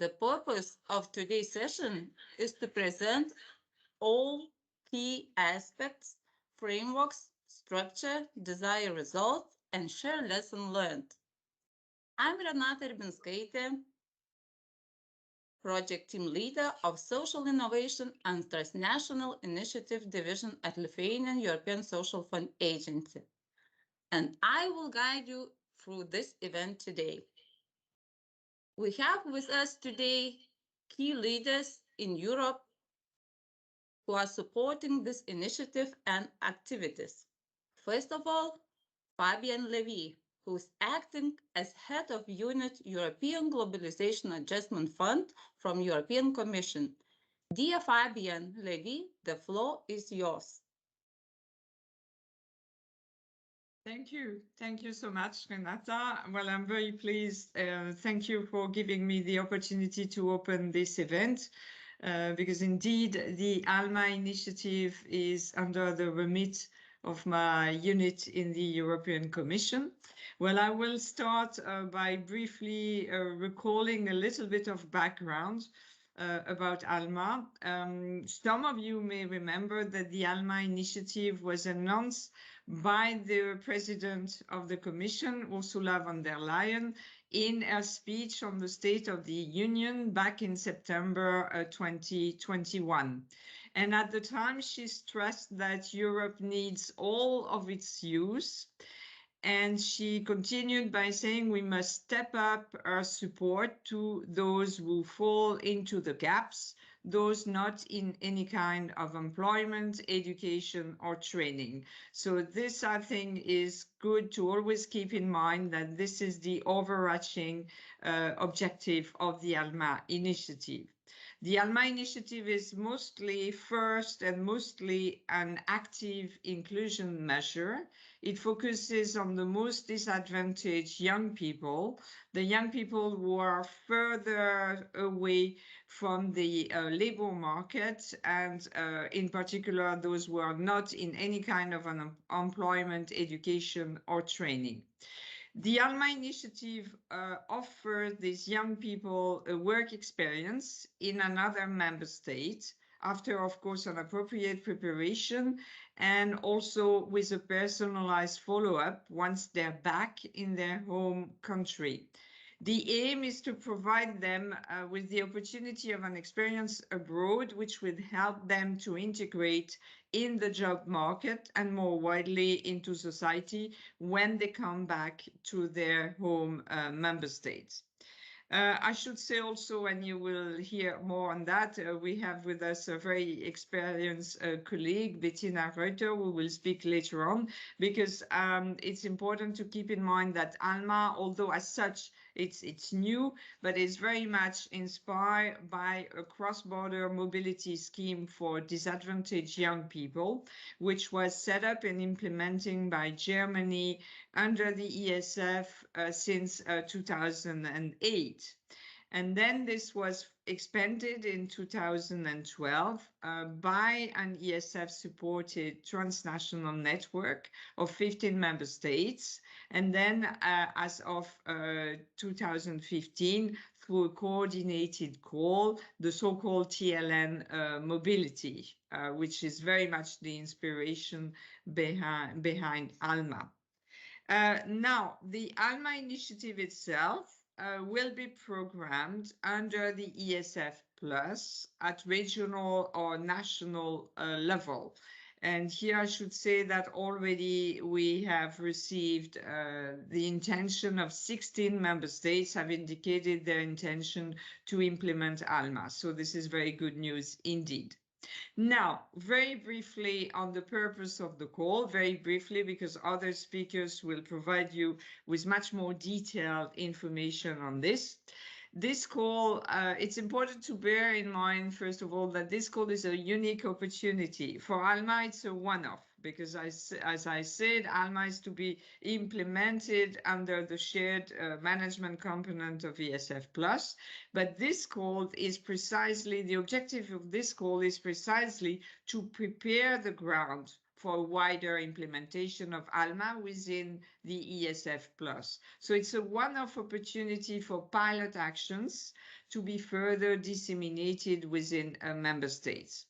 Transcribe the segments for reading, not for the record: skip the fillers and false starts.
The purpose of today's session is to present all key aspects, frameworks, structure, desired results, and share lesson learned. I'm Renata Ribinskaitė, Project Team Leader of Social Innovation and Transnational Initiative Division at Lithuanian European Social Fund Agency, and I will guide you through this event today. We have with us today key leaders in Europe who are supporting this initiative and activities. First of all, Fabian Levy, who is acting as head of unit European Globalization Adjustment Fund from European Commission. Dear Fabian Levy, the floor is yours. Thank you. Thank you so much, Renata. Well, I'm very pleased. Thank you for giving me the opportunity to open this event, because indeed the ALMA initiative is under the remit of my unit in the European Commission. Well, I will start by briefly recalling a little bit of background about ALMA. Some of you may remember that the ALMA initiative was announced by the President of the Commission, Ursula von der Leyen, in her speech on the State of the Union back in September 2021. And at the time, she stressed that Europe needs all of its youth. And she continued by saying we must step up our support to those who fall into the gaps, those not in any kind of employment, education, or training. So this, I think, is good to always keep in mind that this is the overarching objective of the ALMA initiative. The ALMA initiative is first and mostly an active inclusion measure. It focuses on the most disadvantaged young people, the young people who are further away from the labor market, and in particular, those who are not in any kind of an employment, education, or training. The ALMA initiative offers these young people a work experience in another member state after, of course, an appropriate preparation, and also with a personalized follow-up once they're back in their home country. The aim is to provide them with the opportunity of an experience abroad, which would help them to integrate in the job market and more widely into society when they come back to their home member states. I should say also, and you will hear more on that, we have with us a very experienced colleague, Bettina Reuter, who will speak later on, because it's important to keep in mind that ALMA, although as such it's new, but it's very much inspired by a cross-border mobility scheme for disadvantaged young people, which was set up and implementing by Germany under the ESF since 2008. And then this was expanded in 2012 by an ESF-supported transnational network of 15 member states. And then as of 2015, through a coordinated call, the so-called TLN mobility, which is very much the inspiration behind ALMA. Now, the ALMA initiative itself will be programmed under the ESF Plus at regional or national level. And here I should say that already we have received the intention of 16 member states have indicated their intention to implement ALMA. So this is very good news indeed. Now, very briefly on the purpose of the call, very briefly, because other speakers will provide you with much more detailed information on this. This call, it's important to bear in mind, first of all, that this call is a unique opportunity. For ALMA, it's a one-off, because as I said, ALMA is to be implemented under the shared management component of ESF+. But this call is precisely, the objective of this call is precisely to prepare the ground for wider implementation of ALMA within the ESF Plus. So it's a one-off opportunity for pilot actions to be further disseminated within member states.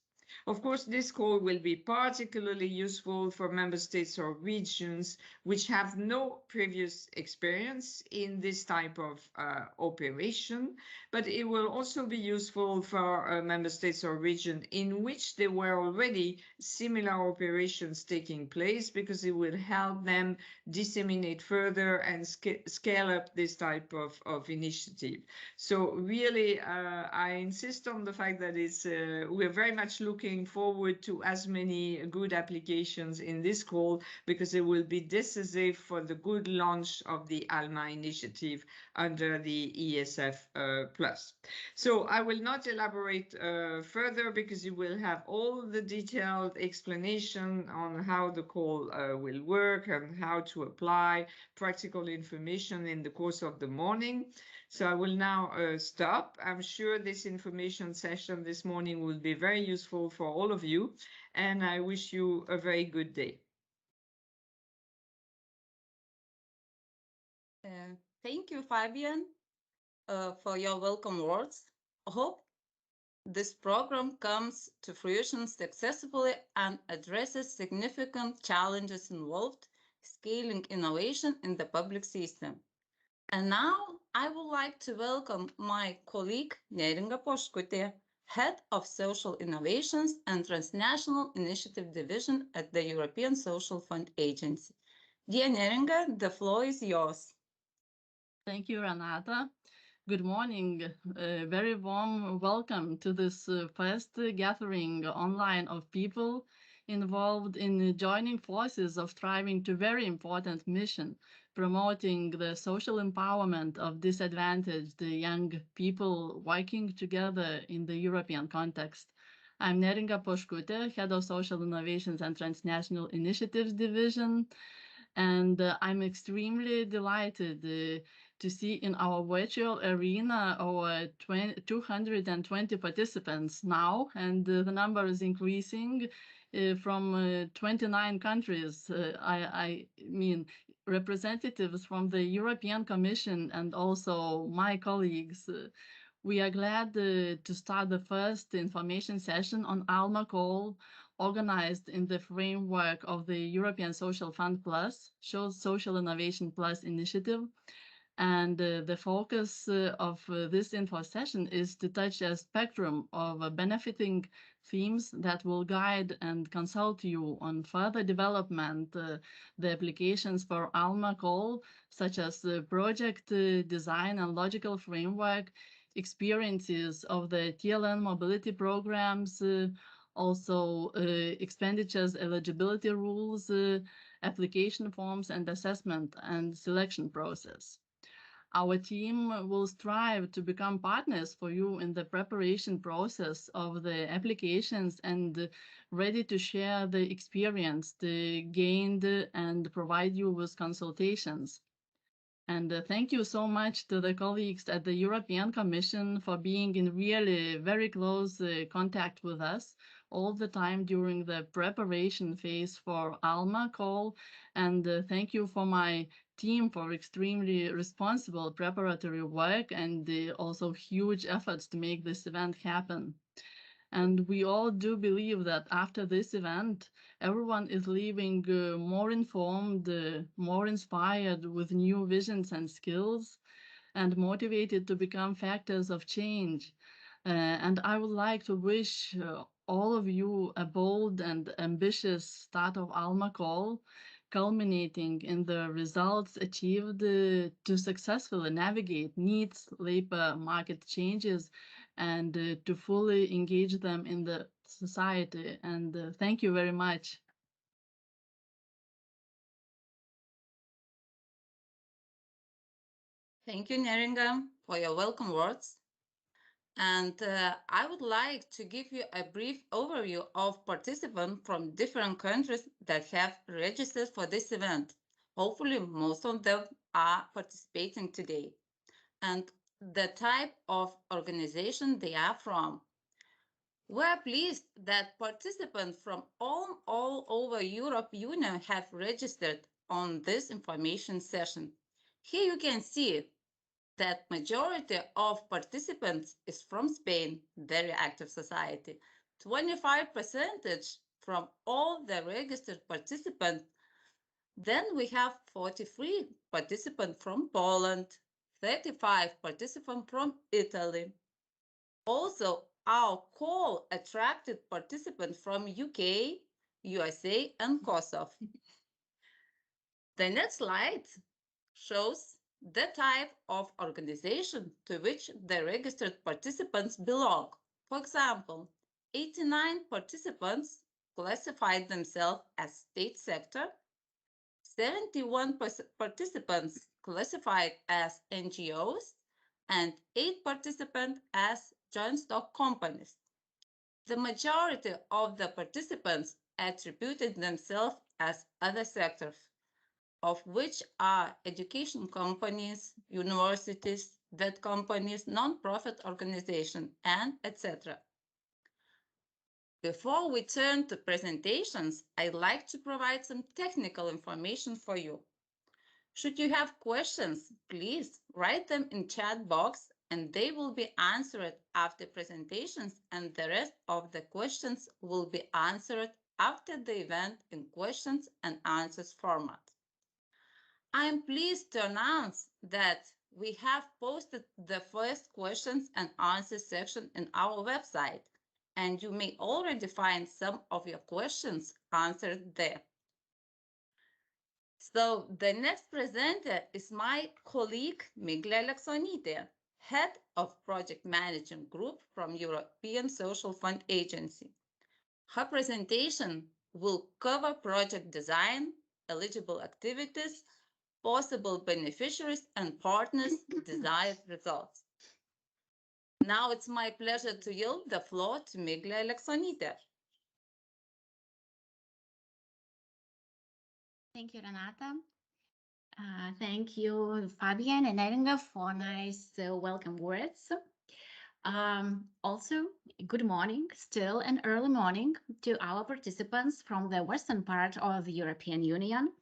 Of course, this call will be particularly useful for member states or regions which have no previous experience in this type of operation, but it will also be useful for member states or region in which there were already similar operations taking place, because it will help them disseminate further and scale up this type of initiative. So really, I insist on the fact that we're very much looking forward to as many good applications in this call, because it will be decisive for the good launch of the ALMA initiative under the ESF Plus. So I will not elaborate further, because you will have all the detailed explanation on how the call will work and how to apply practical information in the course of the morning. So I will now stop. I'm sure this information session this morning will be very useful for all of you, and I wish you a very good day. Thank you, Fabian, for your welcome words. I hope this program comes to fruition successfully and addresses significant challenges involved scaling innovation in the public system. And now I would like to welcome my colleague Neringa Poškutė, Head of Social Innovations and Transnational Initiative Division at the European Social Fund Agency. Dear Neringa, the floor is yours. Thank you, Renata. Good morning. Very warm welcome to this first gathering online of people involved in joining forces of striving to very important mission, promoting the social empowerment of disadvantaged young people working together in the European context. I'm Neringa Poškutė, Head of Social Innovations and Transnational Initiatives Division, and I'm extremely delighted to see in our virtual arena our 220 participants now, and the number is increasing from 29 countries. I mean, representatives from the European Commission and also my colleagues. We are glad to start the first information session on ALMA call, organized in the framework of the European Social Fund Plus, Social Innovation Plus initiative. And the focus of this info session is to touch a spectrum of benefiting themes that will guide and consult you on further development, the applications for ALMA call, such as project design and logical framework, experiences of the TLN mobility programs, also expenditures eligibility rules, application forms and assessment and selection process. Our team will strive to become partners for you in the preparation process of the applications and ready to share the experience gained and provide you with consultations. And thank you so much to the colleagues at the European Commission for being in really very close contact with us all the time during the preparation phase for ALMA call. And thank you for my team for extremely responsible preparatory work and also huge efforts to make this event happen. And we all do believe that after this event, everyone is leaving more informed, more inspired with new visions and skills, and motivated to become factors of change. And I would like to wish all of you a bold and ambitious start of ALMA call, culminating in the results achieved to successfully navigate needs, labor market changes, and to fully engage them in the society. And thank you very much. Thank you, Neringa, for your welcome words. And I would like to give you a brief overview of participants from different countries that have registered for this event. Hopefully, most of them are participating today. And the type of organization they are from. We're pleased that participants from all over Europe Union have registered on this information session. Here you can see that majority of participants is from Spain, very active society. 25% from all the registered participants. Then we have 43 participants from Poland, 35 participants from Italy. Also, our call attracted participants from UK, USA, and Kosovo. The next slide shows the type of organization to which the registered participants belong. For example, 89 participants classified themselves as state sector, 71 participants classified as NGOs, and 8 participants as joint stock companies. The majority of the participants attributed themselves as other sectors, of which are education companies, universities, vet companies, non-profit organizations, and etc. Before we turn to presentations, I'd like to provide some technical information for you. Should you have questions, please write them in chat box and they will be answered after presentations, and the rest of the questions will be answered after the event in questions and answers format. I am pleased to announce that we have posted the first questions and answers section in our website, and you may already find some of your questions answered there. So the next presenter is my colleague Miglė Aleksonytė, Head of Project Management Group from European Social Fund Agency. Her presentation will cover project design, eligible activities, possible beneficiaries, and partners' desired results. Now it's my pleasure to yield the floor to Miglė Aleksonytė. Thank you, Renata. Thank you, Fabian and Neringa, for nice welcome words. Also, good morning, still an early morning to our participants from the western part of the European Union,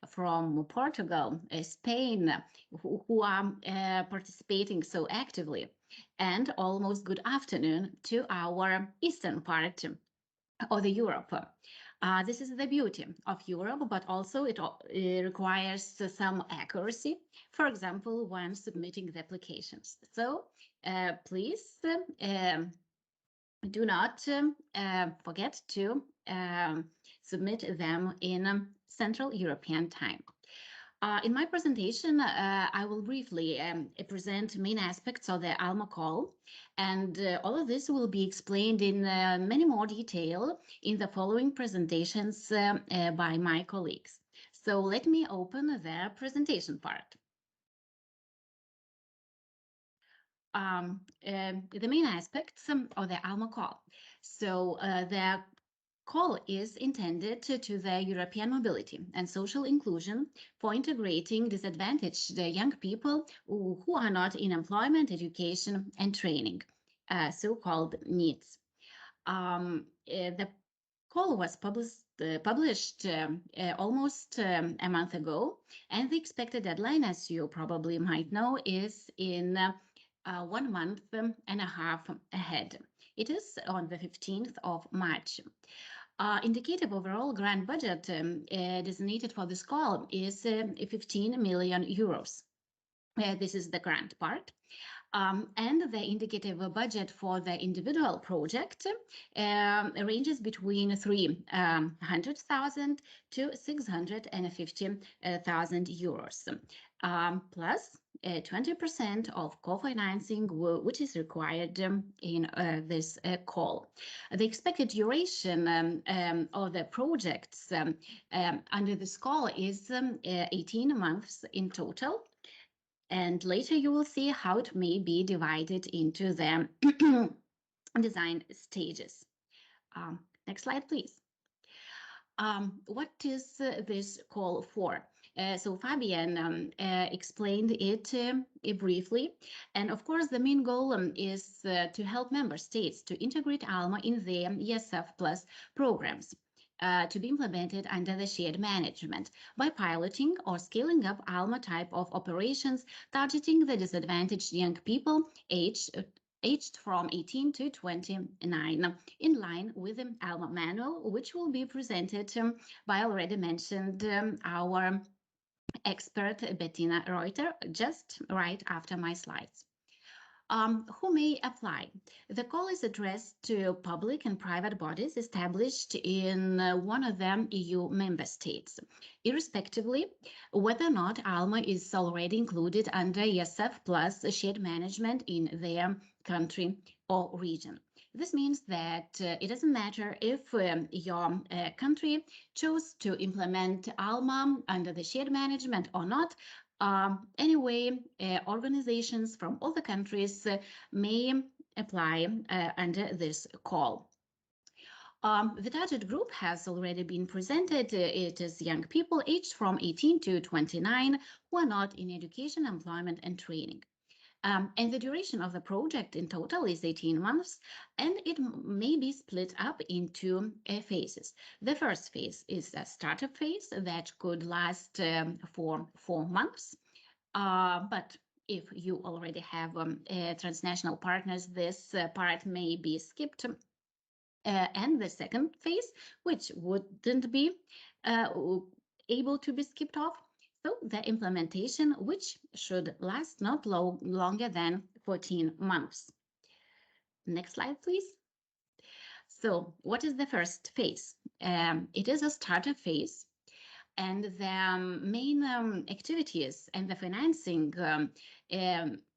from Portugal, Spain, who are participating so actively, and almost good afternoon to our eastern part of the Europe. This is the beauty of Europe, but also it requires some accuracy, for example, when submitting the applications. So please do not forget to submit them in Central European time. In my presentation, I will briefly present main aspects of the ALMA call, and all of this will be explained in many more detail in the following presentations by my colleagues. So let me open the presentation part. The main aspects of the ALMA call. So the call is intended to the European mobility and social inclusion for integrating disadvantaged young people who are not in employment, education, and training, so-called NEETs. The call was published almost a month ago, and the expected deadline, as you probably might know, is in 1 month and a half ahead. It is on the 15th of March. Indicative overall grant budget designated for this call is 15 million euros. This is the grant part. And the indicative budget for the individual project ranges between 300,000 to 650,000 euros, plus 20% of co-financing, which is required in this call. The expected duration of the projects under this call is 18 months in total. And later you will see how it may be divided into the design stages. Next slide, please. What is this call for? So Fabian explained it briefly. And of course, the main goal is to help member states to integrate ALMA in their ESF Plus programs. To be implemented under the shared management by piloting or scaling up ALMA type of operations targeting the disadvantaged young people aged from 18 to 29, in line with the ALMA manual, which will be presented by already mentioned our expert Bettina Reuter just right after my slides. Who may apply? The call is addressed to public and private bodies established in one of them EU member states, irrespectively whether or not ALMA is already included under ESF Plus shared management in their country or region. This means that it doesn't matter if your country chose to implement ALMA under the shared management or not. Anyway, organizations from all the countries may apply under this call. The target group has already been presented. It is young people aged from 18 to 29 who are not in education, employment, and training. And the duration of the project in total is 18 months, and it may be split up into phases. The first phase is a startup phase that could last for 4 months. But if you already have transnational partners, this part may be skipped. And the second phase, which wouldn't be able to be skipped off, so the implementation, which should last not longer than 14 months. Next slide, please. So what is the first phase? It is a startup phase, and the main activities and the financing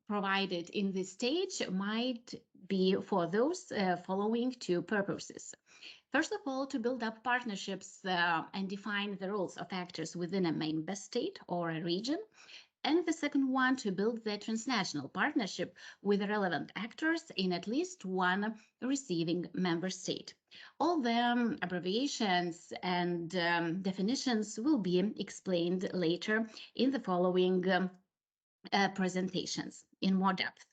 provided in this stage might be for those following two purposes. First of all, to build up partnerships and define the roles of actors within a member state or a region. And the second one, to build the transnational partnership with the relevant actors in at least one receiving member state. All the abbreviations and definitions will be explained later in the following presentations in more depth.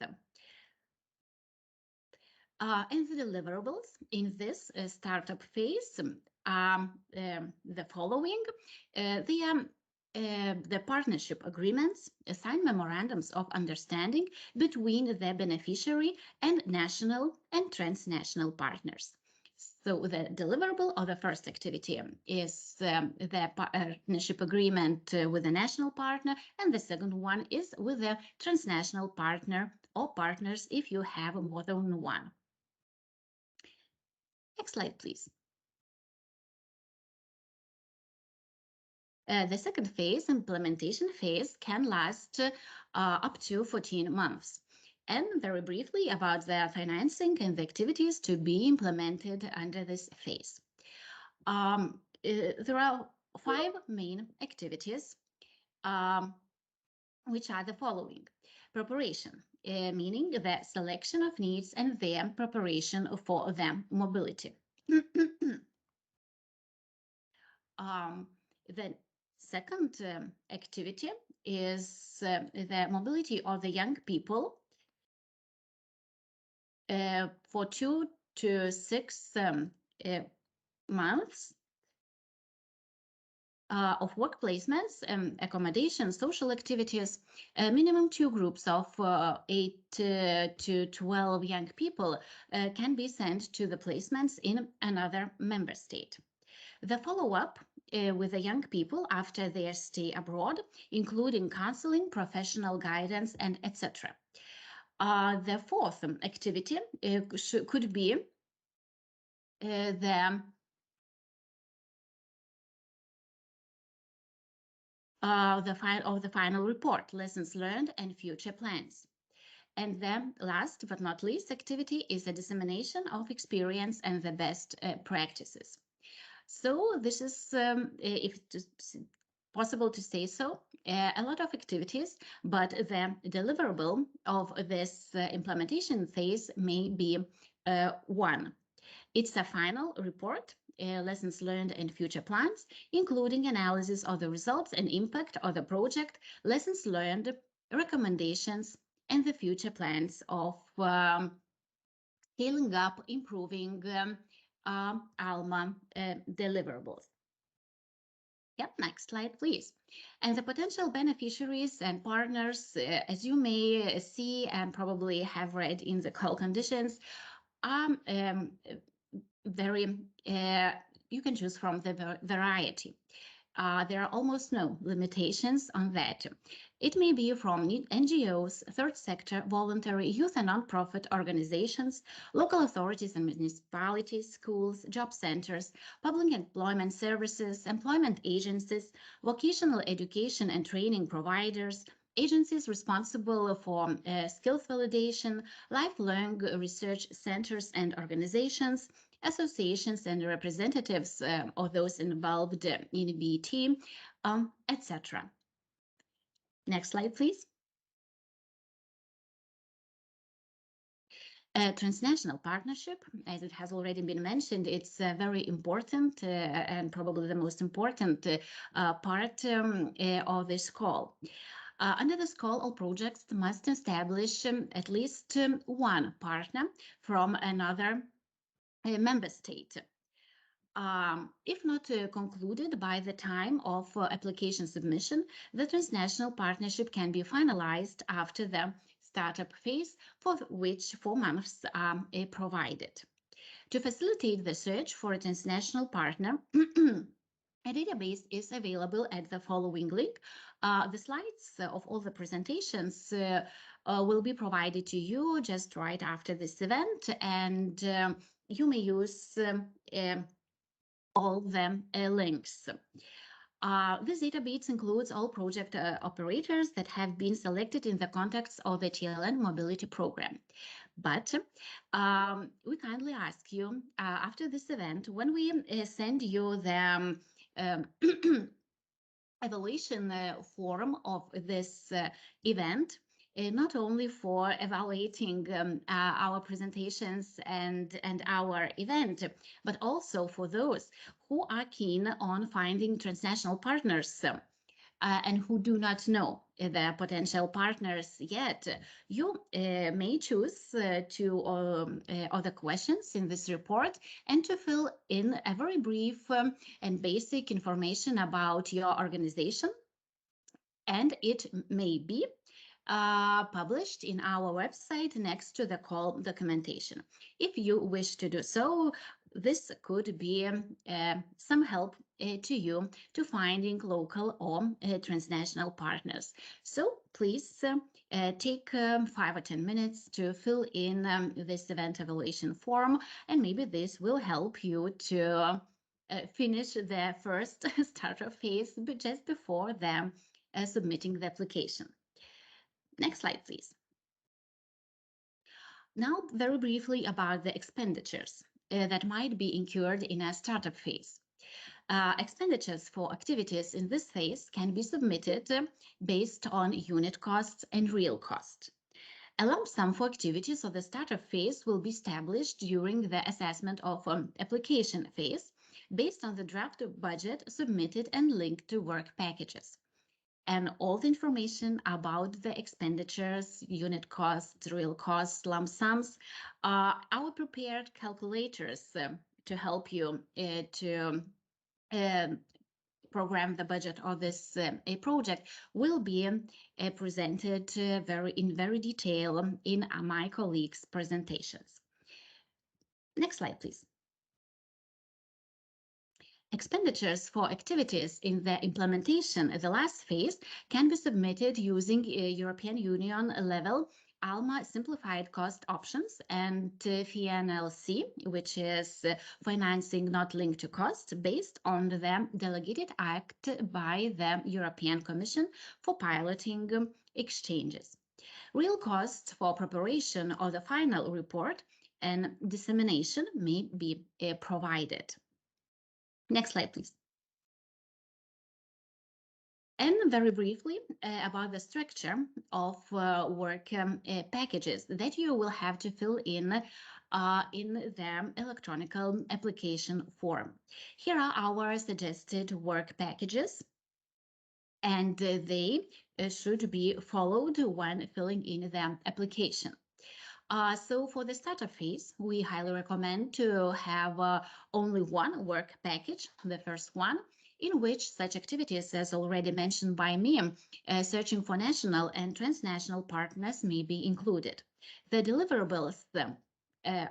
And the deliverables in this startup phase are the following. The partnership agreements, signed memorandums of understanding between the beneficiary and national and transnational partners. So the deliverable of the first activity is the partnership agreement with the national partner, and the second one is with the transnational partner or partners if you have more than one. Next slide, please. The second phase, implementation phase, can last up to 14 months. And very briefly about the financing and the activities to be implemented under this phase. There are 5 main activities, which are the following. Preparation, meaning the selection of needs and their preparation for their mobility. The second activity is the mobility of the young people for 2 to 6 months of work placements, accommodation, social activities. Minimum 2 groups of 8 to 12 young people can be sent to the placements in another member state. The follow-up with the young people after their stay abroad, including counseling, professional guidance, and etc. The fourth activity could be the final report, lessons learned and future plans. And the last but not least activity is the dissemination of experience and the best practices. So this is, if it's possible to say so, a lot of activities, but the deliverable of this implementation phase may be one. It's a final report lessons learned and future plans, including analysis of the results and impact of the project, lessons learned, recommendations, and the future plans of scaling up, improving ALMA deliverables. Yep, next slide, please. And the potential beneficiaries and partners, as you may see and probably have read in the call conditions, are you can choose from the variety. There are almost no limitations on that. It may be from NGOs, third sector, voluntary, youth and nonprofit organizations, local authorities and municipalities, schools, job centers, public employment services, employment agencies, vocational education and training providers, agencies responsible for skills validation, lifelong research centers and organizations, associations and representatives of those involved in BT, etc. Next slide, please. Transnational partnership, as it has already been mentioned, it's very important and probably the most important part of this call. Under this call, all projects must establish at least one partner from another member state. If not concluded by the time of application submission, the transnational partnership can be finalized after the startup phase, for which 4 months are provided. To facilitate the search for a transnational partner, a database is available at the following link. The slides of all the presentations will be provided to you just right after this event, and you may use all the links. This database includes all project operators that have been selected in the context of the TLN mobility program. But we kindly ask you, after this event, when we send you the evaluation form of this event, not only for evaluating our presentations and our event, but also for those who are keen on finding transnational partners and who do not know the potential partners yet. You may choose to other questions in this report and to fill in a very brief and basic information about your organization, and it may be published in our website next to the call documentation. If you wish to do so, this could be some help to you to finding local or transnational partners. So please take 5 or 10 minutes to fill in this event evaluation form, and maybe this will help you to finish the first startup phase just before the submitting the application. Next slide, please. Now, very briefly about the expenditures that might be incurred in a startup phase. Expenditures for activities in this phase can be submitted based on unit costs and real cost. A lump sum for activities of the startup phase will be established during the assessment of application phase based on the draft budget submitted and linked to work packages. And all the information about the expenditures, unit costs, real costs, lump sums, our prepared calculators to help you to program the budget of this project will be presented in very detail in my colleagues' presentations. Next slide, please. Expenditures for activities in the implementation, the last phase, can be submitted using European Union level ALMA simplified cost options and FINLC, which is financing not linked to cost, based on the delegated act by the European Commission for piloting exchanges. Real costs for preparation of the final report and dissemination may be provided. Next slide, please. And very briefly about the structure of work packages that you will have to fill in in the electronic application form. Here are our suggested work packages, and they should be followed when filling in the application. So for the startup phase, we highly recommend to have only one work package, the first one, in which such activities, as already mentioned by me, searching for national and transnational partners may be included. The deliverables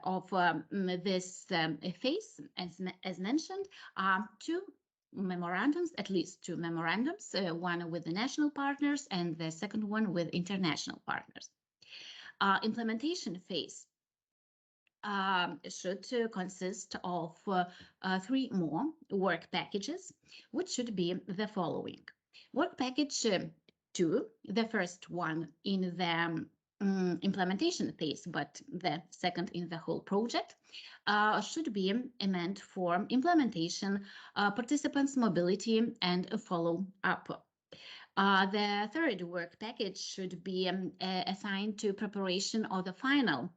of this phase, as mentioned, are two memorandums, at least two memorandums, one with the national partners and the second one with international partners. Implementation phase should consist of three more work packages, which should be the following. Work package 2, the first one in the implementation phase, but the second in the whole project, should be meant for implementation, participants' mobility, and a follow-up. The third work package should be assigned to preparation of the final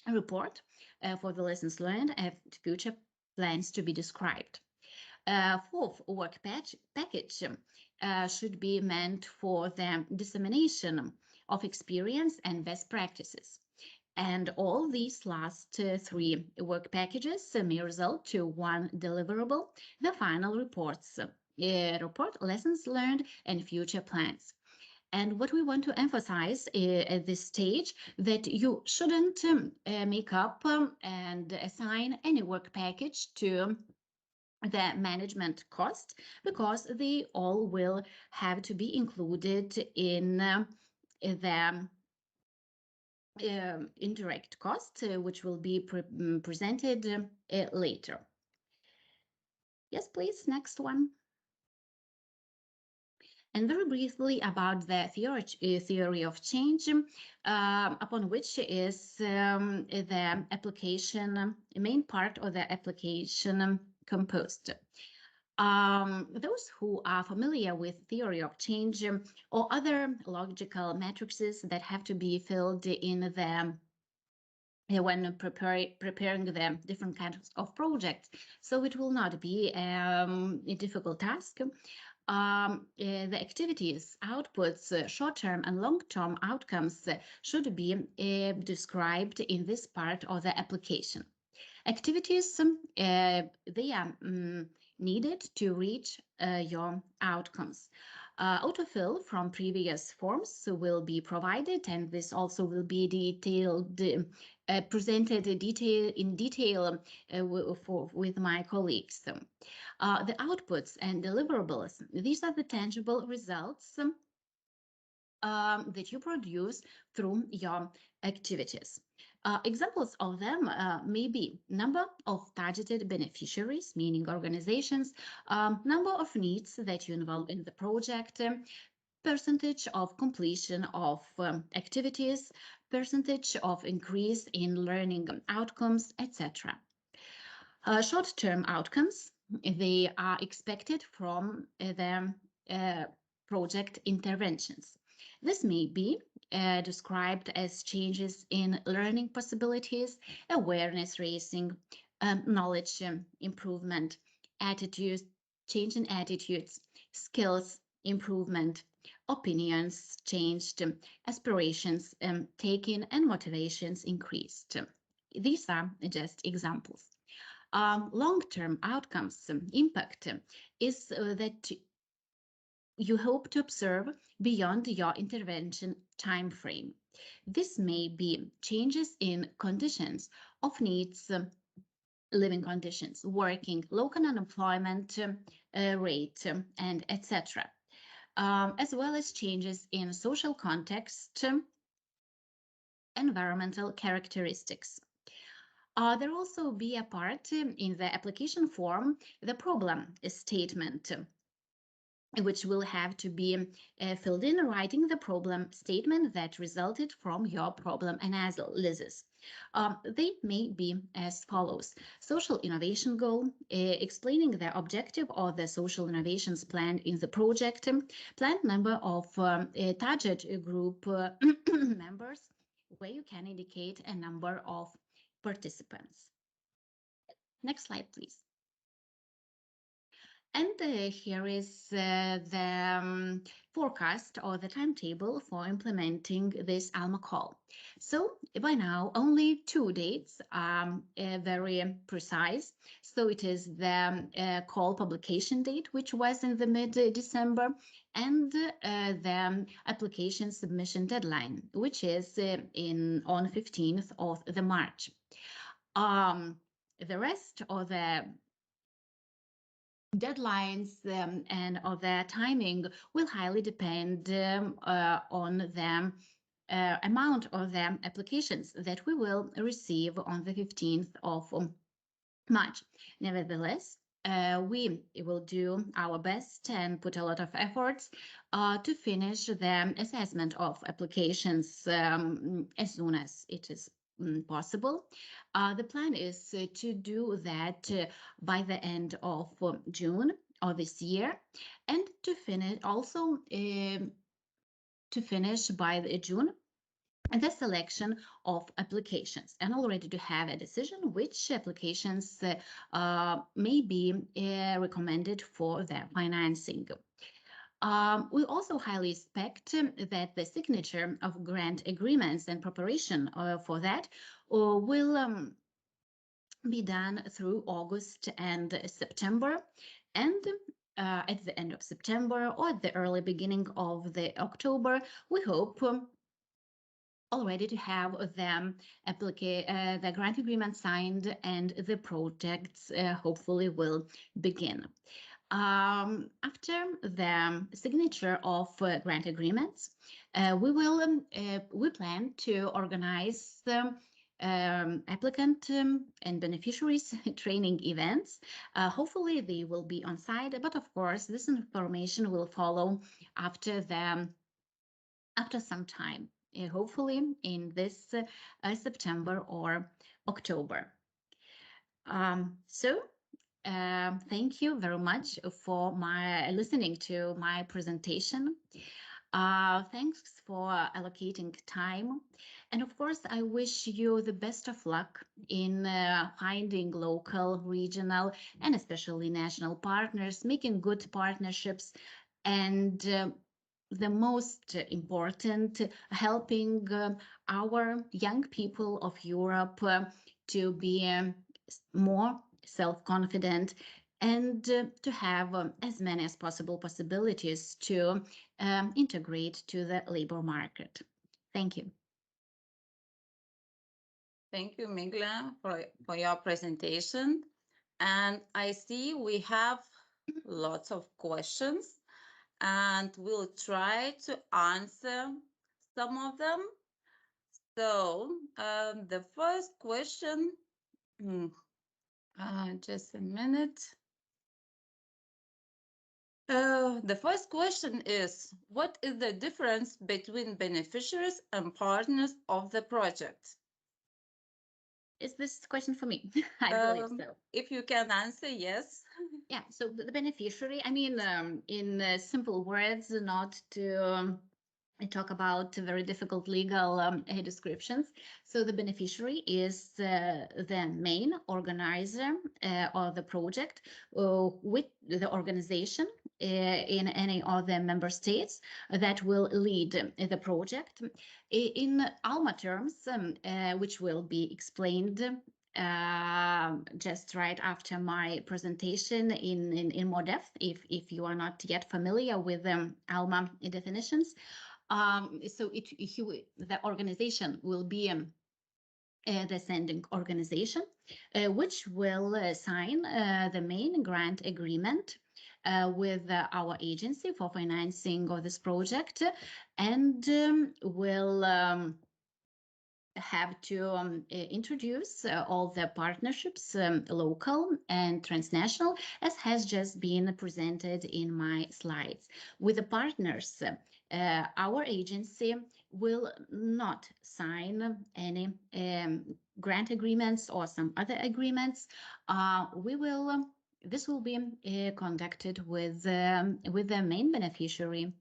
report for the lessons learned and future plans to be described. Fourth work package should be meant for the dissemination of experience and best practices. And all these last three work packages may result to one deliverable, the final report, lessons learned, and future plans. And what we want to emphasize at this stage, that you shouldn't make up and assign any work package to the management cost, because they all will have to be included in the indirect cost, which will be presented later. Yes, please, next one. And very briefly about the theory of change, upon which is the application, main part of the application composed. Those who are familiar with theory of change or other logical matrices that have to be filled in the when preparing the different kinds of projects, so it will not be a difficult task. The activities, outputs, short-term and long-term outcomes should be described in this part of the application. Activities, they are needed to reach your outcomes. Autofill from previous forms will be provided, and this also will be detailed, presented in detail with my colleagues. The outputs and deliverables, these are the tangible results that you produce through your activities. Examples of them may be number of targeted beneficiaries, meaning organizations, number of needs that you involve in the project, percentage of completion of activities, percentage of increase in learning outcomes, etc. Short-term outcomes, they are expected from the project interventions. This may be described as changes in learning possibilities, awareness raising, knowledge improvement, attitudes, change in attitudes, skills improvement, opinions changed, aspirations taken, and motivations increased. These are just examples. Long-term outcomes impact is that you hope to observe beyond your intervention time frame. This may be changes in conditions of needs, living conditions, working, local unemployment rate, and etc., as well as changes in social context, environmental characteristics. There will also be a part in the application form, the problem statement, which will have to be filled in, writing the problem statement that resulted from your problem analysis. They may be as follows: social innovation goal, explaining the objective of the social innovations planned in the project, planned number of target group members, where you can indicate a number of participants. Next slide, please. And here is the forecast or the timetable for implementing this ALMA call. So by now, only 2 dates are very precise. So it is the call publication date, which was in the mid-December, and the application submission deadline, which is on 15th of the March. The rest of the deadlines and of their timing will highly depend on the amount of the applications that we will receive on the 15th of March. Nevertheless, we will do our best and put a lot of efforts to finish the assessment of applications as soon as it is possible. The plan is to do that by the end of June of this year, and to finish also by June the selection of applications, and already to have a decision which applications may be recommended for their financing. We also highly expect that the signature of grant agreements and preparation for that will be done through August and September, and at the end of September or at the early beginning of the October, we hope already to have the grant agreement signed, and the projects hopefully will begin. After the signature of grant agreements, we plan to organize applicant and beneficiaries training events. Hopefully they will be on site, but of course this information will follow after some time, hopefully in this September or October. Thank you very much for listening to my presentation. Thanks for allocating time. And of course, I wish you the best of luck in finding local, regional, and especially national partners, making good partnerships, and the most important, helping our young people of Europe to be more self-confident and to have as many as possible possibilities to integrate to the labor market. Thank you. Thank you, Migla, for your presentation. And I see we have lots of questions, and we'll try to answer some of them. So the first question, just a minute. The first question is, what is the difference between beneficiaries and partners of the project? Is this question for me? I believe so. If you can answer, yes. Yeah, so the beneficiary, I mean, in simple words, not to talk about very difficult legal descriptions. So the beneficiary is the main organizer of the project with the organization in any of the member states that will lead the project. In ALMA terms, which will be explained just right after my presentation in more depth, if you are not yet familiar with ALMA definitions. So the organization will be the sending organization, which will sign the main grant agreement with our agency for financing of this project, and will have to introduce all the partnerships, local and transnational, as has just been presented in my slides. With the partners, our agency will not sign any grant agreements or some other agreements. This will be conducted with the main beneficiary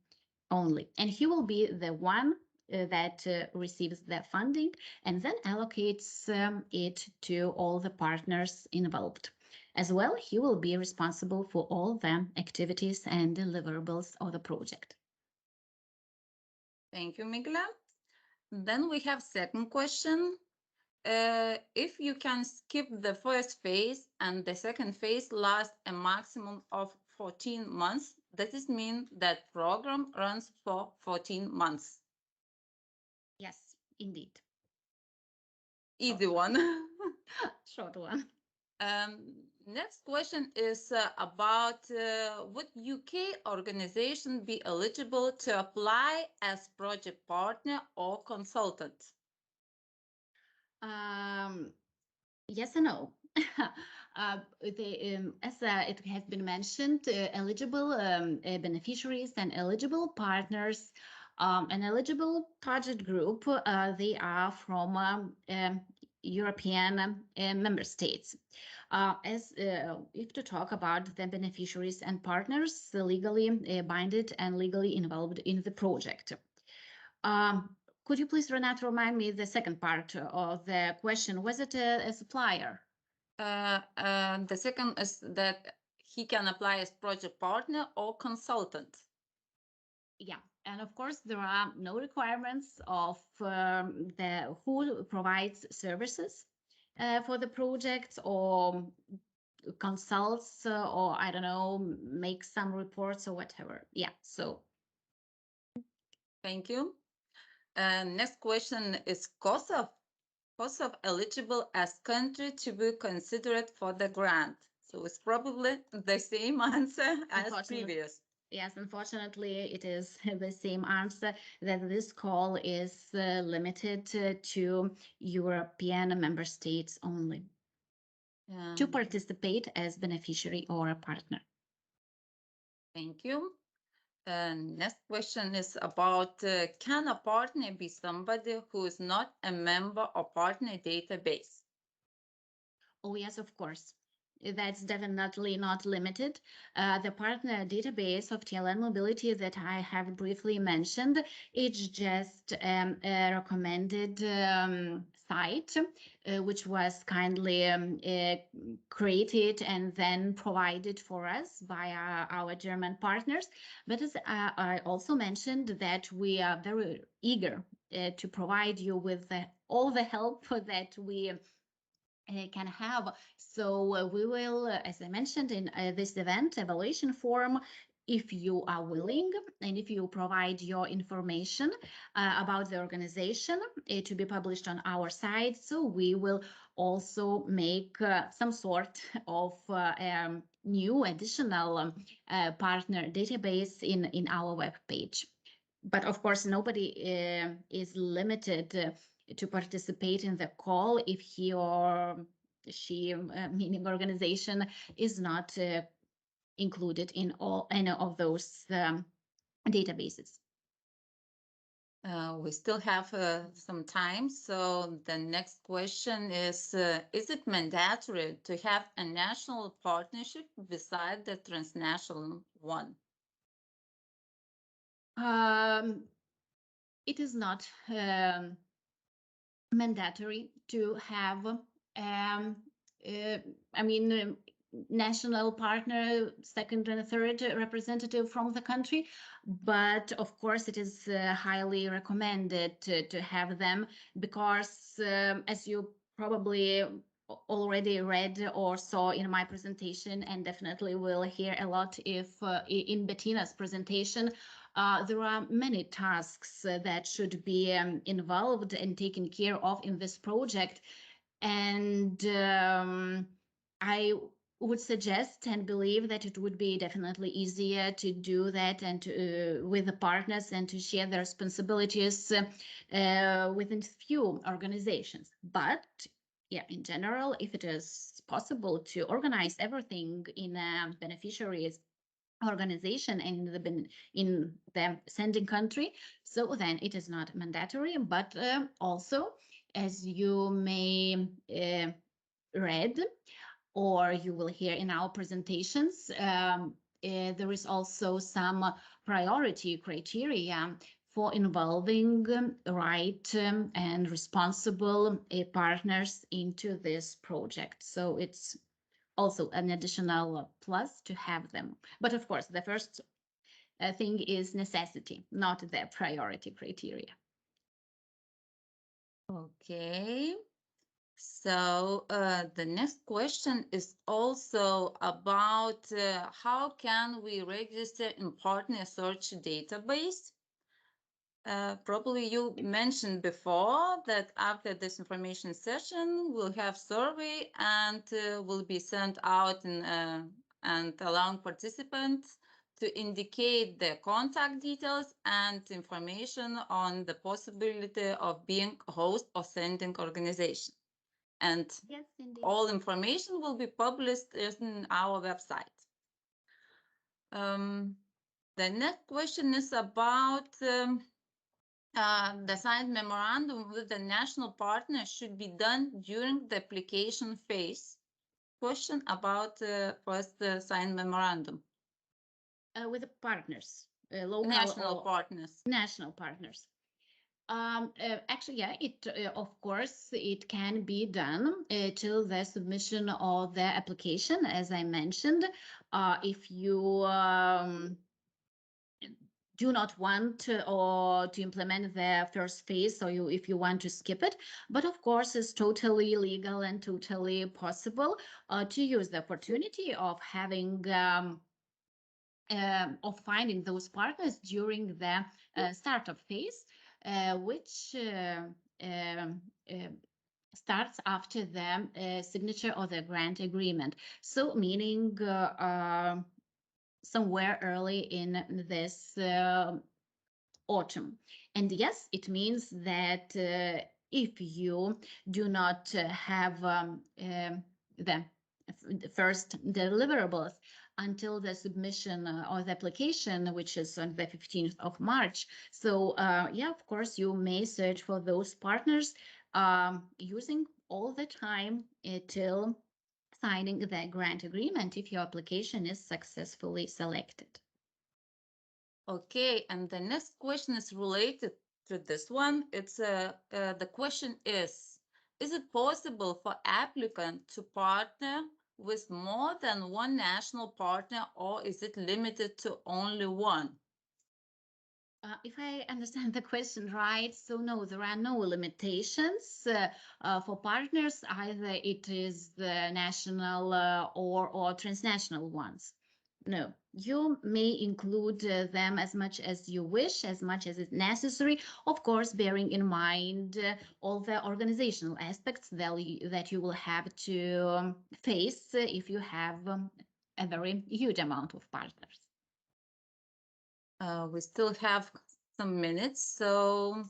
only, and he will be the one that receives the funding and then allocates it to all the partners involved. As well, he will be responsible for all the activities and deliverables of the project. Thank you, Migla. Then we have second question. If you can skip the first phase and the second phase lasts a maximum of 14 months, does this mean that program runs for 14 months? Yes, indeed. Easy one. Short one. Next question is about would UK organization be eligible to apply as project partner or consultant? Yes and no. As it has been mentioned, eligible beneficiaries and eligible partners, an eligible project group, they are from European member states. If to talk about the beneficiaries and partners legally binded and legally involved in the project. Could you please, Renata, remind me the second part of the question? Was it a supplier? The second is that he can apply as project partner or consultant. Yeah, and of course there are no requirements of the who provides services for the project or consults or I don't know, make some reports or whatever. Yeah, so. Thank you. Next question is Kosovo eligible as country to be considered for the grant? So it's probably the same answer as previous. Yes, unfortunately, it is the same answer that this call is limited to European member states only to participate as beneficiary or a partner. Thank you. Next question is about can a partner be somebody who is not a member of partner database? Oh, yes, of course. That's definitely not limited. The partner database of TLN Mobility that I have briefly mentioned, it's just a recommended site, which was kindly created and then provided for us by our German partners. But as I also mentioned that we are very eager to provide you with all the help that we can have. So we will, as I mentioned in this event evaluation form, if you are willing and if you provide your information about the organization to be published on our site, so we will also make some sort of new additional partner database in our web page. But of course, nobody is limited to participate in the call if he or she, meaning organization, is not included in any of those databases. We still have some time. So the next question is it mandatory to have a national partnership beside the transnational one? It is not mandatory to have, national partner, second and third representative from the country, but of course it is highly recommended to have them because as you probably already read or saw in my presentation and definitely will hear a lot if in Bettina's presentation, there are many tasks that should be involved and taken care of in this project. And I would suggest and believe that it would be definitely easier to do that and with the partners and to share the responsibilities within few organizations. But yeah, in general, if it is possible to organize everything in a beneficiaries organization in the sending country, so then it is not mandatory. But also, as you may read or you will hear in our presentations, there is also some priority criteria for involving right and responsible partners into this project. So it's also an additional plus to have them. But of course, the first thing is necessity, not the priority criteria. Okay. So the next question is also about how can we register in partner search database? Probably you mentioned before that after this information session, we'll have survey and will be sent out and allowing participants to indicate their contact details and information on the possibility of being a host or sending organization. And yes, indeed, all information will be published in our website. The next question is about the signed memorandum with the national partner should be done during the application phase. Question about first signed memorandum. With the partners, local National or partners. National partners. Actually, yeah, it of course it can be done till the submission of the application, as I mentioned. If you do not want or to implement the first phase, so if you want to skip it, but of course it's totally legal and totally possible to use the opportunity of having of finding those partners during the startup phase, which starts after the signature of the grant agreement. So meaning somewhere early in this autumn. And yes, it means that if you do not have the first deliverables until the submission of the application, which is on the 15th of March. So yeah, of course, you may search for those partners using all the time till signing the grant agreement if your application is successfully selected. Okay, and the next question is related to this one. It's the question is it possible for applicant to partner with more than one national partner, or is it limited to only one? If I understand the question right, so no, there are no limitations for partners, either it is the national or transnational ones. No, you may include them as much as you wish, as much as is necessary, of course, bearing in mind all the organizational aspects that you will have to face if you have a very huge amount of partners. We still have some minutes, so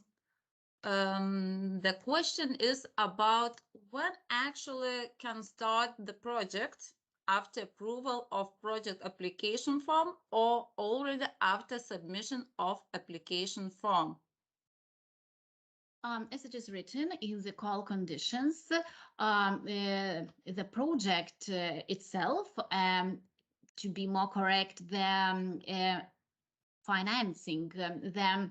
the question is about when actually can start the project, after approval of project application form or already after submission of application form? As it is written in the call conditions, the project itself, to be more correct, the financing, the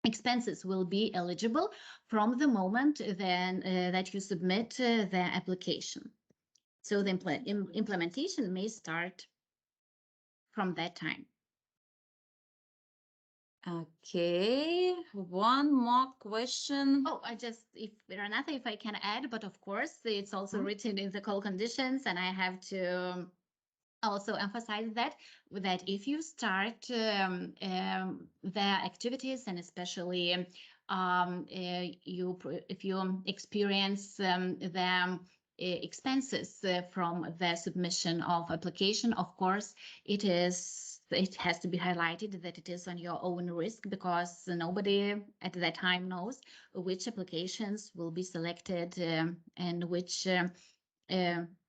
expenses will be eligible from the moment then that you submit the application. So the implementation may start from that time. Okay, one more question. Oh, if Renata, if I can add, but of course it's also written in the call conditions, and I have to also emphasize that if you start the activities, and especially if you experience the expenses from the submission of application, of course it has to be highlighted that it is on your own risk, because nobody at that time knows which applications will be selected and which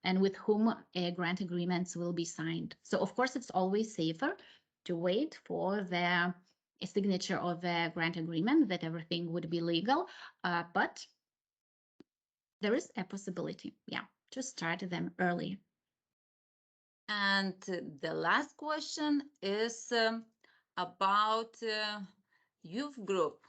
and with whom grant agreements will be signed. So of course it's always safer to wait for the signature of the grant agreement, that everything would be legal, but there is a possibility, yeah, to start them early. And the last question is about Youth group.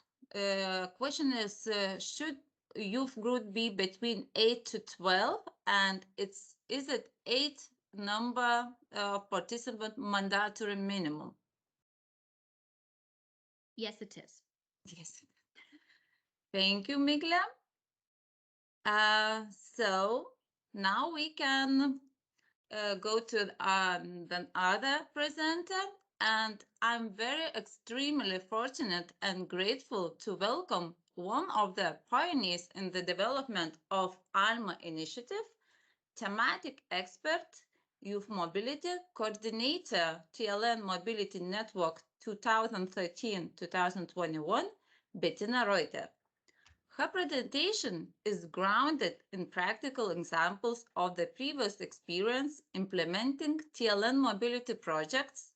Question is, should youth group be between 8 to 12? And is it 8 number of participant mandatory minimum? Yes, it is. Yes. Thank you, Migla. So now we can go to the other presenter, and I'm very extremely fortunate and grateful to welcome one of the pioneers in the development of ALMA initiative, thematic expert, youth mobility coordinator, TLN Mobility Network 2013-2021, Bettina Reuter. Her presentation is grounded in practical examples of the previous experience implementing TLN mobility projects,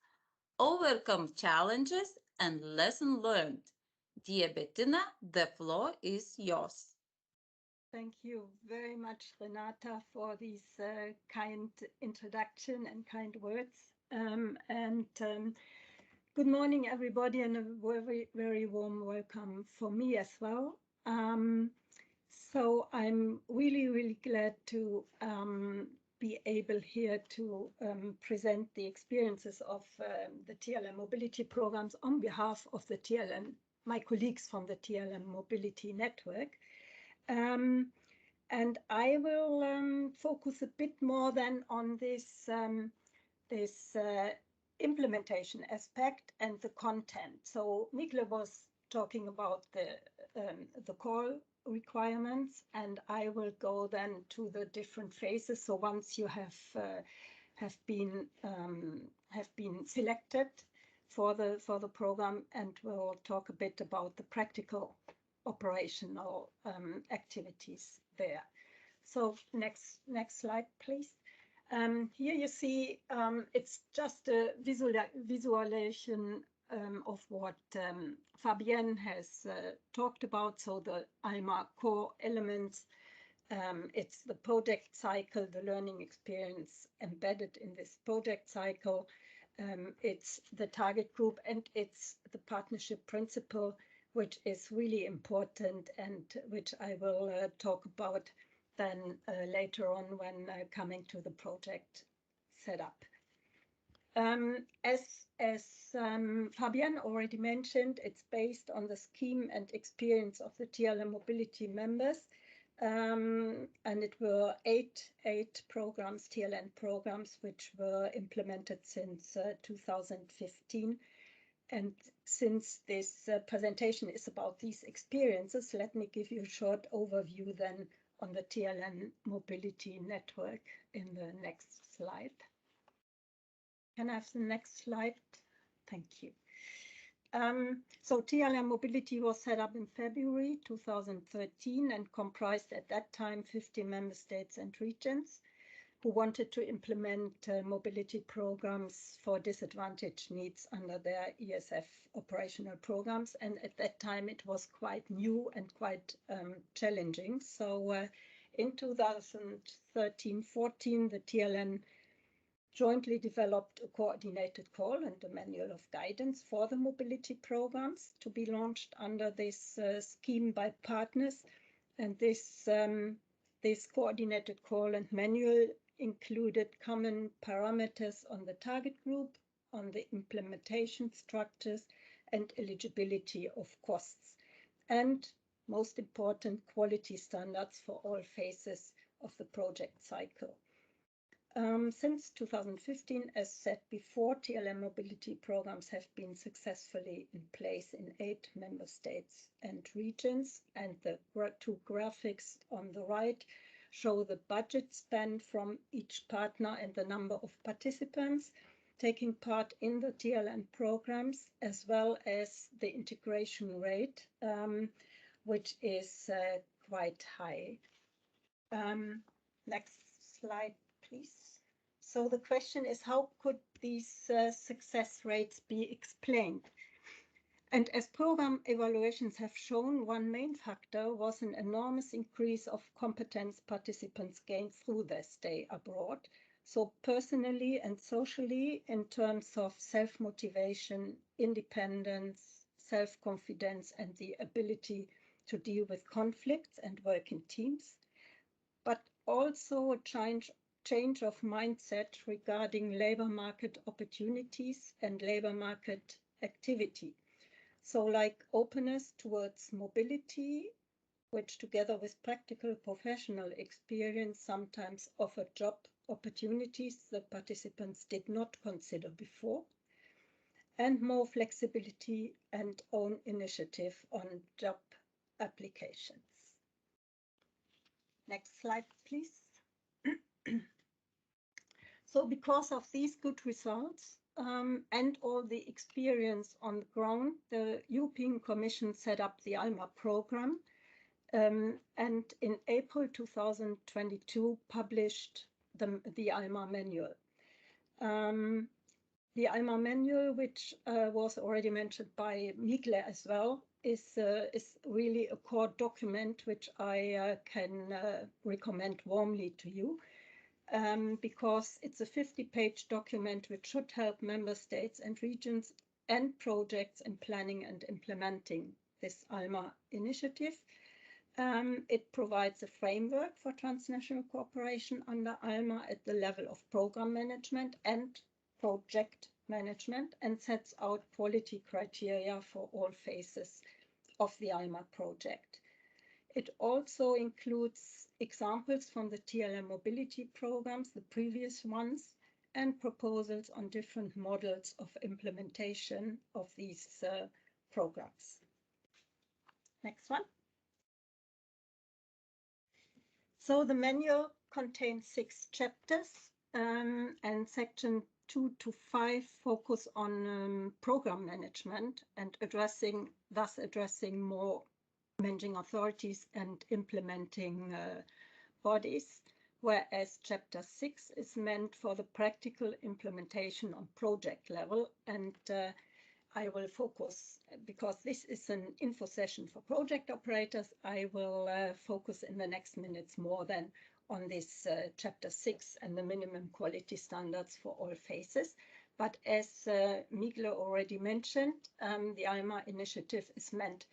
overcome challenges, and lesson learned. Dear Bettina, the floor is yours. Thank you very much, Renata, for this kind introduction and kind words. Good morning, everybody, and a very, very warm welcome for me as well. So I'm really, really glad to be able here to present the experiences of the TLN mobility programs on behalf of the TLN, my colleagues from the TLN Mobility Network. And I will focus a bit more than on this implementation aspect and the content. So Mikle was talking about the call requirements, and I will go then to the different phases. So once you have been selected for the program, and we'll talk a bit about the practical operational activities there. So next slide, please. Here you see it's just a visualization of what Fabienne has talked about. So the ALMA core elements, it's the project cycle, the learning experience embedded in this project cycle. It's the target group, and it's the partnership principle, which is really important and which I will talk about then later on when coming to the project setup. As Fabienne already mentioned, it's based on the scheme and experience of the TLN mobility members, and it were eight programs, TLN programs, which were implemented since 2015. And since this presentation is about these experiences, let me give you a short overview then on the TLN Mobility Network in the next slide. Can I have the next slide? Thank you. So TLN Mobility was set up in February 2013 and comprised at that time 50 member states and regions who wanted to implement mobility programs for disadvantaged needs under their ESF operational programs. And at that time, it was quite new and quite challenging. So in 2013-14, the TLN jointly developed a coordinated call and a manual of guidance for the mobility programs to be launched under this scheme by partners. And this coordinated call and manual included common parameters on the target group, on the implementation structures, and eligibility of costs, and most important, quality standards for all phases of the project cycle. Since 2015, as said before, TLN mobility programs have been successfully in place in 8 member states and regions, and the two graphics on the right show the budget spent from each partner and the number of participants taking part in the TLN programs, as well as the integration rate, which is quite high. Next slide, please. So the question is, how could these success rates be explained? And as program evaluations have shown, one main factor was an enormous increase of competence participants gained through their stay abroad. So personally and socially, in terms of self-motivation, independence, self-confidence and the ability to deal with conflicts and work in teams, but also a change of mindset regarding labor market opportunities and labor market activity. So like openness towards mobility, which together with practical professional experience sometimes offer job opportunities that participants did not consider before, and more flexibility and own initiative on job applications. Next slide, please. So because of these good results and all the experience on the ground, the European Commission set up the ALMA program, and in April 2022 published the ALMA manual. The ALMA manual, which was already mentioned by Migle as well, is really a core document which I can recommend warmly to you, because it's a 50-page document which should help member states and regions and projects in planning and implementing this ALMA initiative. It provides a framework for transnational cooperation under ALMA at the level of program management and project management, and sets out quality criteria for all phases of the ALMA project. It also includes examples from the TLM mobility programs, the previous ones, and proposals on different models of implementation of these programs. Next one. So the manual contains 6 chapters, and section 2 to 5 focus on program management and thus addressing more managing authorities and implementing bodies, whereas chapter 6 is meant for the practical implementation on project level. And I will focus, because this is an info session for project operators, I will focus in the next minutes more than on this chapter 6 and the minimum quality standards for all phases. But as Migle already mentioned, the ALMA initiative is meant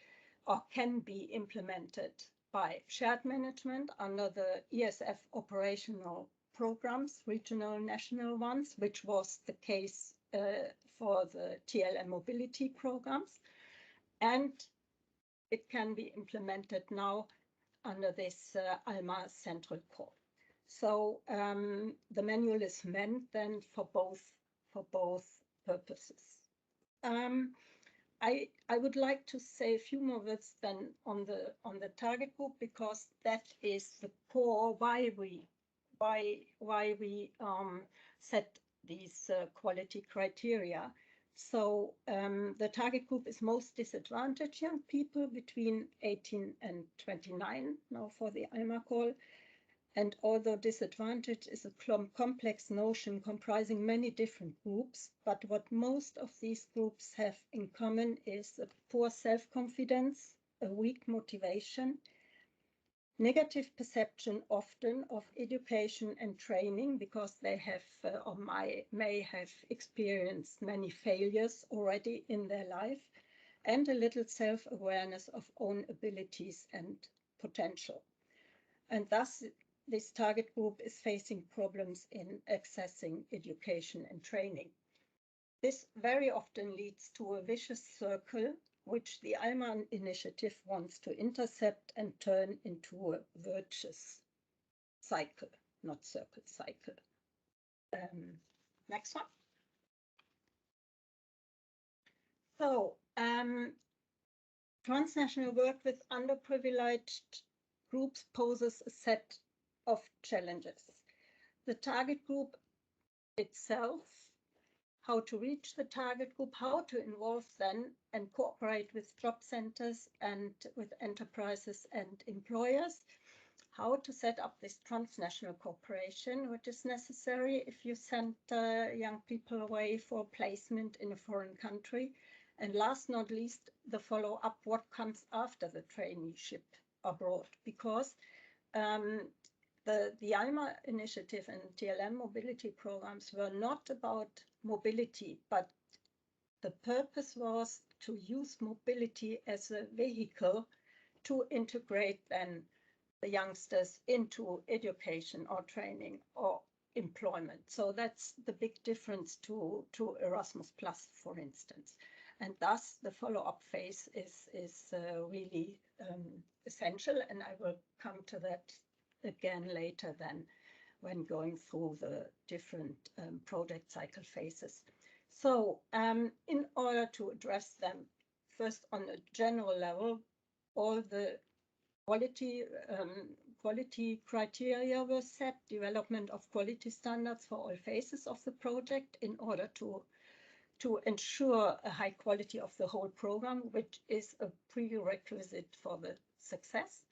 or can be implemented by shared management under the ESF operational programs, regional, national ones, which was the case for the TLM mobility programs. And it can be implemented now under this ALMA central call. So the manual is meant then for both purposes. I would like to say a few more words then on the target group, because that is the core why we set these quality criteria. So the target group is most disadvantaged young people between 18 and 29 now for the ALMA call. And although disadvantage is a complex notion comprising many different groups, but what most of these groups have in common is a poor self-confidence, a weak motivation, negative perception often of education and training, because they have or may have experienced many failures already in their life, and a little self-awareness of own abilities and potential. And thus, this target group is facing problems in accessing education and training. This very often leads to a vicious circle, which the ALMA initiative wants to intercept and turn into a virtuous cycle, not circle, cycle. Next one. So, transnational work with underprivileged groups poses a set of challenges. The target group itself, how to reach the target group, how to involve them and cooperate with job centers and with enterprises and employers, how to set up this transnational cooperation, which is necessary if you send young people away for placement in a foreign country. And last not least, the follow-up, what comes after the traineeship abroad, because the ALMA initiative and TLM mobility programs were not about mobility, but the purpose was to use mobility as a vehicle to integrate then the youngsters into education or training or employment. So that's the big difference to Erasmus Plus, for instance. And thus the follow-up phase is really essential, and I will come to that again later then when going through the different project cycle phases. So in order to address them, first on a general level, all the quality criteria were set, development of quality standards for all phases of the project in order to ensure a high quality of the whole program, which is a prerequisite for the success.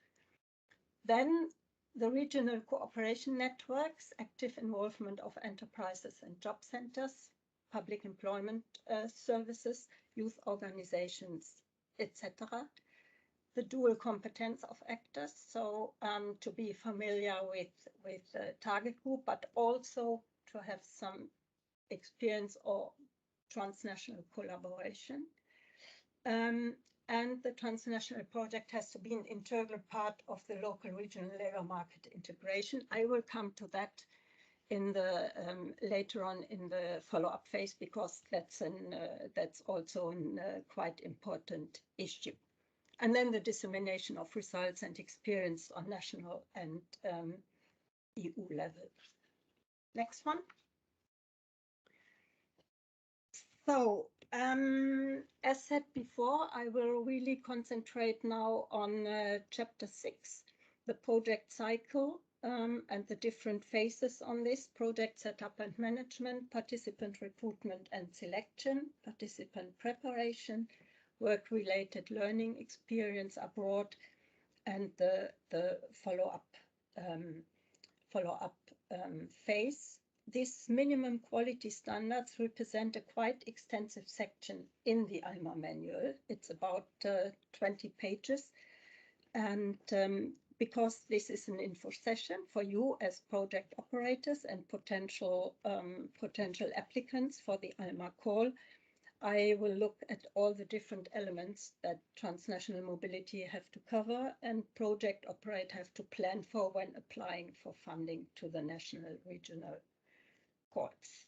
Then the regional cooperation networks, active involvement of enterprises and job centers, public employment services, youth organizations, etc. The dual competence of actors, so to be familiar with the target group, but also to have some experience or transnational collaboration. And the transnational project has to be an integral part of the local regional labor market integration. I will come to that in the later on in the follow-up phase, because that's also a quite important issue. And then the dissemination of results and experience on national and EU level. Next one. So, as said before, I will really concentrate now on chapter 6, the project cycle and the different phases on this: project setup and management, participant recruitment and selection, participant preparation, work-related learning experience abroad, and the follow-up phase. These minimum quality standards represent a quite extensive section in the ALMA manual. It's about 20 pages. And because this is an info session for you as project operators and potential applicants for the ALMA call, I will look at all the different elements that transnational mobility have to cover and project operators have to plan for when applying for funding to the national regional calls.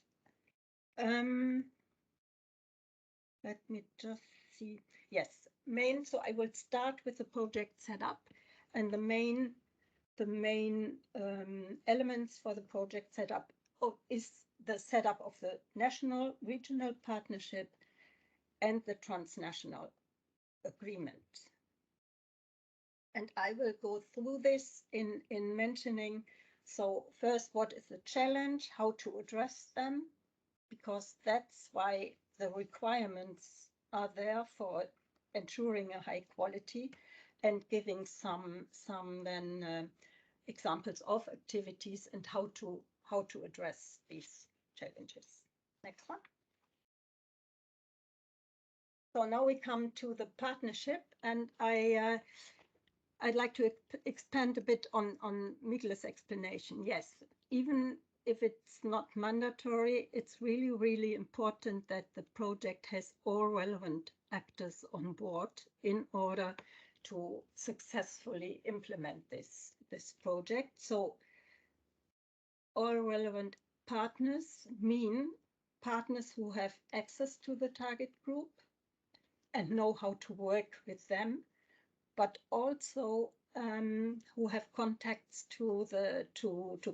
Let me just see. Yes, so I will start with the project setup, and the main elements for the project setup is the setup of the national regional partnership and the transnational agreement. And I will go through this in mentioning, so first, what is the challenge, how to address them, because that's why the requirements are there for ensuring a high quality, and giving some then examples of activities and how to address these challenges. Next one. So now we come to the partnership, and I'd like to expand a bit on Miguel's explanation. Yes, even if it's not mandatory, it's really, really important that the project has all relevant actors on board in order to successfully implement this project. So all relevant partners mean partners who have access to the target group and know how to work with them, but also who have contacts to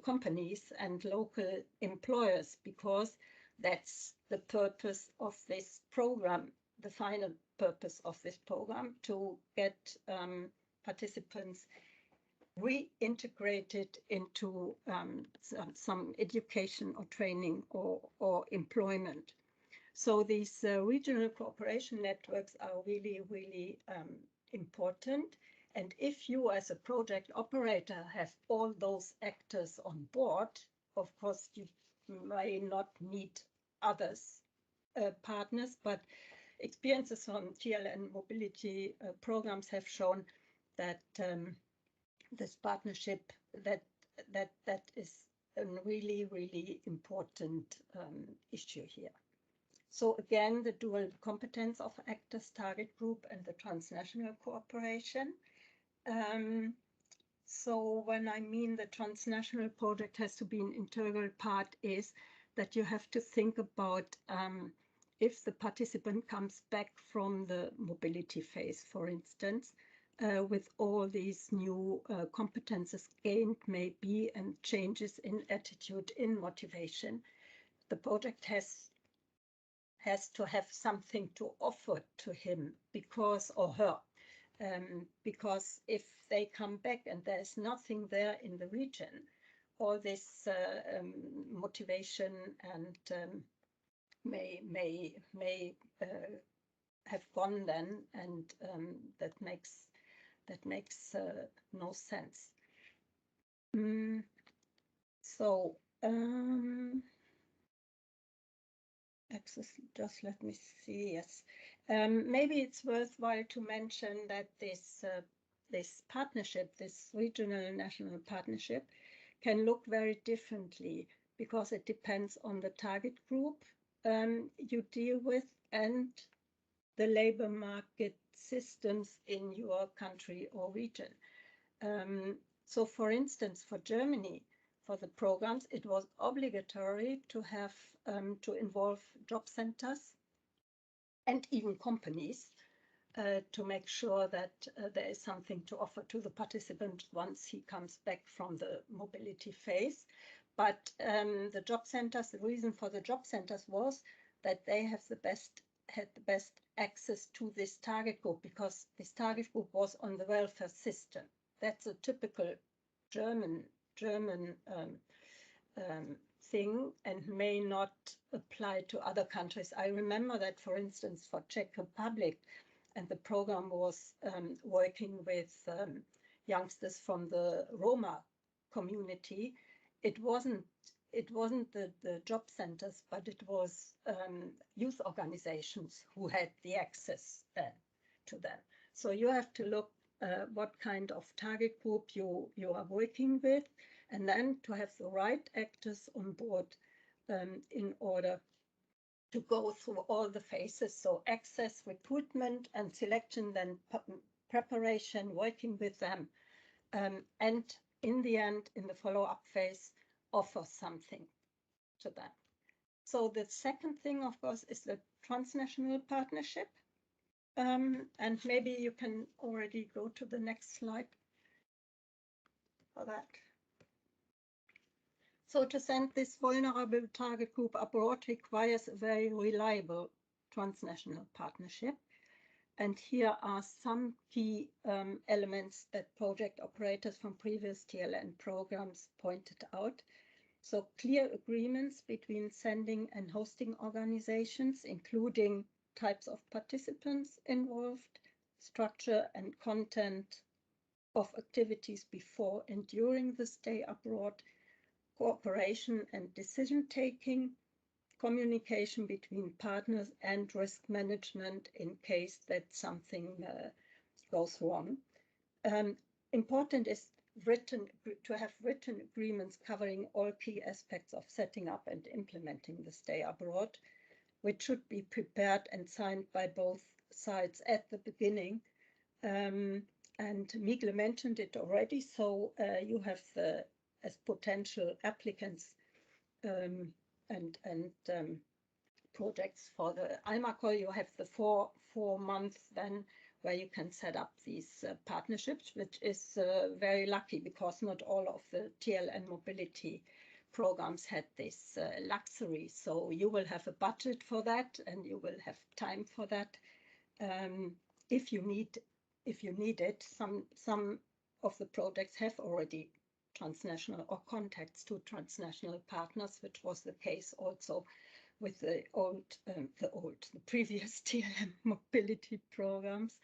companies and local employers, because that's the purpose of this program, the final purpose of this program, to get participants reintegrated into some education or training or employment. So these regional cooperation networks are really, really important. And if you as a project operator have all those actors on board, of course, you may not need others partners, but experiences on TLN mobility programs have shown that this partnership, that is a really, really important issue here. So again, the dual competence of actors, target group, and the transnational cooperation. So when I mean the transnational project has to be an integral part is that you have to think about if the participant comes back from the mobility phase, for instance, with all these new competences gained maybe and changes in attitude, in motivation, the project has to have something to offer to him because or her. Because if they come back and there's nothing there in the region, all this motivation and may have gone then, and that makes no sense. So just let me see. Yes, maybe it's worthwhile to mention that this partnership, this regional national partnership, can look very differently because it depends on the target group you deal with and the labor market systems in your country or region. So, for instance, for Germany, for the programs, it was obligatory to have to involve job centers and even companies to make sure that there is something to offer to the participant once he comes back from the mobility phase. But the job centers, the reason for the job centers was that they have had the best access to this target group because this target group was on the welfare system. That's a typical German thing and may not apply to other countries. I remember that, for instance, for Czech Republic, and the program was working with youngsters from the Roma community. It wasn't the job centers, but it was youth organizations who had the access to them. So you have to look what kind of target group you are working with, and then to have the right actors on board in order to go through all the phases. So access, recruitment, and selection, then preparation, working with them, and in the end, in the follow-up phase, offer something to them. So the second thing, of course, is the transnational partnership. And maybe you can already go to the next slide for that. So to send this vulnerable target group abroad requires a very reliable transnational partnership. And here are some key elements that project operators from previous TLN programs pointed out. So clear agreements between sending and hosting organizations, including types of participants involved, structure and content of activities before and during the stay abroad, cooperation and decision-taking, communication between partners, and risk management in case that something goes wrong. Important is to have written agreements covering all key aspects of setting up and implementing the stay abroad, which should be prepared and signed by both sides at the beginning. And Migle mentioned it already, so you have as potential applicants and projects for the ALMA call, you have the four months then where you can set up these partnerships, which is very lucky because not all of the TLN mobility programs had this luxury. So you will have a budget for that and you will have time for that. If you need it, some of the projects have already transnational or contacts to transnational partners, which was the case also with the previous TLM mobility programs,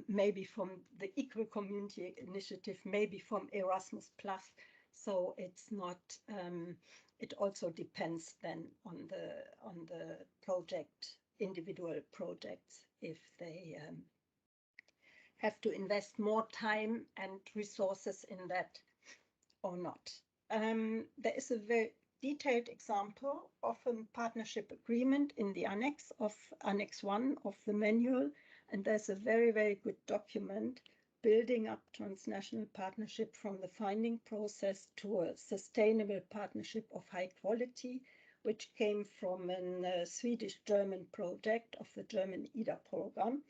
maybe from the Equal Community Initiative, maybe from Erasmus+. So it's not. It also depends then on the project, individual projects, if they have to invest more time and resources in that or not. There is a very detailed example of a partnership agreement in the annex 1 of the manual. And there's a very, very good document building up transnational partnership from the finding process to a sustainable partnership of high quality, which came from a Swedish-German project of the German EDA program.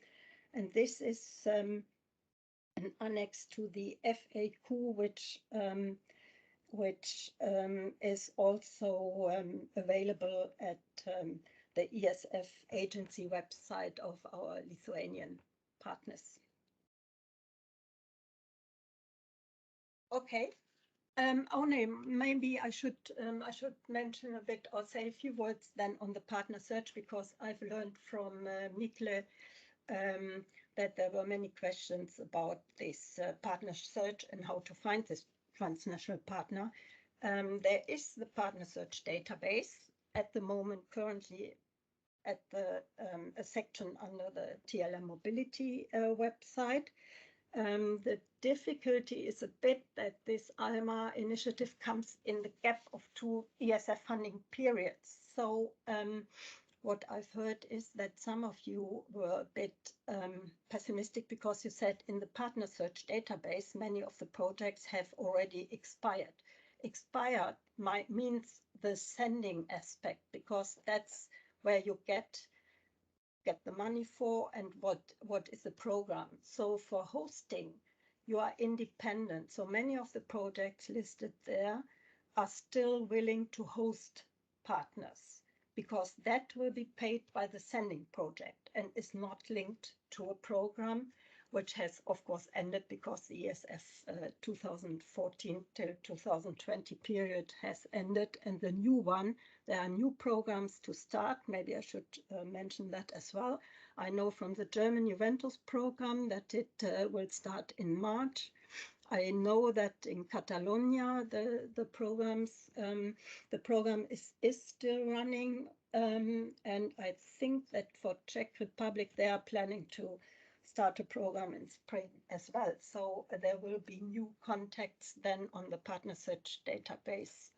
And this is an annex to the FAQ, which is also available at the ESF agency website of our Lithuanian partners. Okay. Only maybe I should mention a bit or say a few words then on the partner search, because I've learned from Mikle that there were many questions about this partner search and how to find this transnational partner. There is the partner search database at the moment, currently at the a section under the TLM mobility website. The difficulty is a bit that this ALMA initiative comes in the gap of 2 ESF funding periods. So what I've heard is that some of you were a bit pessimistic because you said in the partner search database, many of the projects have already expired. Expired means the sending aspect, because that's where you get the money for and what is the program. So for hosting, you are independent. So many of the projects listed there are still willing to host partners, because that will be paid by the sending project and is not linked to a program, which has of course ended because the ESF 2014 till 2020 period has ended, and the new one, there are new programs to start. Maybe I should mention that as well. I know from the German Juventus program that it will start in March. I know that in Catalonia the program is still running, and I think that for Czech Republic they are planning to start a program in spring as well. So there will be new contacts then on the partner search database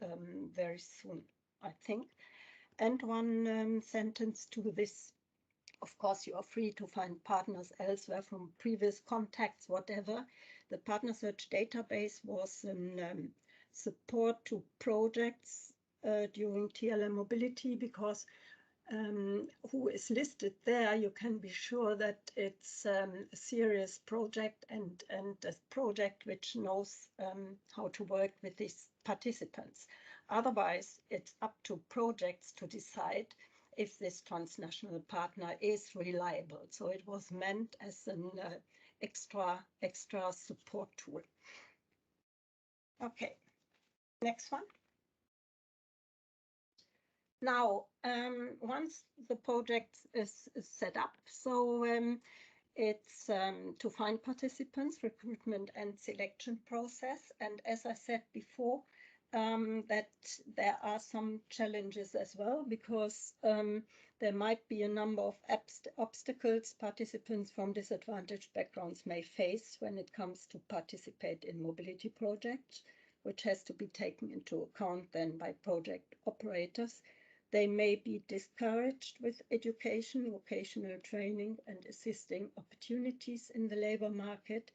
very soon, I think. And one sentence to this. Of course, you are free to find partners elsewhere from previous contacts, whatever. The partner search database was support to projects during TLM mobility, because who is listed there, you can be sure that it's a serious project and a project which knows how to work with these participants. Otherwise, it's up to projects to decide if this transnational partner is reliable. So it was meant as an extra support tool. Okay, next one. Now, once the project is set up, so it's to find participants, recruitment and selection process. And as I said before, that there are some challenges as well, because there might be a number of obstacles participants from disadvantaged backgrounds may face when it comes to participate in mobility projects, which has to be taken into account then by project operators. They may be discouraged with education, vocational training, and assisting opportunities in the labor market,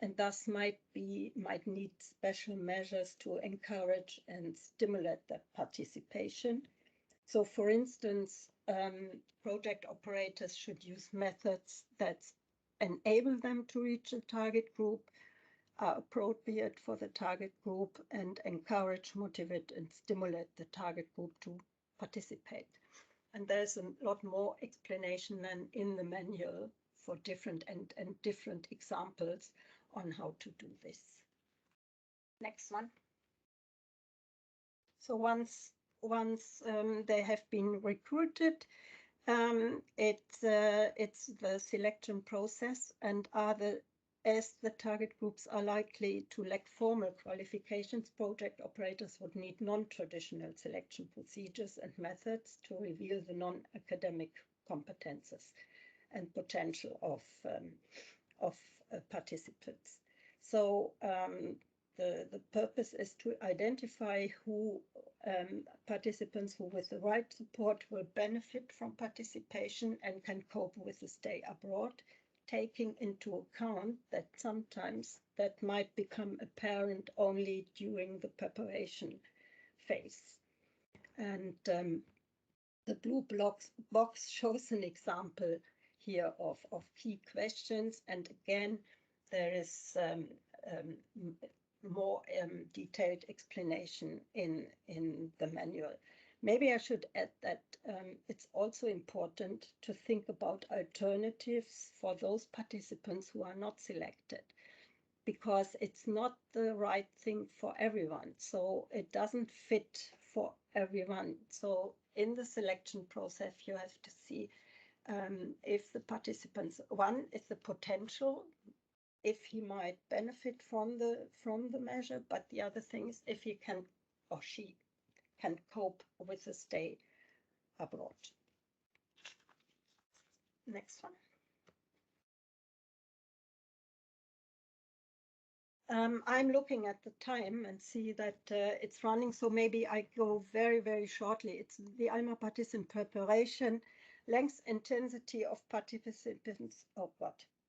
and thus might need special measures to encourage and stimulate their participation. So, for instance, project operators should use methods that enable them to reach a target group, are appropriate for the target group, and encourage, motivate, and stimulate the target group to participate. And there's a lot more explanation than in the manual for different examples on how to do this. Next one. So once they have been recruited, it's the selection process, and as the target groups are likely to lack formal qualifications, project operators would need non-traditional selection procedures and methods to reveal the non-academic competences and potential of participants. So the purpose is to identify who participants who with the right support will benefit from participation and can cope with the stay abroad, taking into account that sometimes that might become apparent only during the preparation phase. And the blue box shows an example here of key questions. And again, there is more detailed explanation in the manual. Maybe I should add that it's also important to think about alternatives for those participants who are not selected, because it's not the right thing for everyone. So it doesn't fit for everyone. So in the selection process, you have to see if the participants, one is the potential, if he might benefit from the measure, but the other thing is if he can or she can cope with the stay abroad. Next one. I'm looking at the time and see that it's running, so maybe I go very, very shortly. It's the ALMA participant preparation, length, intensity of participants,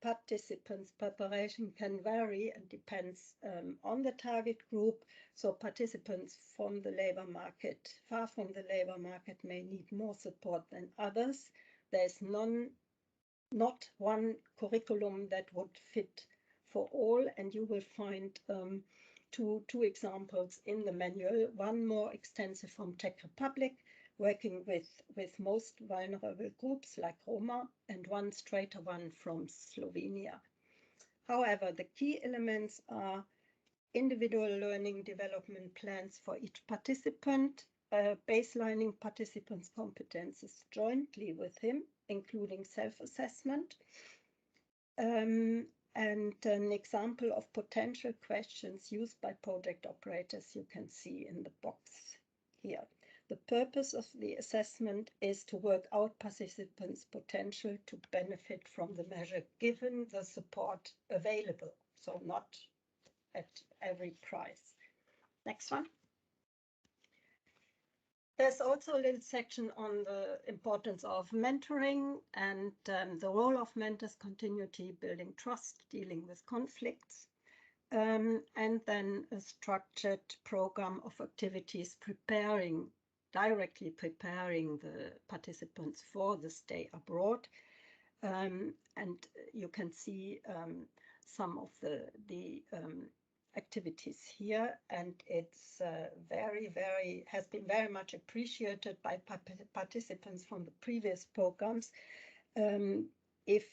participants preparation can vary and depends on the target group. So participants from the labor market, far from the labor market, may need more support than others. There's not one curriculum that would fit for all, and you will find two examples in the manual. One more extensive from Czech Republic, working with most vulnerable groups like Roma, and one straighter one from Slovenia. However, the key elements are individual learning development plans for each participant, baselining participants' competences jointly with him, including self-assessment, and an example of potential questions used by project operators you can see in the box here. The purpose of the assessment is to work out participants' potential to benefit from the measure given the support available, so not at every price. Next one. There's also a little section on the importance of mentoring and the role of mentors, continuity, building trust, dealing with conflicts, and then a structured program of activities directly preparing the participants for the stay abroad. And you can see some of the activities here, and it's has been very much appreciated by participants from the previous programs. If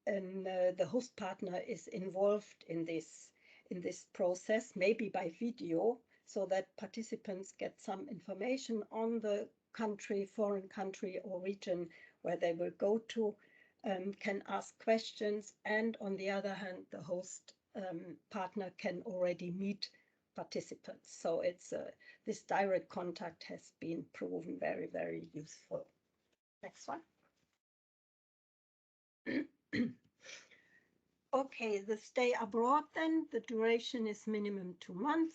the host partner is involved in this process, maybe by video, so that participants get some information on the country, foreign country or region where they will go to, can ask questions, and on the other hand, the host partner can already meet participants. So it's this direct contact has been proven very, very useful. Next one. Okay, the stay abroad then, the duration is minimum 2 months.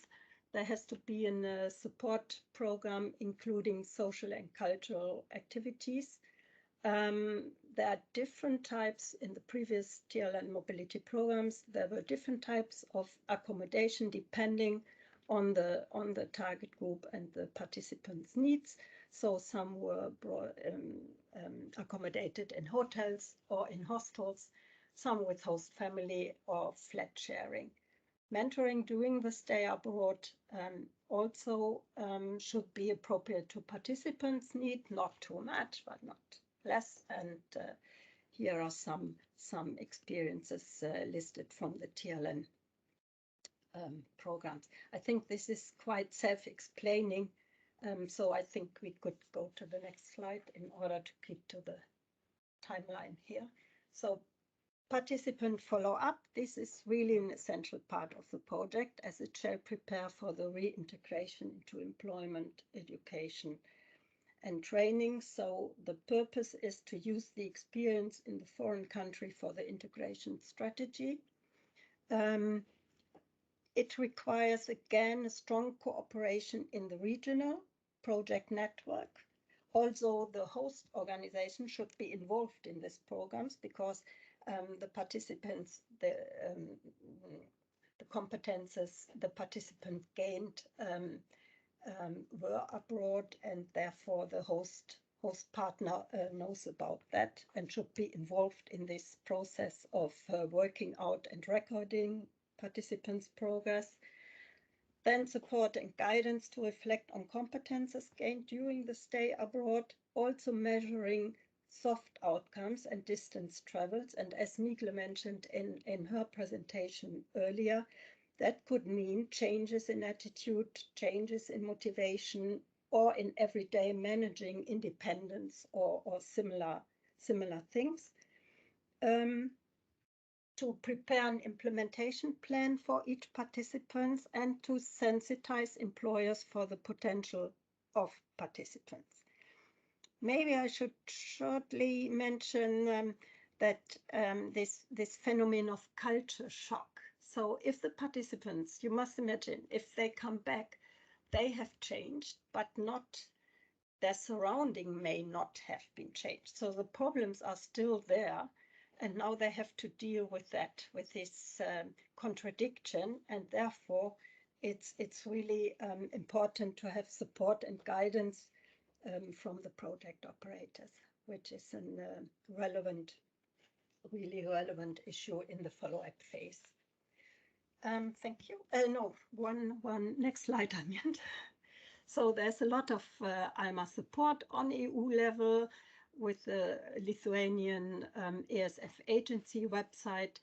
There has to be a support program including social and cultural activities. There are different types in the previous TLN mobility programs. There were different types of accommodation depending on the target group and the participants' needs. So some were accommodated in hotels or in hostels, some with host family or flat sharing. Mentoring during the stay abroad also should be appropriate to participants' need, not too much, but not less. And here are some experiences listed from the TLN programs. I think this is quite self-explaining, so I think we could go to the next slide in order to keep to the timeline here. So participant follow-up, this is really an essential part of the project, as it shall prepare for the reintegration into employment, education, and training. So the purpose is to use the experience in the foreign country for the integration strategy. It requires, again, a strong cooperation in the regional project network. Also, the host organization should be involved in these programs because the participants, the competences the participant gained were abroad, and therefore the host partner knows about that and should be involved in this process of working out and recording participants' progress. Then support and guidance to reflect on competences gained during the stay abroad, also measuring soft outcomes and distance travels. And as Nigle mentioned in her presentation earlier, that could mean changes in attitude, changes in motivation, or in everyday managing independence or similar things. To prepare an implementation plan for each participant and to sensitize employers for the potential of participants. Maybe I should shortly mention that this phenomenon of culture shock. So if the participants, you must imagine, if they come back, they have changed, but not their surrounding may not have been changed. So the problems are still there. And now they have to deal with that, with this contradiction, and therefore it's really important to have support and guidance from the project operators, which is a really relevant issue in the follow-up phase. Thank you. No, one next slide, I meant. So there's a lot of ALMA support on EU level, with the Lithuanian ESF agency website.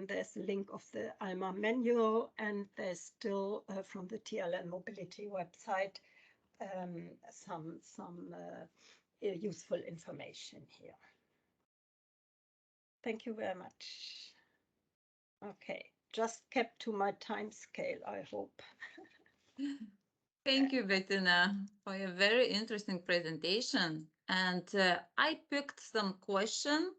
There's a link of the ALMA manual, and there's still from the TLN mobility website some useful information here. Thank you very much. Okay, just kept to my time scale, I hope. Thank you, Bettina, for a very interesting presentation. And I picked some questions.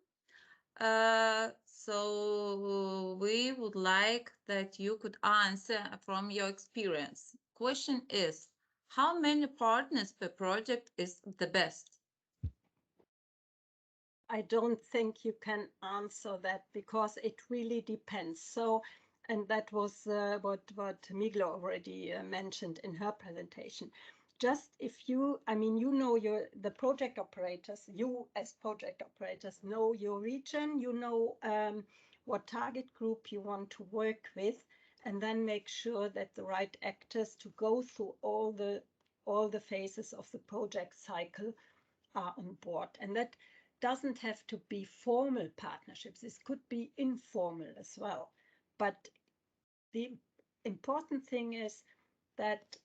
So we would like that you could answer from your experience. Question is, how many partners per project is the best? I don't think you can answer that because it really depends. So, and that was what Migla already mentioned in her presentation. Just if you, I mean, you know the project operators, you as project operators know your region, you know what target group you want to work with, and then make sure that the right actors to go through all the phases of the project cycle are on board. And that doesn't have to be formal partnerships. This could be informal as well. But the important thing is that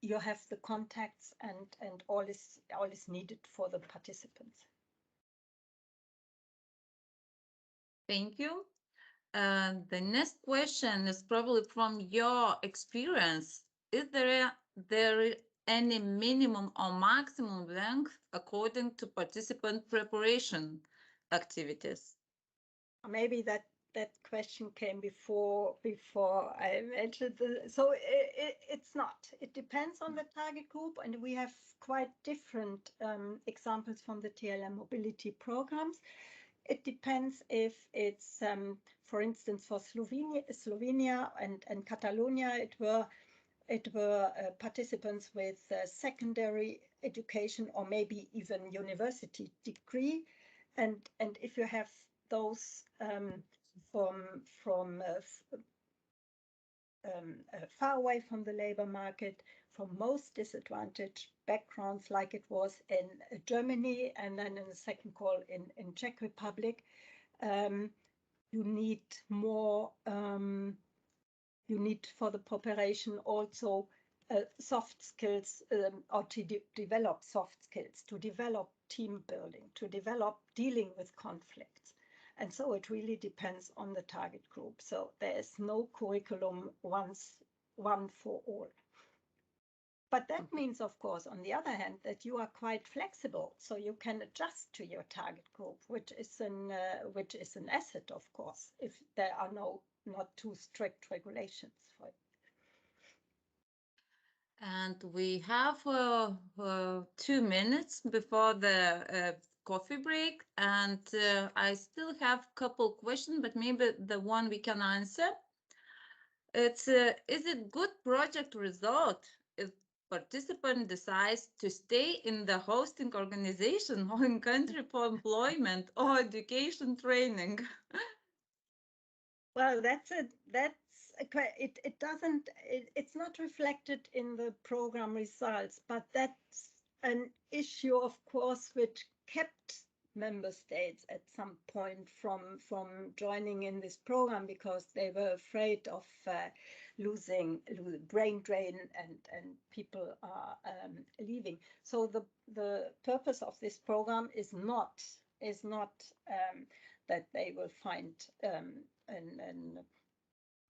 you have the contacts and all is needed for the participants. Thank you. The next question is probably from your experience. Is there any minimum or maximum length according to participant preparation activities? Maybe that question came before I mentioned so it's not. It depends on the target group, and we have quite different examples from the TLM mobility programs. It depends if it's, for instance, for Slovenia and Catalonia, it were participants with secondary education or maybe even university degree, and if you have those from far away from the labor market, from most disadvantaged backgrounds, like it was in Germany and then in the second call in Czech Republic, you need more. You need for the preparation also soft skills or to develop soft skills, to develop team building, to develop dealing with conflicts. And so it really depends on the target group. So there is no curriculum one for all. But that means, of course, on the other hand, that you are quite flexible, so you can adjust to your target group, which is an asset, of course, if there are not too strict regulations for it. and we have 2 minutes before the coffee break, and I still have a couple questions, but maybe the one we can answer. It's is it good project result if participant decides to stay in the hosting organization or in country for employment or education training? Well, it's not reflected in the program results, but that's an issue, of course, which kept member states at some point from joining in this program, because they were afraid of losing brain drain and people are leaving. So the purpose of this program is not that they will find a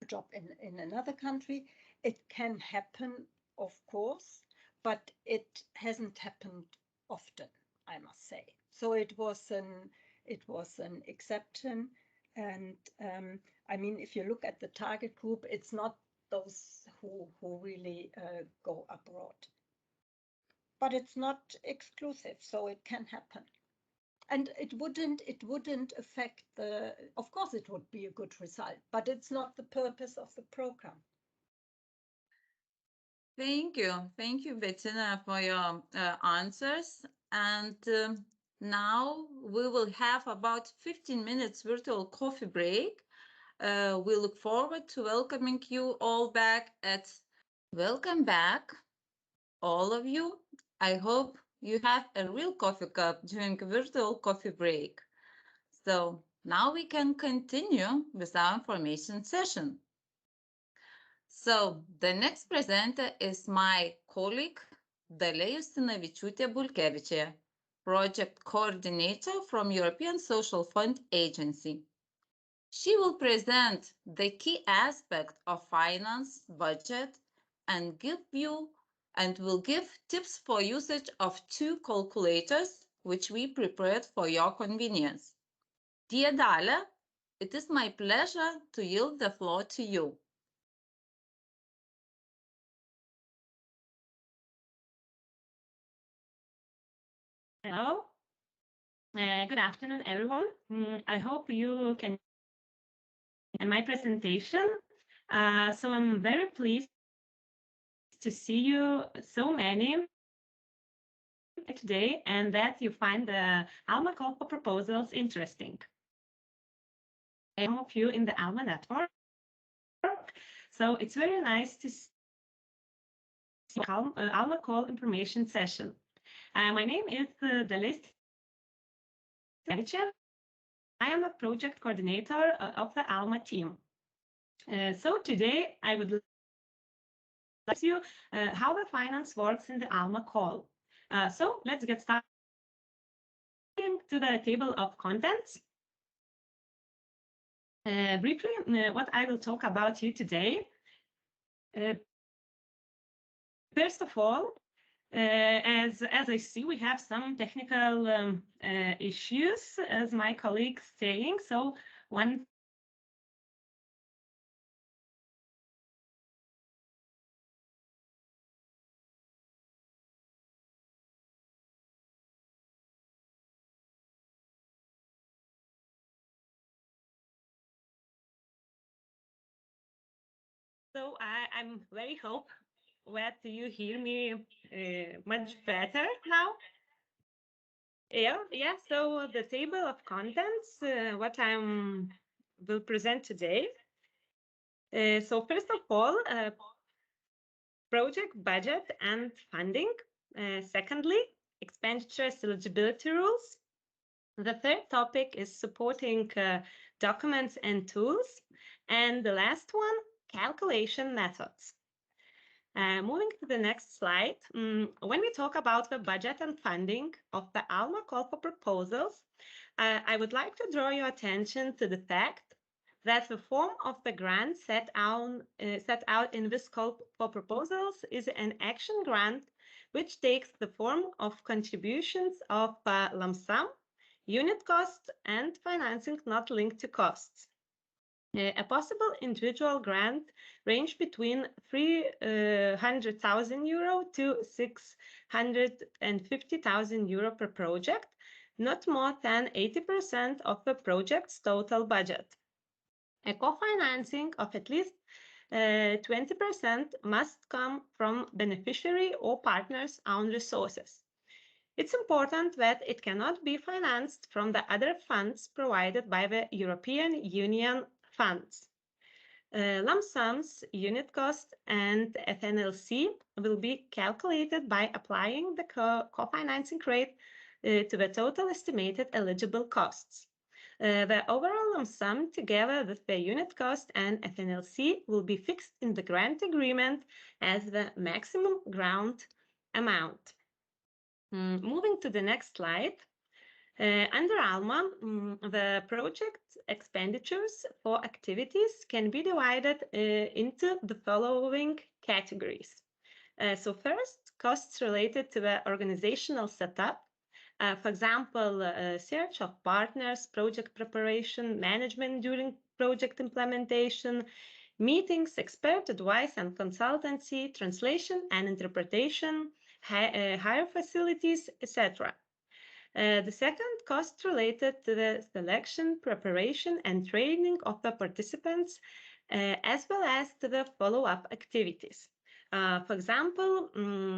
job in another country. It can happen, of course, but it hasn't happened often, I must say. So it was an exception, and I mean, if you look at the target group, it's not those who really go abroad, but it's not exclusive, so it can happen. And it wouldn't affect of course it would be a good result, but it's not the purpose of the program. Thank you, Bettina, for your answers. And now we will have about 15 minutes virtual coffee break. We look forward to welcoming you all back Welcome back, all of you. I hope you have a real coffee cup during a virtual coffee break. So now we can continue with our information session. So the next presenter is my colleague, Dalia Justinavičiūtė-Bulkevičė, Project Coordinator from European Social Fund Agency. She will present the key aspect of finance, budget, and will give tips for usage of 2 calculators, which we prepared for your convenience. Dear Dalia, it is my pleasure to yield the floor to you. Hello. Good afternoon, everyone. I hope you can see my presentation. So I'm very pleased to see you so many today, and that you find the ALMA call for proposals interesting. Some of you in the ALMA network. So it's very nice to see ALMA call information session. My name is Dalia. I am a project coordinator of the ALMA team. So today I would like to show you how the finance works in the ALMA call. So let's get started to the table of contents. Briefly, what I will talk about you today. First of all, as I see, we have some technical issues, as my colleague saying. So one. So I'm very hope that you hear me much better now. Yeah. So the table of contents, what I will present today. So first of all, project budget and funding. Secondly, expenditures eligibility rules. The third topic is supporting documents and tools. And the last one, calculation methods. Moving to the next slide, when we talk about the budget and funding of the ALMA call for proposals, I would like to draw your attention to the fact that the form of the grant set out in this call for proposals is an action grant, which takes the form of contributions of lump sum, unit costs, and financing not linked to costs. A possible individual grant range between 300,000 euro to 650,000 euro per project, not more than 80% of the project's total budget. A co-financing of at least 20% must come from beneficiary or partners' own resources. It's important that it cannot be financed from the other funds provided by the European Union funds. Lump sums, unit cost, and FNLC will be calculated by applying the co-financing rate to the total estimated eligible costs. The overall lump sum, together with the unit cost and FNLC, will be fixed in the grant agreement as the maximum grant amount. Moving to the next slide. Under ALMA, the project expenditures for activities can be divided into the following categories. So first, costs related to the organizational setup. For example, search of partners, project preparation, management during project implementation, meetings, expert advice and consultancy, translation and interpretation, hire facilities, etc. The second, cost related to the selection, preparation, and training of the participants, as well as to the follow-up activities. For example,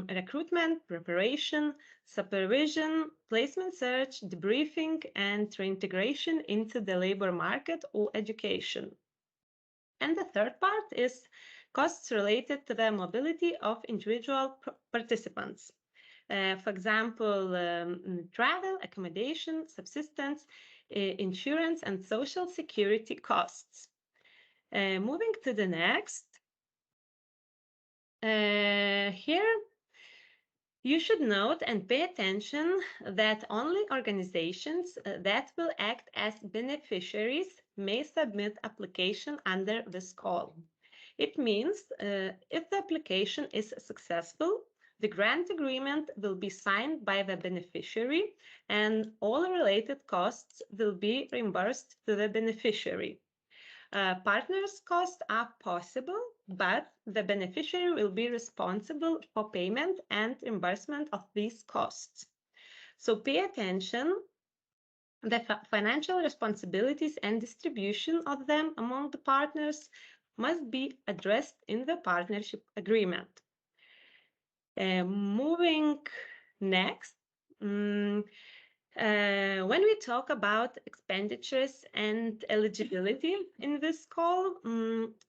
recruitment, preparation, supervision, placement search, debriefing, and reintegration into the labor market or education. And the third part is costs related to the mobility of individual participants. For example, travel, accommodation, subsistence, insurance, and social security costs. Moving to the next. Here, you should note and pay attention that only organizations that will act as beneficiaries may submit application under this call. It means if the application is successful, the grant agreement will be signed by the beneficiary and all related costs will be reimbursed to the beneficiary. Partners' costs are possible, but the beneficiary will be responsible for payment and reimbursement of these costs. So pay attention. The financial responsibilities and distribution of them among the partners must be addressed in the partnership agreement. Moving next, when we talk about expenditures and eligibility in this call,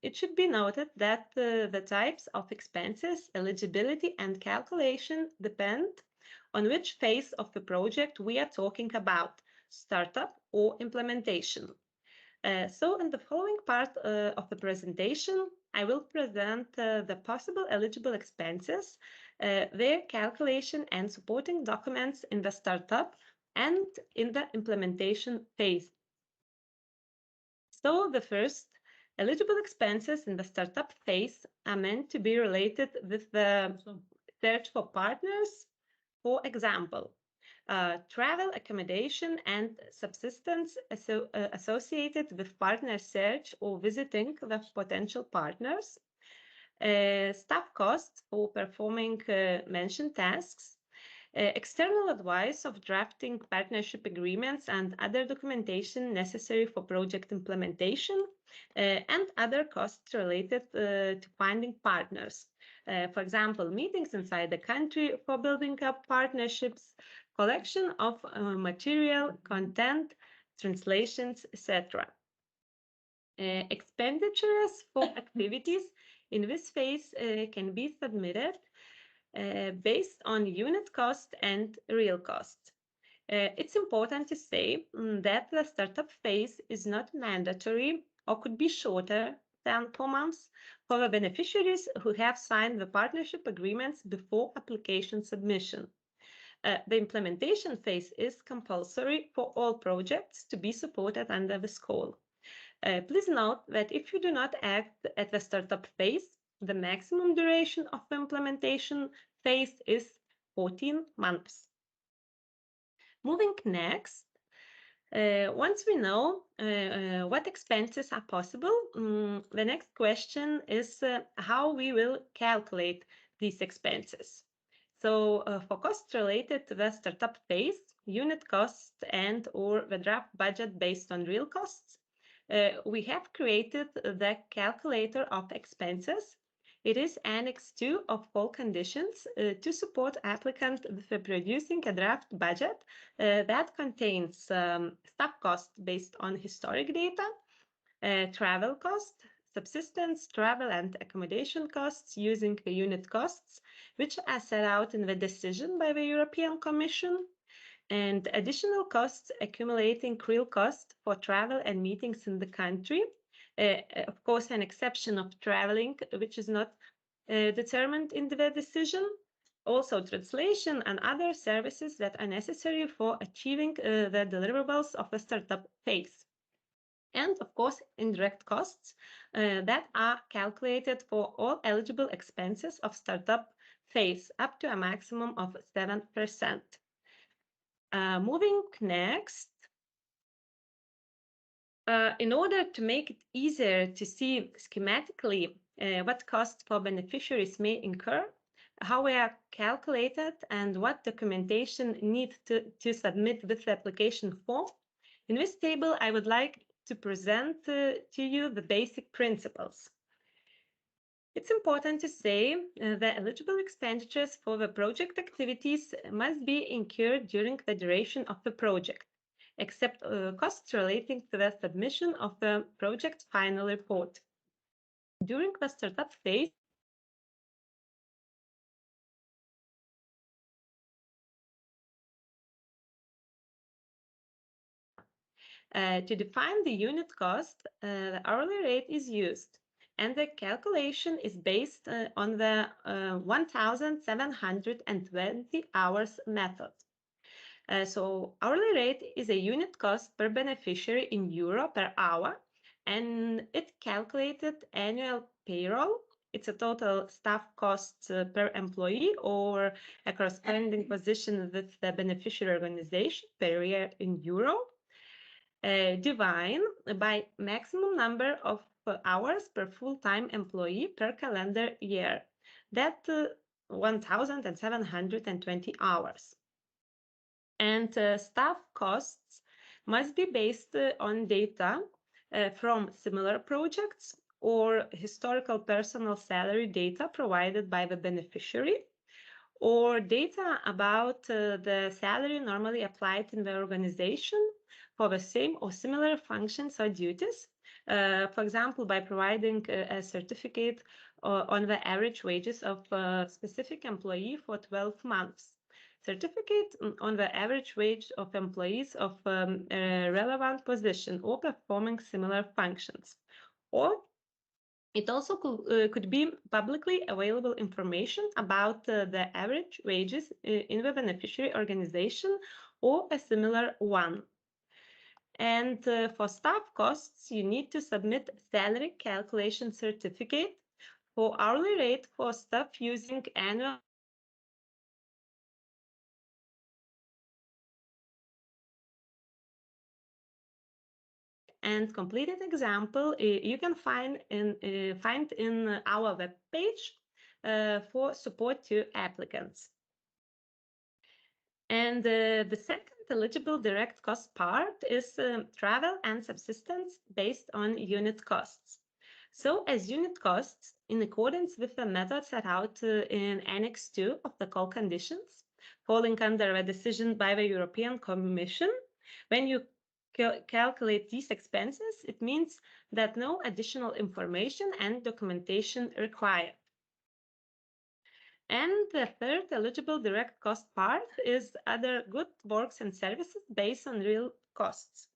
it should be noted that the types of expenses, eligibility, and calculation depend on which phase of the project we are talking about, startup or implementation. So in the following part of the presentation, I will present the possible eligible expenses, their calculation and supporting documents in the startup and in the implementation phase. So the first, eligible expenses in the startup phase are meant to be related with the search for partners. For example, travel, accommodation, and subsistence associated with partner search or visiting the potential partners, staff costs for performing mentioned tasks, external advice of drafting partnership agreements and other documentation necessary for project implementation, and other costs related to finding partners. For example, meetings inside the country for building up partnerships, collection of material, content, translations, etc. Expenditures for activities in this phase can be submitted based on unit cost and real cost. It's important to say that the startup phase is not mandatory or could be shorter than 4 months for the beneficiaries who have signed the partnership agreements before application submission. The implementation phase is compulsory for all projects to be supported under this call. Please note that if you do not act at the startup phase, the maximum duration of the implementation phase is 14 months. Moving next, Once we know what expenses are possible, the next question is how we will calculate these expenses. So for costs related to the startup phase, unit costs and/or the draft budget based on real costs, we have created the calculator of expenses. It is Annex 2 of Call Conditions to support applicants with producing a draft budget that contains staff costs based on historic data, travel cost, subsistence, travel and accommodation costs using the unit costs, which are set out in the decision by the European Commission, and additional costs accumulating real cost for travel and meetings in the country. Of course, an exception of traveling, which is not determined in the decision. Also, translation and other services that are necessary for achieving the deliverables of the startup phase. And of course, indirect costs that are calculated for all eligible expenses of startup phase up to a maximum of 7%. Moving next. In order to make it easier to see schematically what costs for beneficiaries may incur, how they are calculated, and what documentation need to submit with the application form, in this table I would like to present to you the basic principles. It's important to say that eligible expenditures for the project activities must be incurred during the duration of the project, except costs relating to the submission of the project final report. During the startup phase, to define the unit cost, the hourly rate is used, and the calculation is based on the 1,720 hours method. So hourly rate is a unit cost per beneficiary in euro per hour, and it calculated annual payroll. It's a total staff costs per employee or a corresponding position with the beneficiary organization per year in euro, divided by maximum number of hours per full-time employee per calendar year. That 1,720 hours. And staff costs must be based on data from similar projects or historical personal salary data provided by the beneficiary, or data about the salary normally applied in the organization for the same or similar functions or duties, for example, by providing a certificate on the average wages of a specific employee for 12 months. Certificate on the average wage of employees of a relevant position or performing similar functions. Or it also could be publicly available information about the average wages in the beneficiary organization or a similar one. And for staff costs, you need to submit salary calculation certificate for hourly rate for staff using annual and completed example you can find in our webpage for support to applicants. And the second eligible direct cost part is travel and subsistence based on unit costs. So as unit costs, in accordance with the method set out in Annex 2 of the call conditions, falling under a decision by the European Commission, when you calculate these expenses, it means that no additional information and documentation required. And the third eligible direct cost part is other goods, works, and services based on real costs.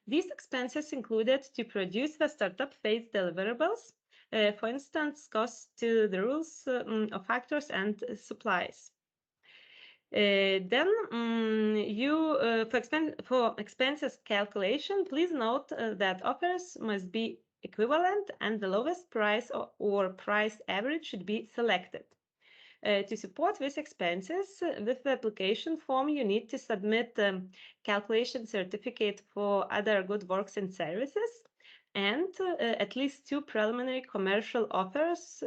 These expenses included to produce the startup phase deliverables, for instance, costs to the rules of factors and supplies. Then for expenses calculation, please note that offers must be equivalent and the lowest price or price average should be selected. To support these expenses, with the application form, you need to submit the calculation certificate for other good works and services, and at least 2 preliminary commercial offers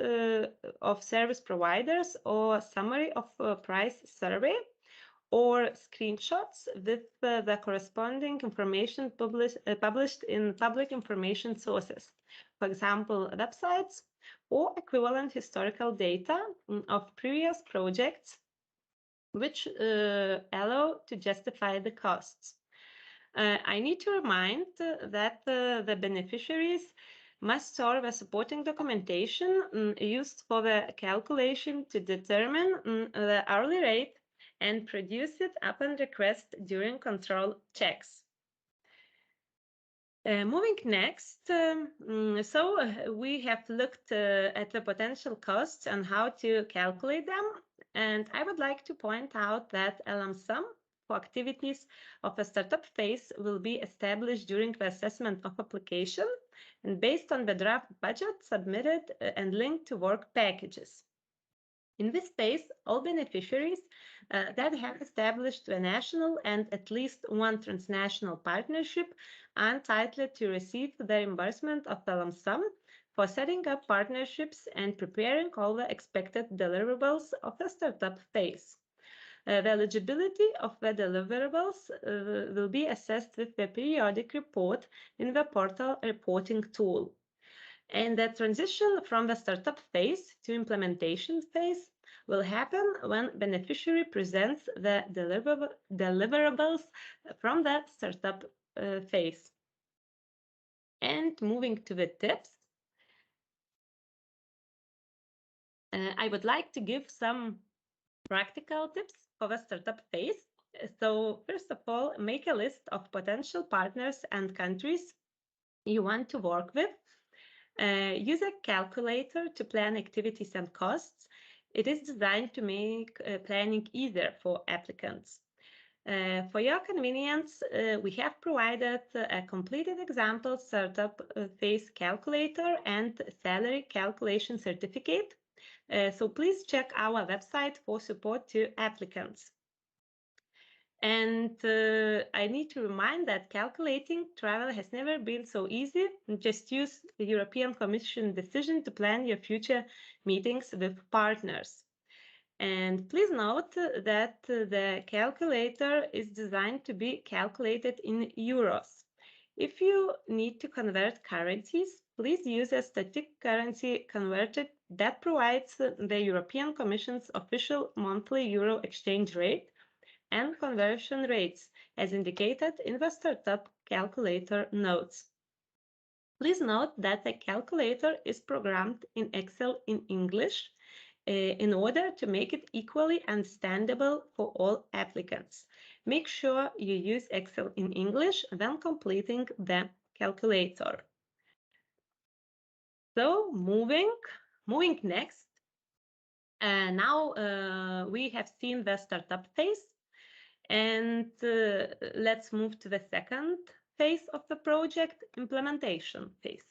of service providers or summary of price survey, or screenshots with the corresponding information published in public information sources, for example, websites, or equivalent historical data of previous projects, which allow to justify the costs. I need to remind that the beneficiaries must serve a supporting documentation used for the calculation to determine the hourly rate and produce it upon request during control checks. Moving next, we have looked at the potential costs and how to calculate them. And I would like to point out that a lump sum for activities of a startup phase will be established during the assessment of application and based on the draft budget submitted and linked to work packages. In this phase, all beneficiaries that have established a national and at least one transnational partnership are entitled to receive the reimbursement of the lump sum for setting up partnerships and preparing all the expected deliverables of the startup phase. The eligibility of the deliverables will be assessed with the periodic report in the portal reporting tool. And the transition from the startup phase to implementation phase will happen when beneficiary presents the deliverables from the startup phase. And moving to the tips, I would like to give some practical tips for the startup phase. So first of all, make a list of potential partners and countries you want to work with. Use a calculator to plan activities and costs. It is designed to make planning easier for applicants. For your convenience, we have provided a completed example startup phase calculator and salary calculation certificate. So please check our website for support to applicants. And I need to remind that calculating travel has never been so easy. Just use the European Commission decision to plan your future meetings with partners. And please note that the calculator is designed to be calculated in euros. If you need to convert currencies, please use a static currency converter that provides the European Commission's official monthly euro exchange rate and conversion rates, as indicated in the startup calculator notes. Please note that the calculator is programmed in Excel in English in order to make it equally understandable for all applicants. Make sure you use Excel in English when completing the calculator. So moving next, now we have seen the startup phase. And let's move to the second phase of the project, implementation phase.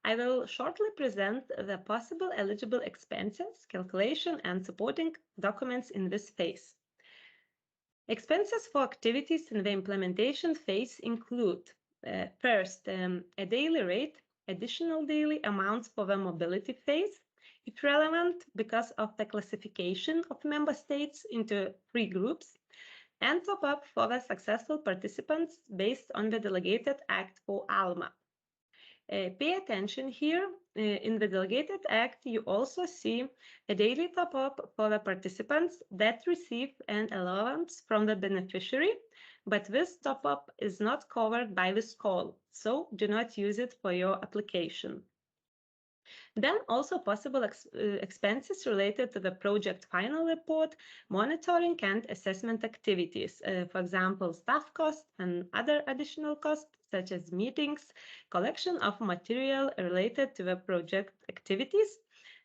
I will shortly present the possible eligible expenses, calculation, and supporting documents in this phase. Expenses for activities in the implementation phase include, first, a daily rate, additional daily amounts for the mobility phase, if relevant, because of the classification of member states into 3 groups, and top up for the successful participants based on the Delegated Act for ALMA. Pay attention here. In the Delegated Act, you also see a daily top up for the participants that receive an allowance from the beneficiary, but this top up is not covered by this call, so do not use it for your application. Then also possible expenses related to the project final report, monitoring and assessment activities. For example, staff costs and other additional costs such as meetings, collection of material related to the project activities,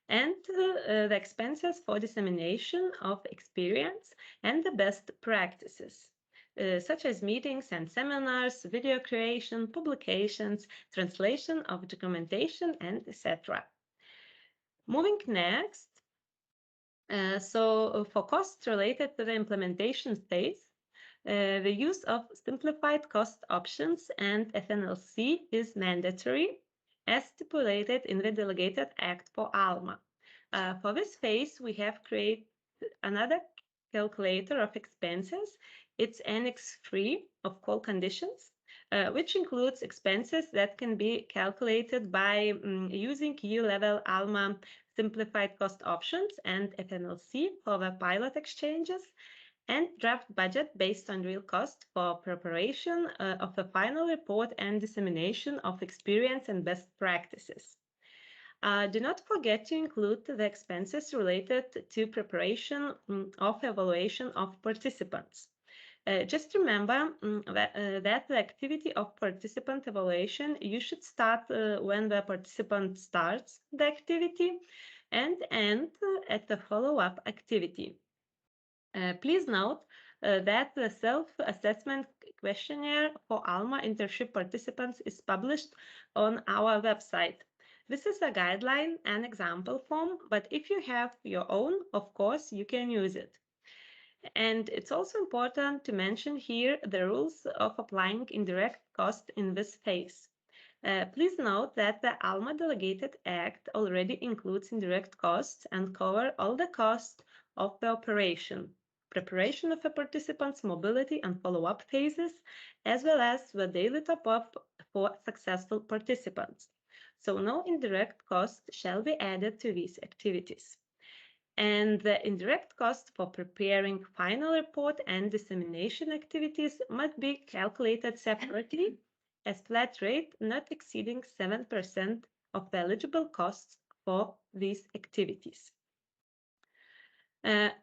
and the expenses for dissemination of experience and the best practices. Such as meetings and seminars, video creation, publications, translation of documentation, and etc. Moving next, So for costs related to the implementation phase, the use of simplified cost options and FNLC is mandatory, as stipulated in the Delegated Act for ALMA. For this phase, we have created another calculator of expenses. It's Annex 3 of call conditions, which includes expenses that can be calculated by using EU-level ALMA simplified cost options and FNLC for the pilot exchanges, and draft budget based on real cost for preparation of the final report and dissemination of experience and best practices. Do not forget to include the expenses related to preparation of evaluation of participants. Just remember that the activity of participant evaluation, you should start when the participant starts the activity and end at the follow-up activity. Please note that the self-assessment questionnaire for ALMA internship participants is published on our website. This is a guideline and example form, but if you have your own, of course, you can use it. And it's also important to mention here the rules of applying indirect cost in this phase. Please note that the ALMA Delegated Act already includes indirect costs and cover all the costs of the operation, preparation of the participants' mobility and follow-up phases, as well as the daily top-up for successful participants. So no indirect cost shall be added to these activities. And the indirect cost for preparing final report and dissemination activities must be calculated separately as flat rate not exceeding 7% of the eligible costs for these activities.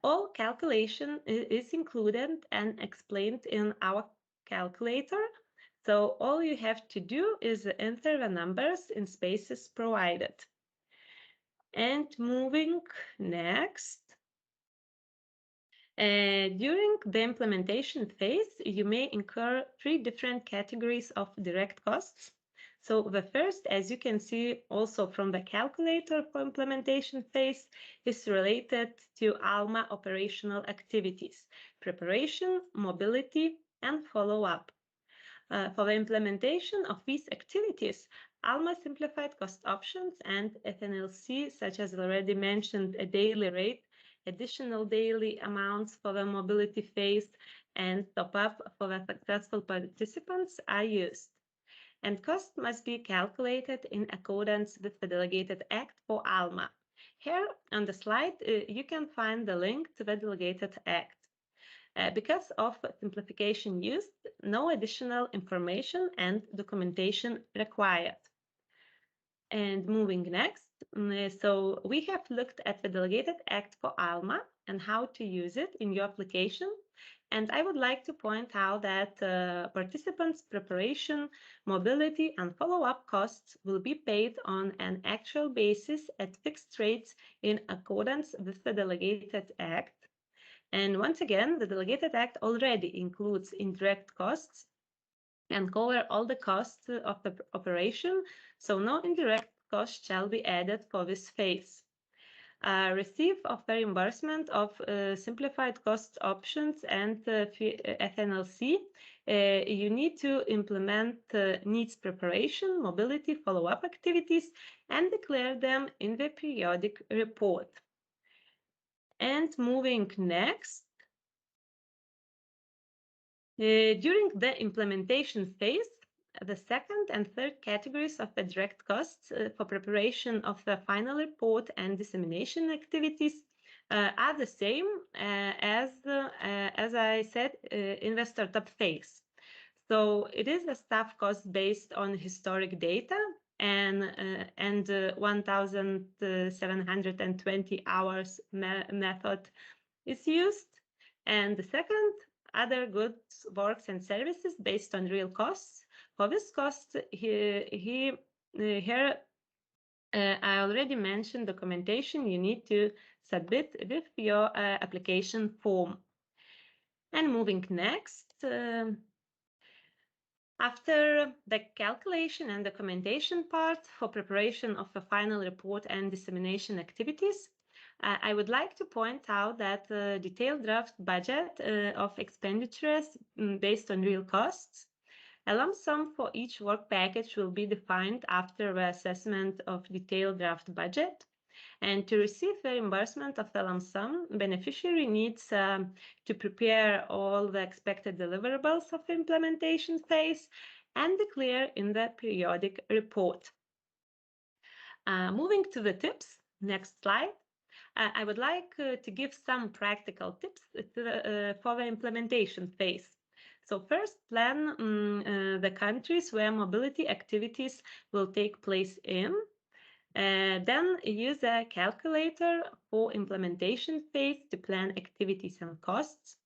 All calculation is included and explained in our calculator. So all you have to do is enter the numbers in spaces provided. And moving next. During the implementation phase, you may incur 3 different categories of direct costs. So the first, as you can see also from the calculator for implementation phase, is related to ALMA operational activities, preparation, mobility, and follow-up. For the implementation of these activities, ALMA simplified cost options and FNLC, such as already mentioned, a daily rate, additional daily amounts for the mobility phase, and top-up for the successful participants are used. And cost must be calculated in accordance with the Delegated Act for ALMA. Here on the slide, you can find the link to the Delegated Act. Because of simplification used, no additional information and documentation required. And moving next, so we have looked at the Delegated Act for ALMA and how to use it in your application. And I would like to point out that participants' preparation, mobility, and follow-up costs will be paid on an actual basis at fixed rates in accordance with the Delegated Act. And once again, the Delegated Act already includes indirect costs and cover all the costs of the operation, so no indirect cost shall be added for this phase. Receive of the reimbursement of simplified cost options and FNLC, you need to implement needs preparation, mobility, follow-up activities, and declare them in the periodic report. And moving next, during the implementation phase, the second and third categories of the direct costs for preparation of the final report and dissemination activities are the same as I said in the startup phase. So it is a staff cost based on historic data and 1,720 hours method is used. And the second, other goods, works, and services based on real costs. For this cost, here I already mentioned documentation you need to submit with your application form. And moving next, after the calculation and documentation part for preparation of the final report and dissemination activities, I would like to point out that the detailed draft budget of expenditures based on real costs. A lump sum for each work package will be defined after the assessment of detailed draft budget. And to receive the reimbursement of the lump sum, beneficiary needs to prepare all the expected deliverables of the implementation phase and declare in the periodic report. Moving to the tips, next slide. I would like to give some practical tips for the implementation phase. So first, plan the countries where mobility activities will take place in. Then use a calculator for implementation phase to plan activities and costs.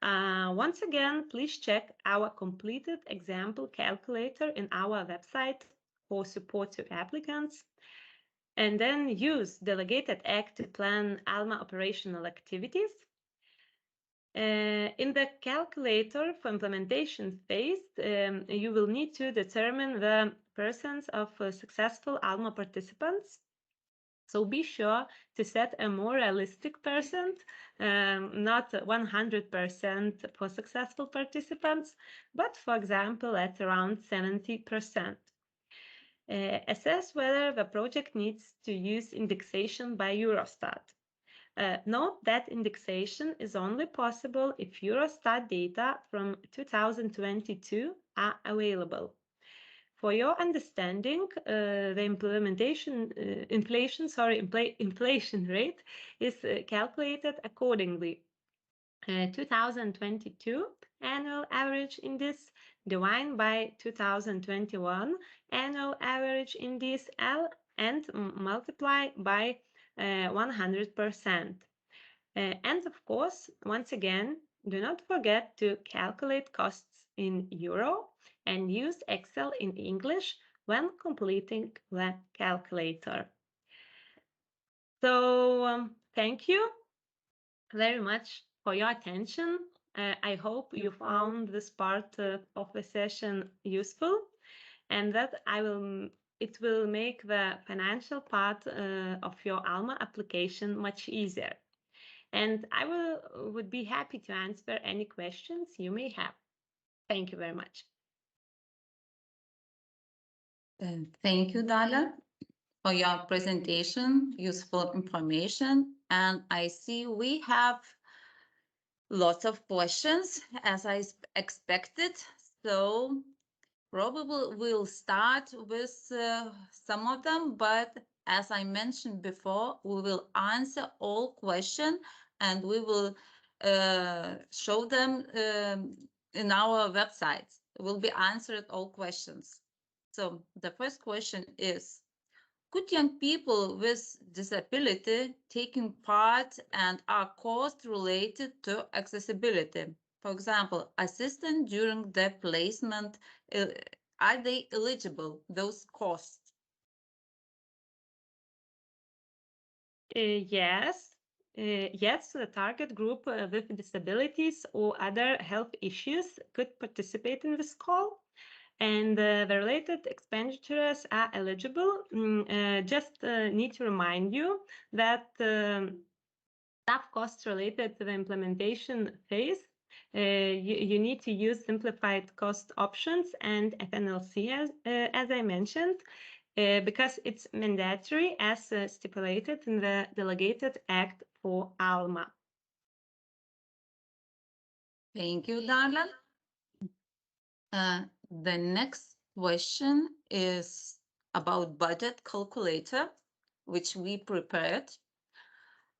Once again, please check our completed example calculator in our website for support to applicants. And then use Delegated Act to plan ALMA operational activities. In the calculator for implementation phase, you will need to determine the persons of successful ALMA participants. So be sure to set a more realistic percent, not 100% for successful participants, but for example, at around 70%. Assess whether the project needs to use indexation by Eurostat. Note that indexation is only possible if Eurostat data from 2022 are available. For your understanding, the inflation rate is calculated accordingly. 2022 annual average index divided by 2021 annual average index L and multiply by 100%. And of course, once again, do not forget to calculate costs in euro and use Excel in English when completing the calculator. So thank you very much for your attention. I hope you found this part of the session useful, and that it will make the financial part of your ALMA application much easier. And I would be happy to answer any questions you may have. Thank you very much. Thank you, Dalia, for your presentation, useful information. And I see we have lots of questions, as I expected. So probably we'll start with some of them, but as I mentioned before, we will answer all questions and we will show them in our website. Will be answered all questions. So the first question is, could young people with disability taking part and are costs related to accessibility? For example, assistance during their placement, are they eligible, those costs? Yes. Yes, the target group with disabilities or other health issues could participate in this call. And the related expenditures are eligible. Just need to remind you that staff costs related to the implementation phase, you need to use simplified cost options and FNLC, as I mentioned, because it's mandatory as stipulated in the Delegated Act for ALMA. Thank you, Darla. The next question is about budget calculator, which we prepared.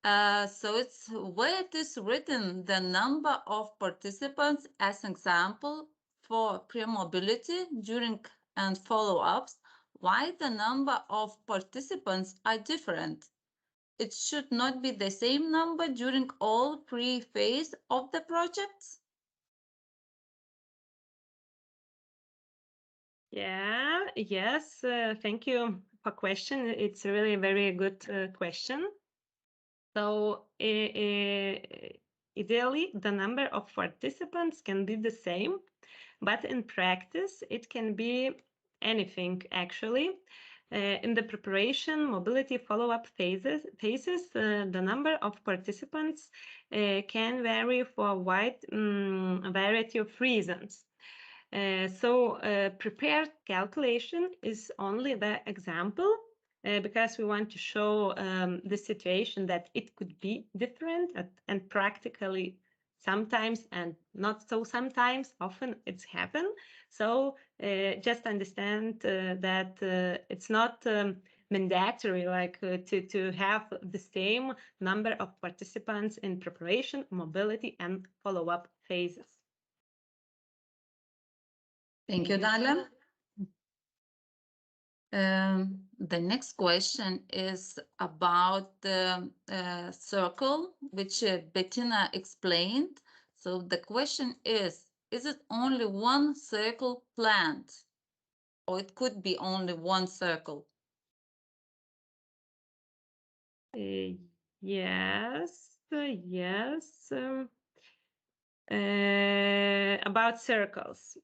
So it's where it is written the number of participants as example for pre-mobility during and follow-ups, why the number of participants are different. It should not be the same number during all pre-phase of the projects. Yeah, yes, thank you for question. It's really a very good question. So ideally, the number of participants can be the same, but in practice, it can be anything actually. In the preparation mobility follow-up phases, the number of participants can vary for a wide variety of reasons. Prepared calculation is only the example because we want to show the situation that it could be different and practically sometimes and not so sometimes, often it's happen. So just understand that it's not mandatory like to have the same number of participants in preparation, mobility, and follow-up phases. Thank you, Dalia. The next question is about the circle, which Bettina explained. So the question is it only one circle planned? Or it could be only one circle? Yes. About circles.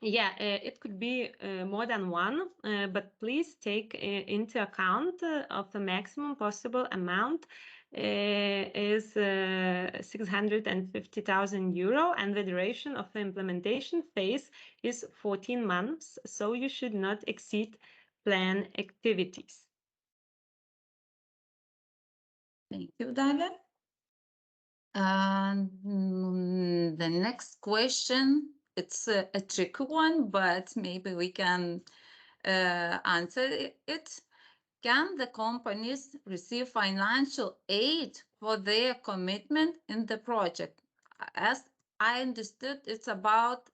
Yeah, it could be more than one, but please take into account of the maximum possible amount is 650,000 euro, and the duration of the implementation phase is 14 months, so you should not exceed plan activities. Thank you, Dalia. The next question, it's a tricky one, but maybe we can answer it. Can the companies receive financial aid for their commitment in the project? As I understood, it's about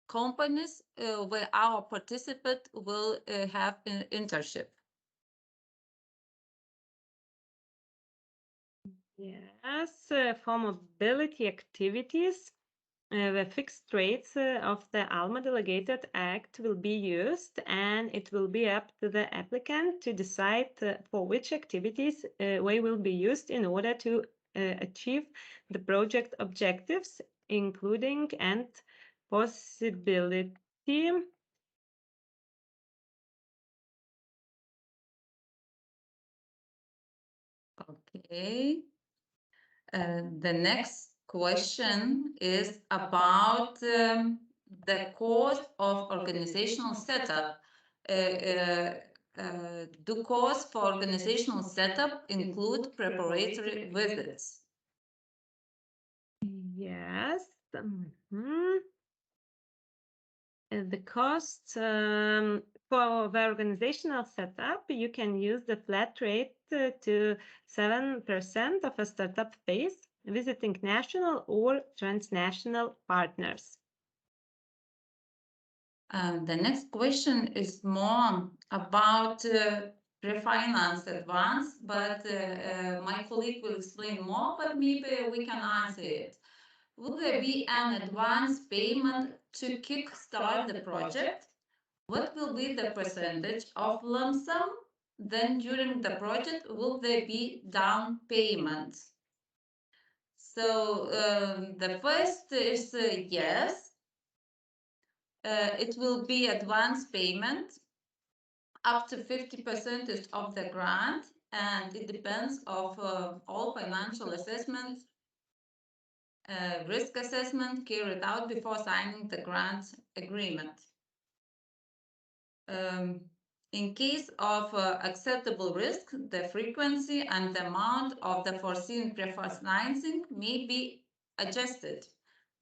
companies where our participant will have an internship. Yes, for mobility activities, the fixed rates of the ALMA Delegated Act will be used, and it will be up to the applicant to decide for which activities they will be used in order to achieve the project objectives, including and possibility. Okay. The next question is about the cost of organizational setup. Do costs for organizational setup include preparatory visits? Yes. The costs for the organizational setup, you can use the flat rate to 7% of a startup phase, visiting national or transnational partners. The next question is more about pre-finance advance, but my colleague will explain more, but maybe we can answer it. Will there be an advance payment to kickstart the project? What will be the percentage of lump sum? Then during the project, will there be down payment? So the first is yes. It will be advance payment up to 50% of the grant, and it depends of all financial assessments, risk assessment carried out before signing the grant agreement. In case of acceptable risk, the frequency and the amount of the foreseen pre-financing may be adjusted,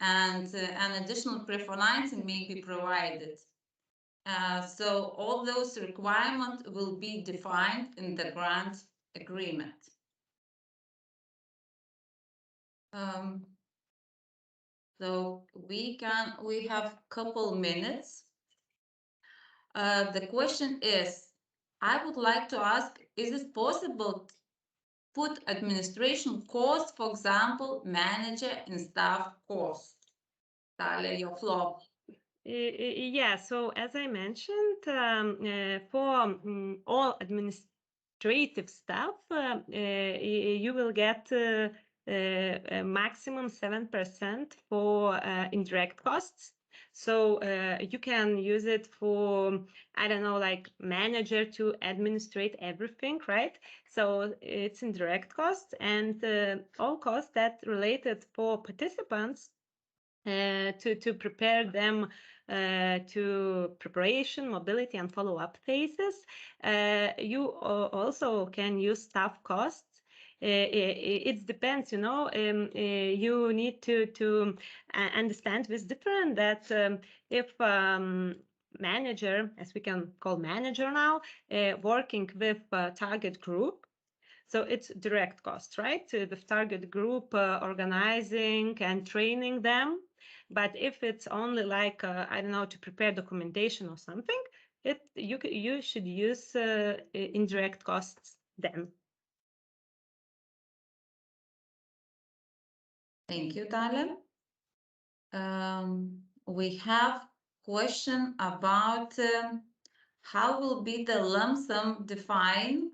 and an additional pre-financing may be provided. So all those requirements will be defined in the grant agreement. So we have a couple minutes. The question is, I would like to ask, is it possible to put administration costs, for example, manager and staff costs? Dalia, your floor. Yeah, so as I mentioned, for all administrative staff, you will get a maximum 7% for indirect costs. So you can use it for, I don't know, like manager to administrate everything, right? So it's indirect costs, and all costs that related for participants to prepare them to preparation, mobility, and follow-up phases. You also can use staff costs. It depends, you know. You need to understand this different, that if manager, as we can call manager now, working with a target group, so it's direct costs, right? The target group organizing and training them. But if it's only like, I don't know, to prepare documentation or something, you should use indirect costs then. Thank you, Dalia. We have question about how will be the lump sum defined.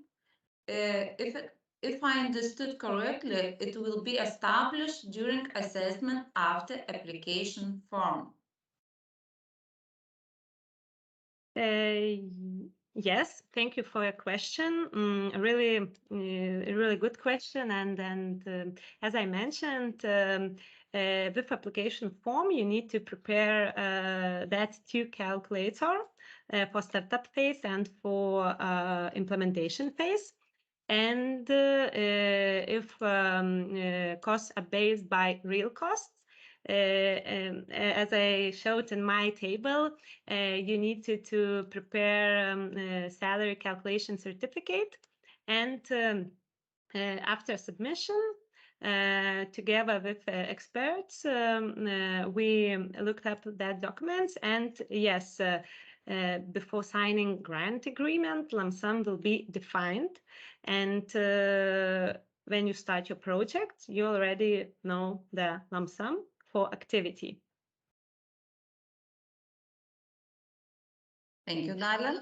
If I understood correctly, it will be established during assessment after application form. Yes, thank you for your question. Really, a really good question. And as I mentioned, with application form, you need to prepare that two calculator for startup phase and for implementation phase. And if costs are based by real costs, as I showed in my table, you need to prepare salary calculation certificate, and after submission, together with experts, we looked up that documents, and yes, before signing grant agreement, lump sum will be defined. And when you start your project, you already know the lump sum for activity. Thank you, Dalia.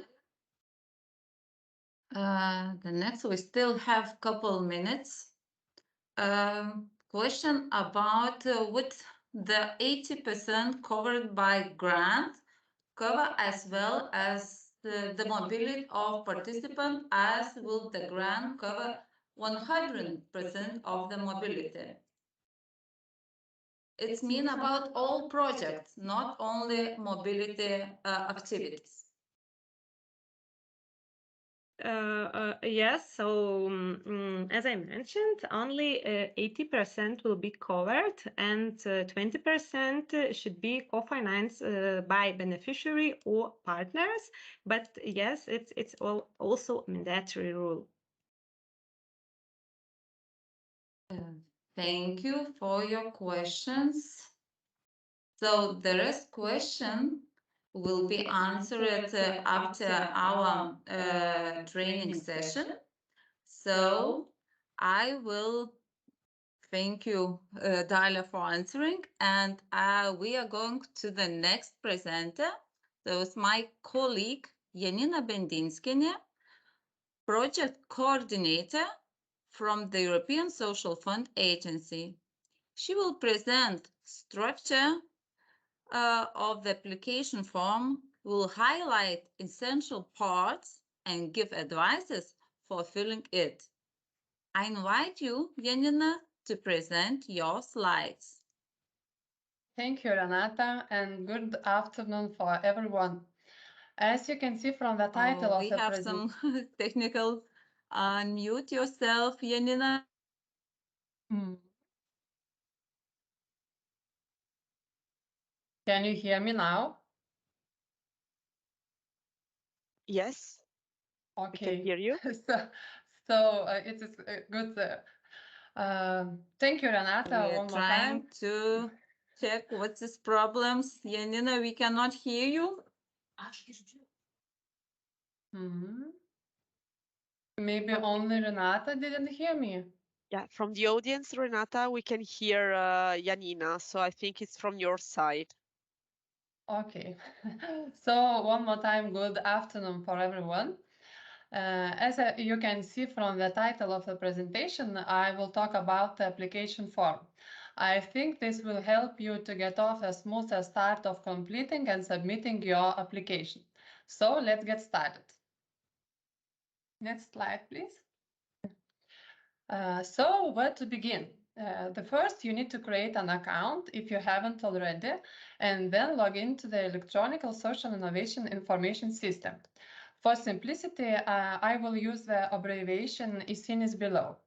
The next, we still have couple minutes. Question about would the 80% covered by grant cover as well as the mobility of participants, as will the grant cover 100% of the mobility? It's mean about all projects, not only mobility activities. Yes, so as I mentioned, only 80% will be covered, and 20% should be co-financed by beneficiary or partners. But yes, it's also a mandatory rule. Thank you for your questions. So the rest question will be answered after our training session. So I will thank you, Dalia, for answering. And we are going to the next presenter. So it's my colleague, Janina Bendinskienė, project coordinator from the European Social Fund Agency. She will present structure of the application form, will highlight essential parts and give advices for filling it. I invite you, Janina, to present your slides. Thank you, Renata, and good afternoon for everyone. As you can see from the title of the presentation, we have some technical. Unmute yourself, Janina. Can you hear me now? Yes. Okay. I can hear you. so it is good. Thank you, Renata. We are trying to check what's this problems. Janina, we cannot hear you. Maybe only Renata didn't hear me. Yeah, from the audience, Renata, we can hear Janina. So I think it's from your side. Okay. So one more time, good afternoon for everyone. As you can see from the title of the presentation, I will talk about the application form. I think this will help you to get off a smoother start of completing and submitting your application. So let's get started. Next slide, please. So where to begin? The first, you need to create an account if you haven't already, and then log into the Electronic Social Innovation Information System. For simplicity, I will use the abbreviation ESINIS below.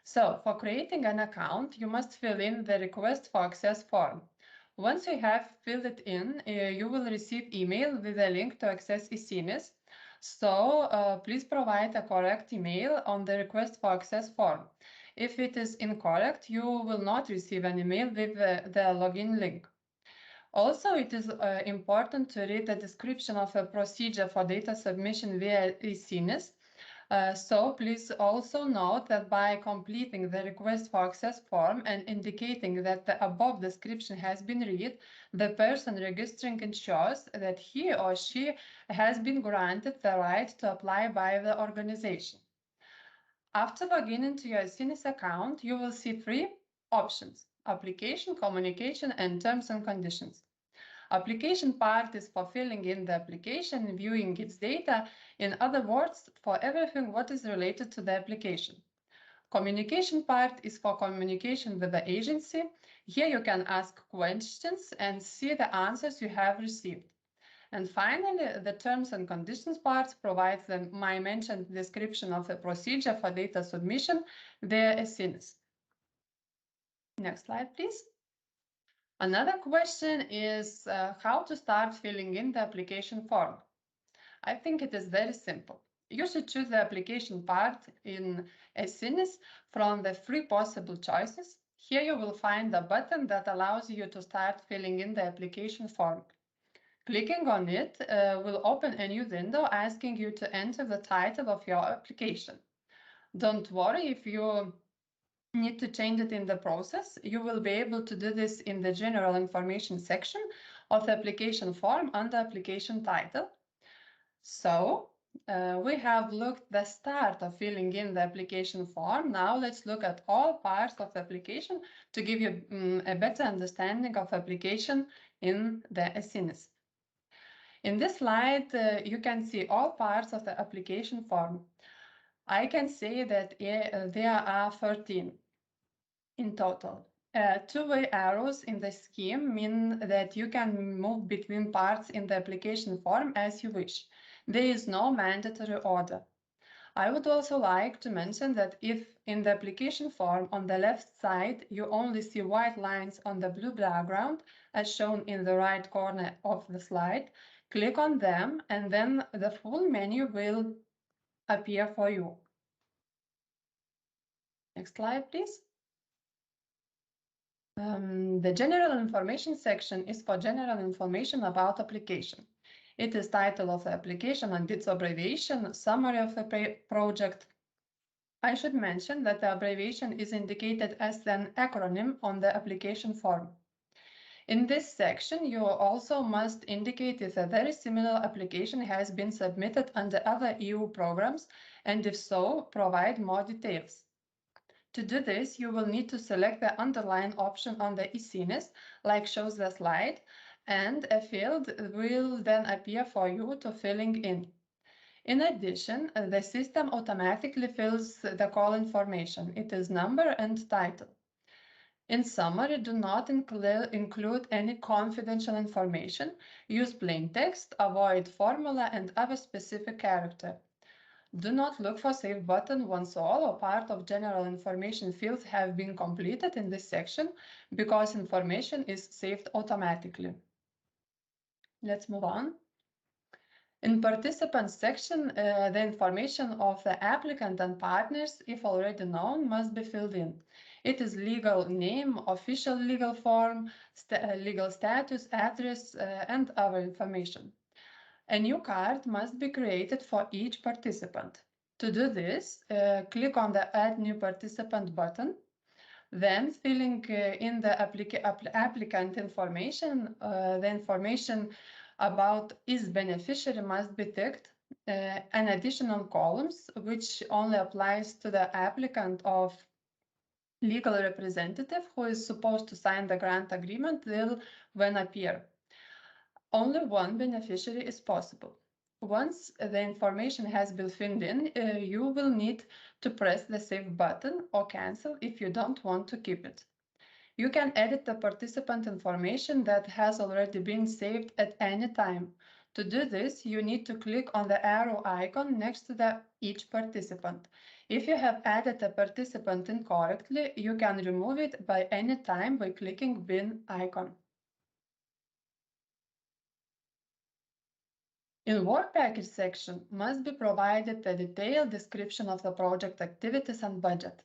So for creating an account, you must fill in the request for access form. Once you have filled it in, you will receive email with a link to access ESINIS. So please provide a correct email on the request for access form. If it is incorrect, you will not receive an email with the login link. Also, it is important to read the description of a procedure for data submission via ESINIS. So please also note that by completing the request for access form and indicating that the above description has been read, the person registering ensures that he or she has been granted the right to apply by the organization. After logging into your ESINIS account, you will see 3 options: application, communication, and terms and conditions. Application part is for filling in the application, viewing its data, in other words, for everything what is related to the application. Communication part is for communication with the agency. Here you can ask questions and see the answers you have received. And finally, the terms and conditions part provides the my mentioned description of the procedure for data submission via ESINIS. Next slide, please. Another question is how to start filling in the application form. I think it is very simple. You should choose the application part in ESINIS from the 3 possible choices. Here you will find a button that allows you to start filling in the application form. Clicking on it will open a new window asking you to enter the title of your application. Don't worry if you need to change it in the process. You will be able to do this in the general information section of the application form under application title. So we have looked the start of filling in the application form. Now let's look at all parts of the application to give you a better understanding of application in the ESINIS. In this slide, you can see all parts of the application form. I can say that there are 13 in total. 2-way arrows in the scheme mean that you can move between parts in the application form as you wish. There is no mandatory order. I would also like to mention that if in the application form on the left side you only see white lines on the blue background, as shown in the right corner of the slide, click on them and then the full menu will appear for you. Next slide, please. The general information section is for general information about application. It is title of the application and its abbreviation, summary of the project. I should mention that the abbreviation is indicated as an acronym on the application form. In this section, you also must indicate if a very similar application has been submitted under other EU programs, and if so, provide more details. To do this, you will need to select the underline option on the ESINIS, like shows the slide, and a field will then appear for you to filling in. In addition, the system automatically fills the call information. It is number and title. In summary, do not include any confidential information. Use plain text, avoid formula and other specific character. Do not look for Save button once all or part of general information fields have been completed in this section, because information is saved automatically. Let's move on. In participants section, the information of the applicant and partners, if already known, must be filled in. It is legal name, official legal form, legal status, address, and other information. A new card must be created for each participant. To do this, click on the Add New Participant button. Then filling in the applicant information, the information about is beneficiary must be ticked, and additional columns, which only applies to the applicant of legal representative who is supposed to sign the grant agreement will then appear. Only one beneficiary is possible. Once the information has been filled in, you will need to press the Save button or cancel if you don't want to keep it. You can edit the participant information that has already been saved at any time. To do this, you need to click on the arrow icon next to each participant. If you have added a participant incorrectly, you can remove it by any time by clicking Bin icon. In work package section must be provided a detailed description of the project activities and budget.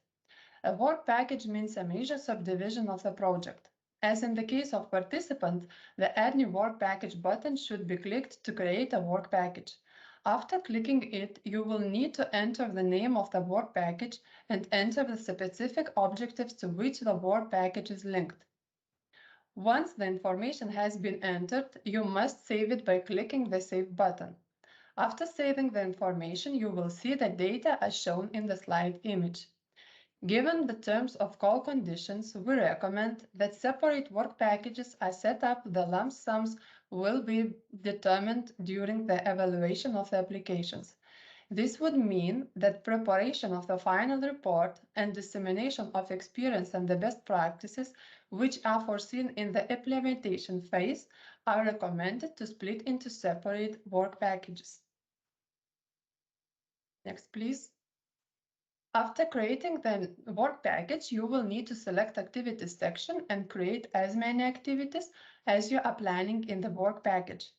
A work package means a major subdivision of the project. As in the case of participant, the Add New Work Package button should be clicked to create a work package. After clicking it, you will need to enter the name of the work package and enter the specific objectives to which the work package is linked. Once the information has been entered, you must save it by clicking the Save button. After saving the information, you will see the data as shown in the slide image. Given the terms of call conditions, we recommend that separate work packages are set up. The lump sums will be determined during the evaluation of the applications. This would mean that preparation of the final report and dissemination of experience and the best practices, which are foreseen in the implementation phase, are recommended to split into separate work packages. Next, please. After creating the work package, you will need to select Activities section and create as many activities as you are planning in the work package.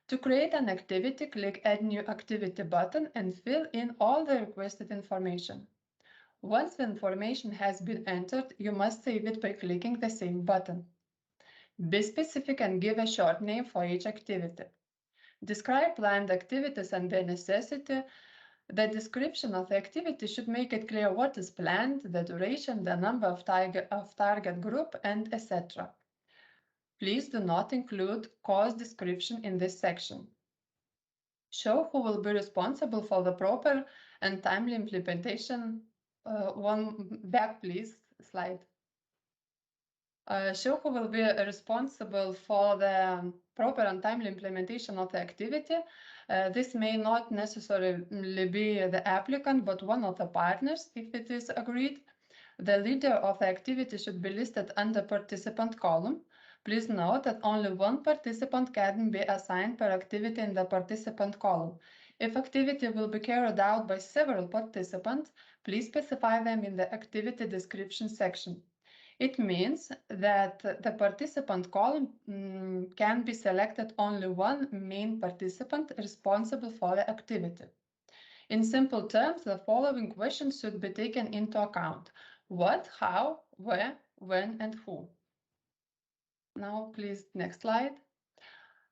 To create an activity, click Add New Activity button and fill in all the requested information. Once the information has been entered, you must save it by clicking the Save button. Be specific and give a short name for each activity. Describe planned activities and their necessity. The description of the activity should make it clear what is planned, the duration, the number of target group, and etc. Please do not include cost description in this section. Show who will be responsible for the proper and timely implementation. One back, please, slide. Show who will be responsible for the proper and timely implementation of the activity. This may not necessarily be the applicant, but one of the partners, if it is agreed. The leader of the activity should be listed under participant column. Please note that only one participant can be assigned per activity in the participant column. If activity will be carried out by several participants, please specify them in the activity description section. It means that the participant column can be selected only one main participant responsible for the activity. In simple terms, the following questions should be taken into account: what, how, where, when, and who. Now, please, next slide.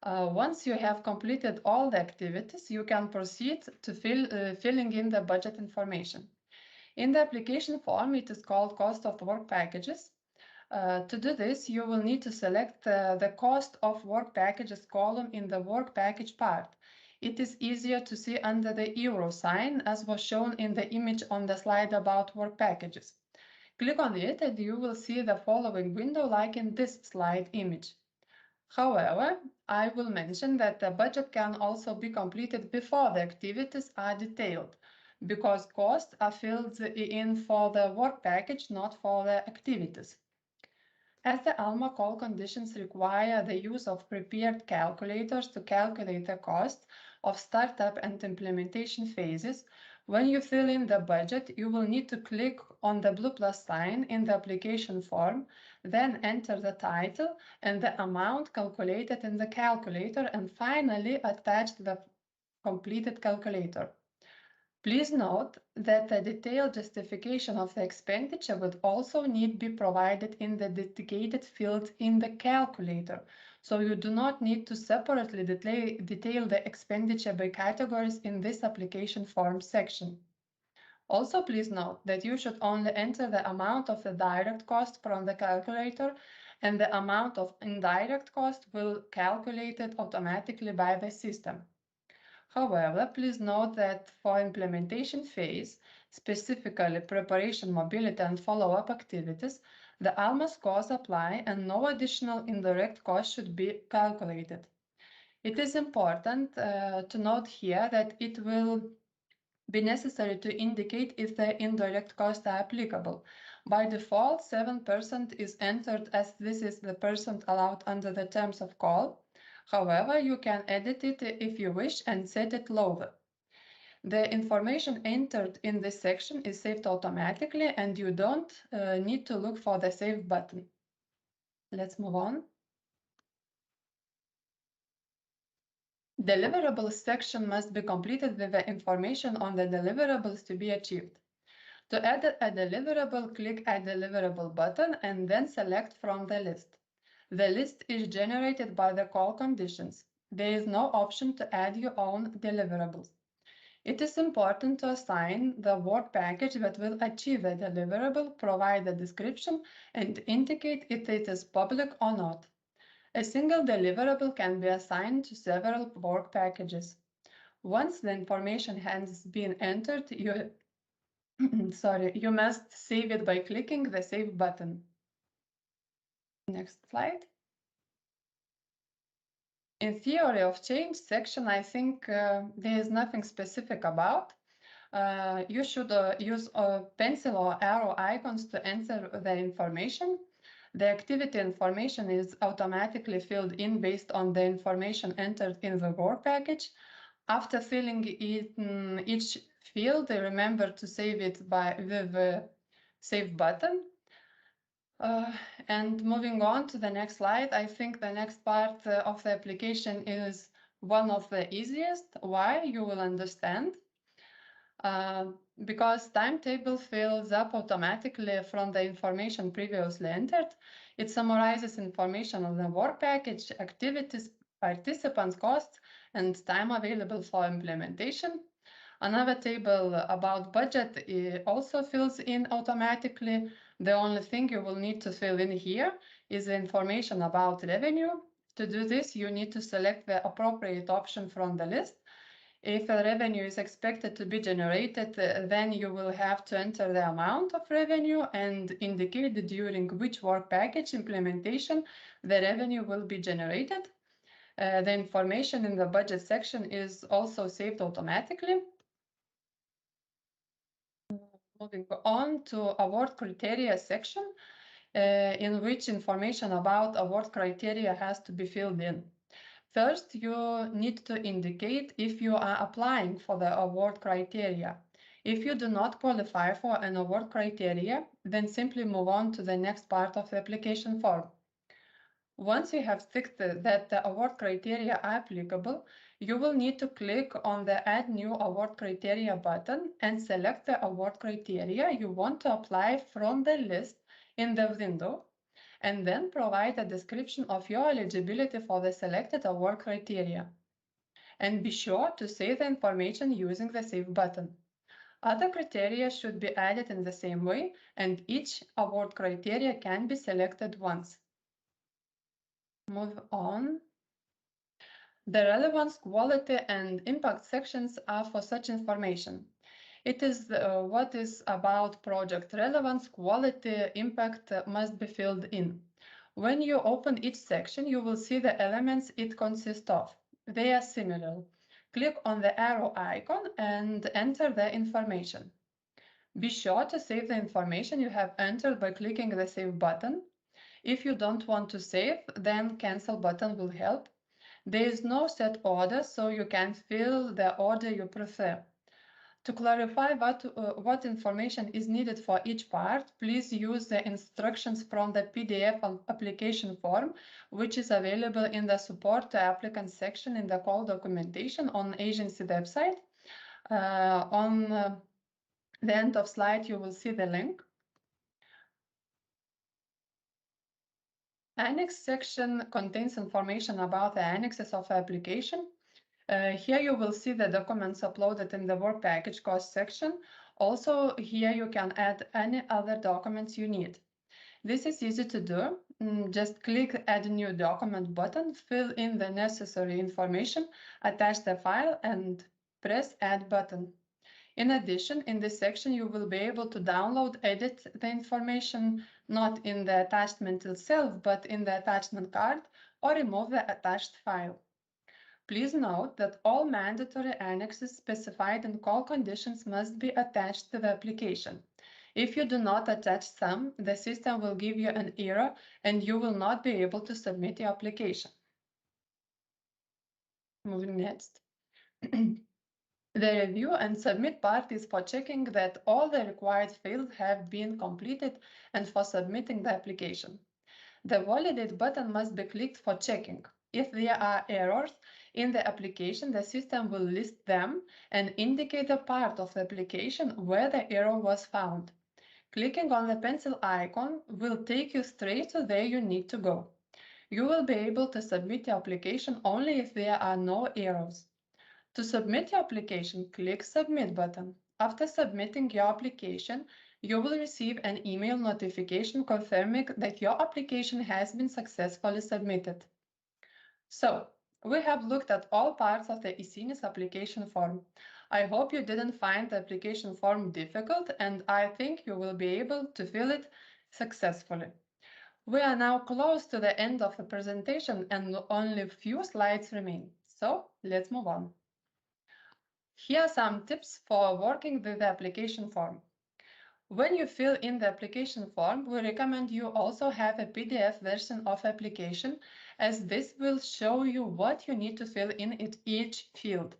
Once you have completed all the activities, you can proceed to filling in the budget information. In the application form, it is called Cost of Work Packages. To do this, you will need to select the Cost of Work Packages column in the Work Package part. It is easier to see under the euro sign, as was shown in the image on the slide about work packages. Click on it and you will see the following window like in this slide image. However, I will mention that the budget can also be completed before the activities are detailed, because costs are filled in for the work package, not for the activities. As the ALMA call conditions require the use of prepared calculators to calculate the cost of startup and implementation phases, when you fill in the budget, you will need to click on the blue plus sign in the application form, then enter the title and the amount calculated in the calculator, and finally attach the completed calculator. Please note that the detailed justification of the expenditure would also need to be provided in the dedicated field in the calculator, so you do not need to separately detail the expenditure by categories in this application form section. Also, please note that you should only enter the amount of the direct cost from the calculator, and the amount of indirect cost will calculate it automatically by the system. However, please note that for implementation phase, specifically preparation, mobility, and follow-up activities, the ALMA scores apply and no additional indirect cost should be calculated. It is important to note here that it will be necessary to indicate if the indirect costs are applicable. By default, 7% is entered as this is the percent allowed under the terms of call. However, you can edit it if you wish and set it lower. The information entered in this section is saved automatically and you don't need to look for the Save button. Let's move on. Deliverables section must be completed with the information on the deliverables to be achieved. To add a deliverable, click Add Deliverable button and then select from the list. The list is generated by the call conditions. There is no option to add your own deliverables. It is important to assign the work package that will achieve the deliverable, provide a description, and indicate if it is public or not. A single deliverable can be assigned to several work packages. Once the information has been entered, you must save it by clicking the Save button. Next slide. In theory of change section, I think there is nothing specific about. You should use pencil or arrow icons to enter the information. The activity information is automatically filled in based on the information entered in the work package. After filling in each field, remember to save it with the Save button. And moving on to the next slide, I think the next part of the application is one of the easiest. Why? You will understand. Because timetable fills up automatically from the information previously entered. It summarizes information on the work package, activities, participants, costs, and time available for implementation. Another table about budget also fills in automatically. The only thing you will need to fill in here is the information about revenue. To do this, you need to select the appropriate option from the list. If a revenue is expected to be generated, then you will have to enter the amount of revenue and indicate during which work package implementation the revenue will be generated. The information in the budget section is also saved automatically. Moving on to award criteria section, in which information about award criteria has to be filled in. First, you need to indicate if you are applying for the award criteria. If you do not qualify for an award criteria, then simply move on to the next part of the application form. Once you have ticked that the award criteria are applicable, you will need to click on the Add New Award Criteria button and select the award criteria you want to apply from the list in the window, and then provide a description of your eligibility for the selected award criteria. And be sure to save the information using the Save button. Other criteria should be added in the same way, and each award criteria can be selected once. Move on. The relevance, quality, and impact sections are for such information. It is what is about project relevance, quality, impact must be filled in. When you open each section, you will see the elements it consists of. They are similar. Click on the arrow icon and enter the information. Be sure to save the information you have entered by clicking the Save button. If you don't want to save, then Cancel button will help. There is no set order, so you can fill the order you prefer. To clarify what information is needed for each part, please use the instructions from the PDF application form, which is available in the Support to Applicants section in the call documentation on agency website. On the end of slide, you will see the link. Annex section contains information about the annexes of the application. Here you will see the documents uploaded in the work package cost section. Also, here you can add any other documents you need. This is easy to do. Just click Add New Document button, fill in the necessary information, attach the file, and press Add button. In addition, in this section, you will be able to download, edit the information, not in the attachment itself, but in the attachment card, or remove the attached file. Please note that all mandatory annexes specified in call conditions must be attached to the application. If you do not attach some, the system will give you an error and you will not be able to submit your application. Moving next. The review and submit part is for checking that all the required fields have been completed and for submitting the application. The validate button must be clicked for checking. If there are errors in the application, the system will list them and indicate the part of the application where the error was found. Clicking on the pencil icon will take you straight to where you need to go. You will be able to submit your application only if there are no errors. To submit your application, click Submit button. After submitting your application, you will receive an email notification confirming that your application has been successfully submitted. So, we have looked at all parts of the ESINIS application form. I hope you didn't find the application form difficult, and I think you will be able to fill it successfully. We are now close to the end of the presentation and only a few slides remain. So, let's move on. Here are some tips for working with the application form. When you fill in the application form, we recommend you also have a PDF version of application, as this will show you what you need to fill in each field.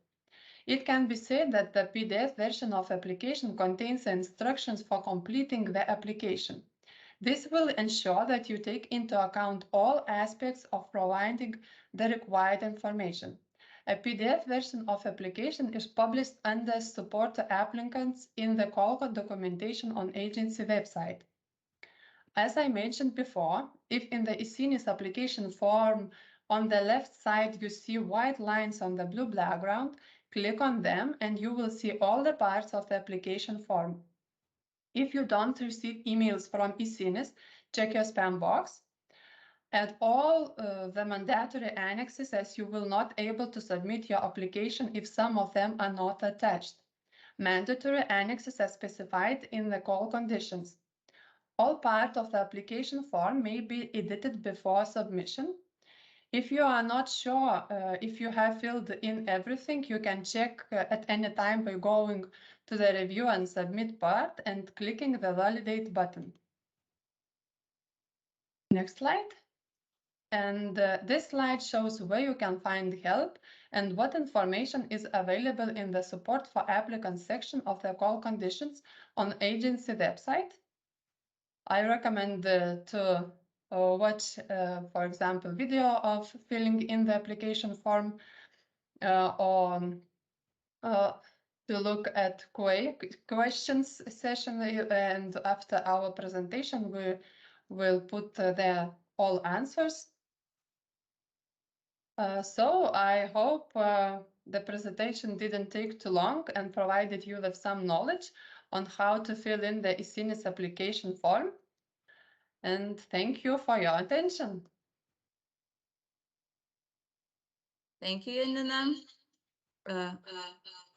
It can be said that the PDF version of application contains instructions for completing the application. This will ensure that you take into account all aspects of providing the required information. A PDF version of application is published under Support to Applicants in the call documentation on agency website. As I mentioned before, if in the ESINIS application form on the left side you see white lines on the blue background, click on them and you will see all the parts of the application form. If you don't receive emails from ESINIS, check your spam box. Add all the mandatory annexes, as you will not be able to submit your application if some of them are not attached. Mandatory annexes are specified in the call conditions. All parts of the application form may be edited before submission. If you are not sure if you have filled in everything, you can check at any time by going to the review and submit part and clicking the validate button. Next slide. And this slide shows where you can find help and what information is available in the support for applicants section of the call conditions on agency website. I recommend to watch, for example, video of filling in the application form or to look at questions session, and after our presentation we will put there all answers. So I hope the presentation didn't take too long and provided you with some knowledge on how to fill in the ESINIS application form. And thank you for your attention. Thank you, Elena.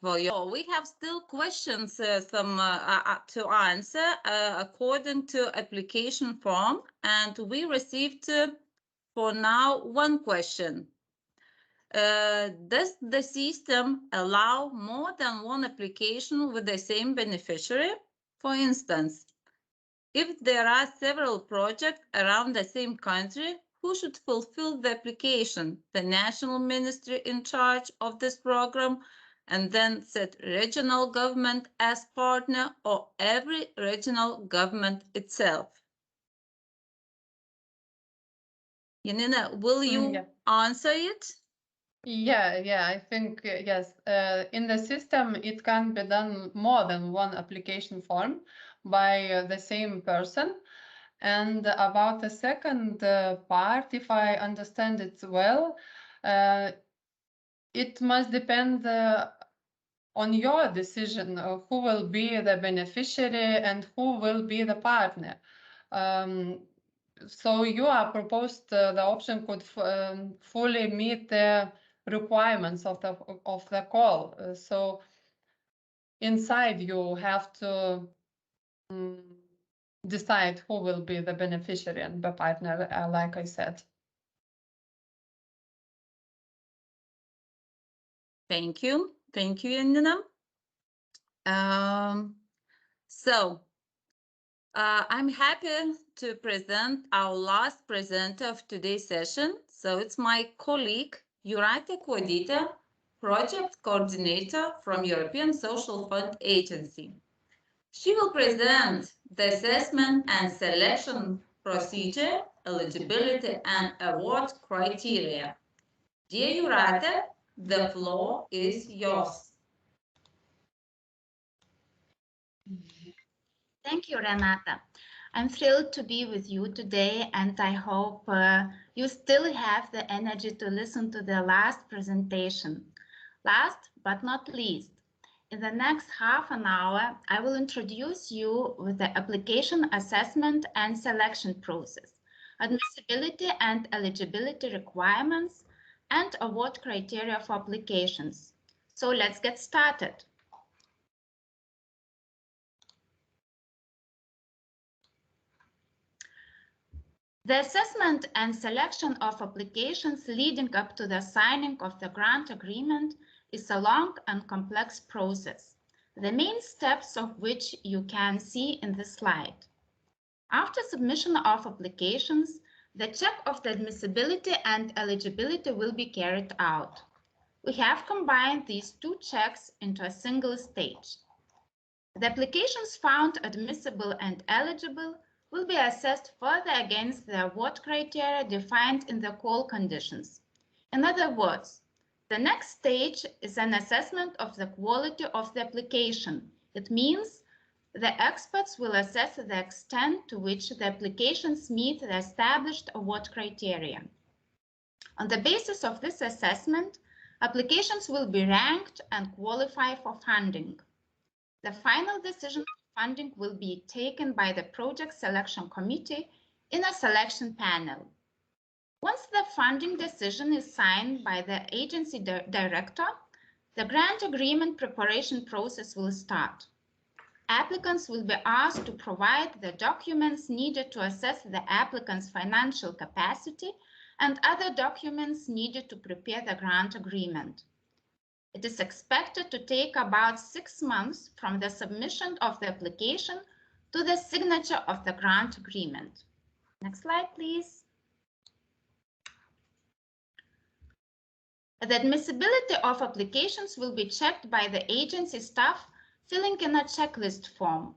We have still questions to answer according to application form, and we received for now one question. Does the system allow more than one application with the same beneficiary? For instance, if there are several projects around the same country, who should fulfill the application? The national ministry in charge of this program, and then set regional government as partner, or every regional government itself? Janina, will you answer it? Yeah, I think yes. In the system, it can be done more than one application form by the same person. And about the second part, if I understand it well, it must depend on your decision of who will be the beneficiary and who will be the partner. So you are proposed the option could fully meet the requirements of the call. So inside you have to decide who will be the beneficiary and the partner, like I said. Thank you. Thank you, Janina. I'm happy to present our last presenter of today's session. So it's my colleague, Jūrate Kuodyte, Project Coordinator from European Social Fund Agency. She will present the assessment and selection procedure, eligibility and award criteria. Dear Jūrate, the floor is yours. Thank you, Renata. I'm thrilled to be with you today, and I hope you still have the energy to listen to the last presentation. Last but not least, in the next half an hour, I will introduce you with the application assessment and selection process, admissibility and eligibility requirements, and award criteria for applications. So let's get started. The assessment and selection of applications leading up to the signing of the grant agreement is a long and complex process, the main steps of which you can see in the slide. After submission of applications, the check of the admissibility and eligibility will be carried out. We have combined these two checks into a single stage. The applications found admissible and eligible will be assessed further against the award criteria defined in the call conditions. In other words, the next stage is an assessment of the quality of the application. It means the experts will assess the extent to which the applications meet the established award criteria. On the basis of this assessment, applications will be ranked and qualify for funding. The final decision on funding will be taken by the project selection committee in a selection panel. Once the funding decision is signed by the agency director, the grant agreement preparation process will start. Applicants will be asked to provide the documents needed to assess the applicant's financial capacity and other documents needed to prepare the grant agreement. It is expected to take about 6 months from the submission of the application to the signature of the grant agreement. Next slide, please. The admissibility of applications will be checked by the agency staff filling in a checklist form.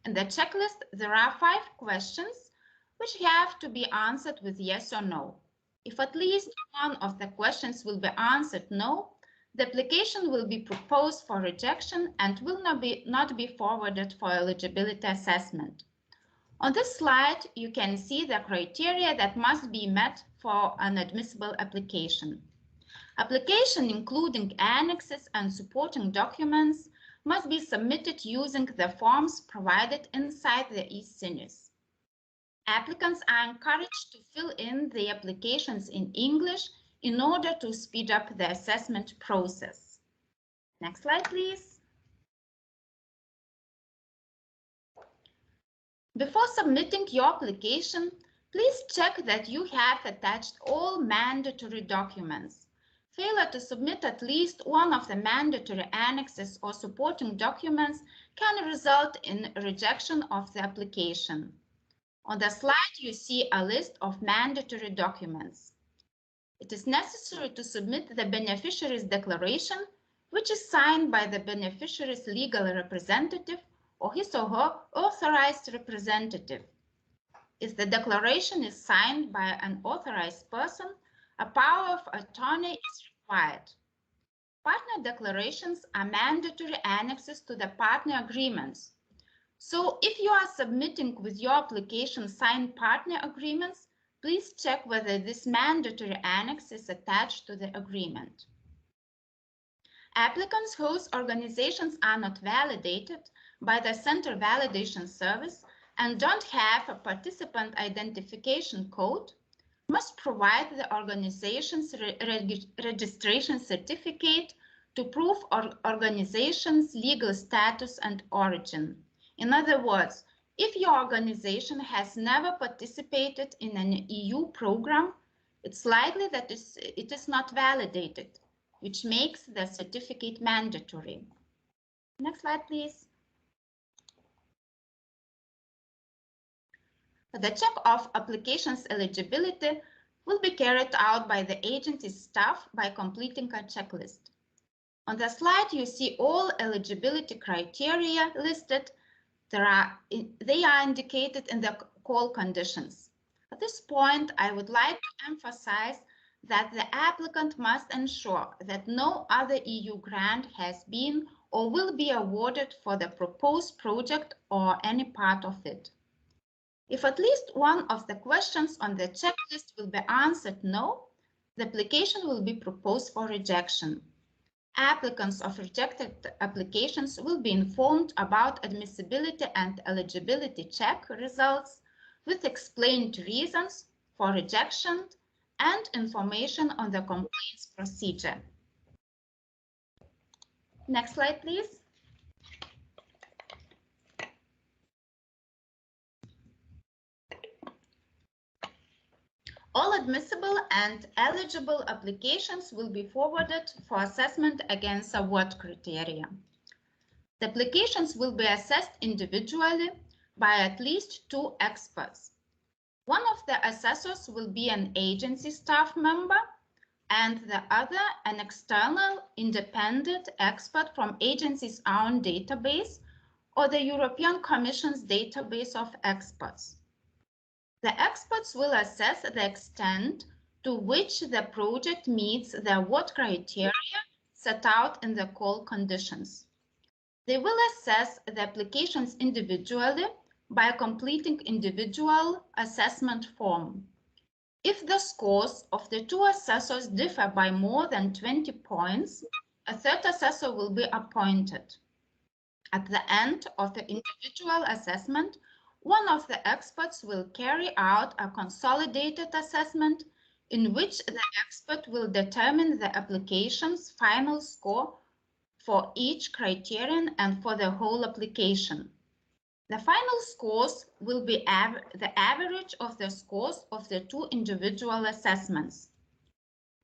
In the checklist, there are 5 questions which have to be answered with yes or no. If at least one of the questions will be answered no, the application will be proposed for rejection and will not be forwarded for eligibility assessment. On this slide, you can see the criteria that must be met for an admissible application. Application, including annexes and supporting documents, must be submitted using the forms provided inside the e-Sinis. Applicants are encouraged to fill in the applications in English in order to speed up the assessment process. Next slide, please. Before submitting your application, please check that you have attached all mandatory documents. Failure to submit at least one of the mandatory annexes or supporting documents can result in rejection of the application. On the slide, you see a list of mandatory documents. It is necessary to submit the beneficiary's declaration, which is signed by the beneficiary's legal representative or his or her authorized representative. If the declaration is signed by an authorized person, a power of attorney is required. Partner declarations are mandatory annexes to the partner agreements. So if you are submitting with your application signed partner agreements, please check whether this mandatory annex is attached to the agreement. Applicants whose organizations are not validated by the Center Validation Service and don't have a participant identification code must provide the organization's registration certificate to prove organization's legal status and origin. In other words, if your organization has never participated in an EU program, it's likely that it is not validated, which makes the certificate mandatory. Next slide, please. The check of applications eligibility will be carried out by the agency's staff by completing a checklist. On the slide, you see all eligibility criteria listed. They are indicated in the call conditions. At this point, I would like to emphasize that the applicant must ensure that no other EU grant has been or will be awarded for the proposed project or any part of it. If at least one of the questions on the checklist will be answered no, the application will be proposed for rejection. Applicants of rejected applications will be informed about admissibility and eligibility check results with explained reasons for rejection and information on the complaints procedure. Next slide, please. All admissible and eligible applications will be forwarded for assessment against award criteria. The applications will be assessed individually by at least 2 experts. One of the assessors will be an agency staff member and the other an external independent expert from agency's own database or the European Commission's database of experts. The experts will assess the extent to which the project meets the award criteria set out in the call conditions. They will assess the applications individually by completing individual assessment form. If the scores of the 2 assessors differ by more than 20 points, a 3rd assessor will be appointed. At the end of the individual assessment, one of the experts will carry out a consolidated assessment in which the expert will determine the application's final score for each criterion and for the whole application. The final scores will be the average of the scores of the 2 individual assessments.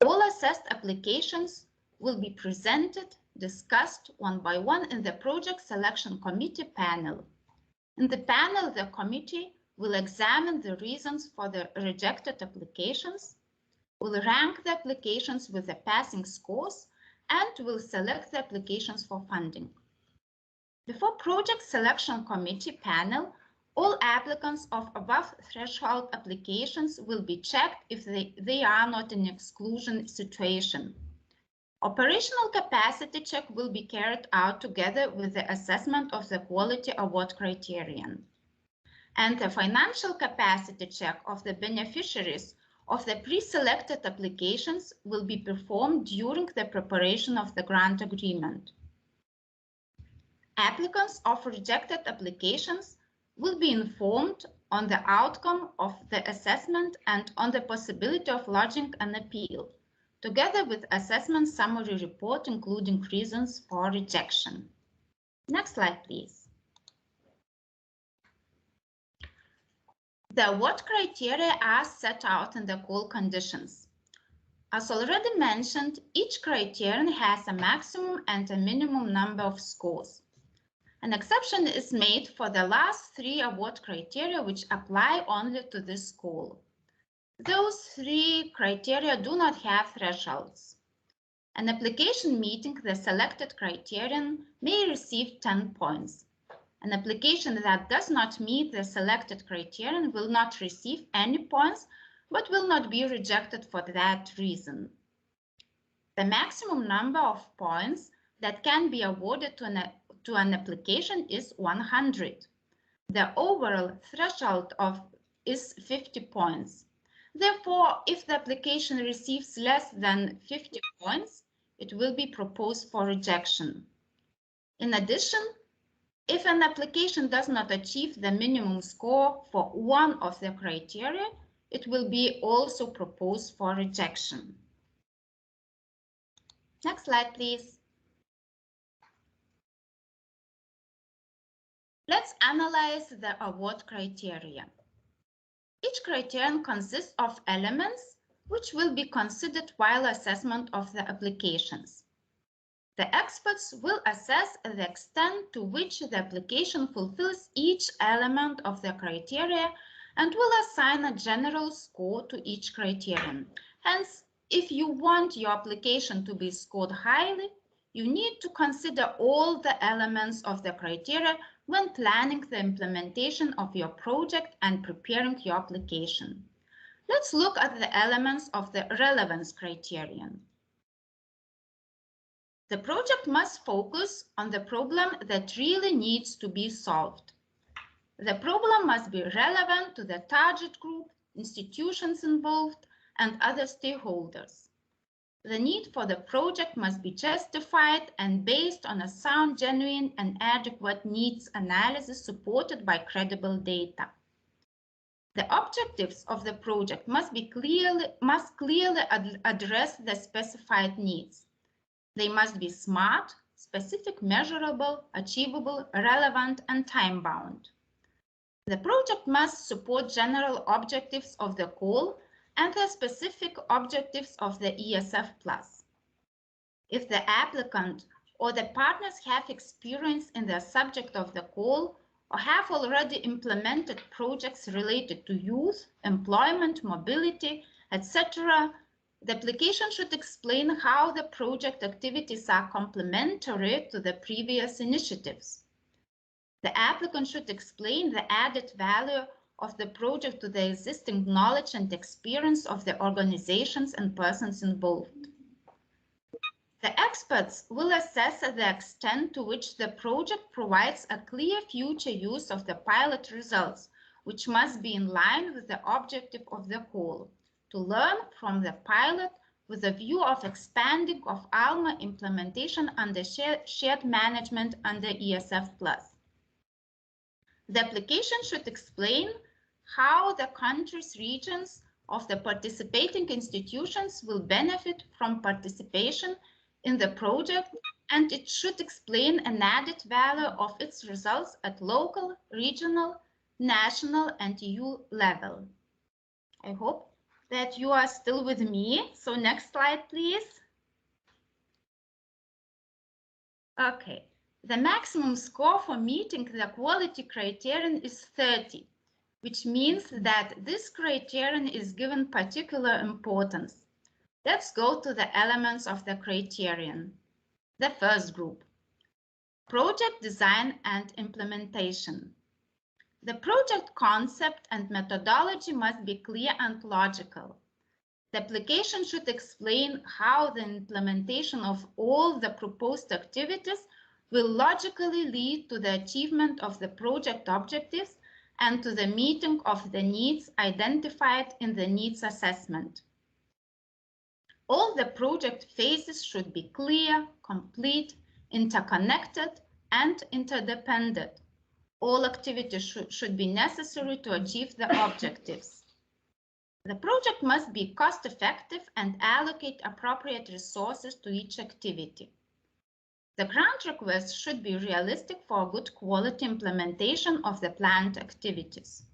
All assessed applications will be presented, discussed one by one in the Project Selection Committee panel. In the panel, the committee will examine the reasons for the rejected applications, will rank the applications with the passing scores, and will select the applications for funding. Before Project Selection Committee panel, all applicants of above threshold applications will be checked if they are not in exclusion situation. Operational capacity check will be carried out together with the assessment of the quality award criterion. And the financial capacity check of the beneficiaries of the pre-selected applications will be performed during the preparation of the grant agreement. Applicants of rejected applications will be informed on the outcome of the assessment and on the possibility of lodging an appeal, together with assessment summary report, including reasons for rejection. Next slide, please. The award criteria are set out in the call conditions. As already mentioned, each criterion has a maximum and a minimum number of scores. An exception is made for the last 3 award criteria, which apply only to this call. Those 3 criteria do not have thresholds. An application meeting the selected criterion may receive 10 points. An application that does not meet the selected criterion will not receive any points, but will not be rejected for that reason. The maximum number of points that can be awarded to an application is 100. The overall threshold is 50 points. Therefore, if the application receives less than 50 points, it will be proposed for rejection. In addition, if an application does not achieve the minimum score for one of the criteria, it will be also proposed for rejection. Next slide, please. Let's analyze the award criteria. Each criterion consists of elements which will be considered while assessment of the applications. The experts will assess the extent to which the application fulfills each element of the criteria and will assign a general score to each criterion. Hence, if you want your application to be scored highly, you need to consider all the elements of the criteria when planning the implementation of your project and preparing your application. Let's look at the elements of the relevance criterion. The project must focus on the problem that really needs to be solved. The problem must be relevant to the target group, institutions involved, and other stakeholders. The need for the project must be justified and based on a sound, genuine, and adequate needs analysis supported by credible data. The objectives of the project must clearly address the specified needs. They must be smart, specific, measurable, achievable, relevant, and time-bound. The project must support general objectives of the call and the specific objectives of the ESF+. If the applicant or the partners have experience in the subject of the call or have already implemented projects related to youth, employment, mobility, etc., the application should explain how the project activities are complementary to the previous initiatives. The applicant should explain the added value of the project to the existing knowledge and experience of the organizations and persons involved. The experts will assess the extent to which the project provides a clear future use of the pilot results, which must be in line with the objective of the call, to learn from the pilot with a view of expanding of ALMA implementation under shared management under ESF+. The application should explain how the countries, regions of the participating institutions will benefit from participation in the project, and it should explain an added value of its results at local, regional, national, and EU level. I hope that you are still with me. So next slide, please. Okay, the maximum score for meeting the quality criterion is 30, which means that this criterion is given particular importance. Let's go to the elements of the criterion. The first group, project design and implementation. The project concept and methodology must be clear and logical. The application should explain how the implementation of all the proposed activities will logically lead to the achievement of the project objectives and to the meeting of the needs identified in the needs assessment. All the project phases should be clear, complete, interconnected, and interdependent. All activities should be necessary to achieve the objectives. The project must be cost-effective and allocate appropriate resources to each activity. The grant request should be realistic for good quality implementation of the planned activities.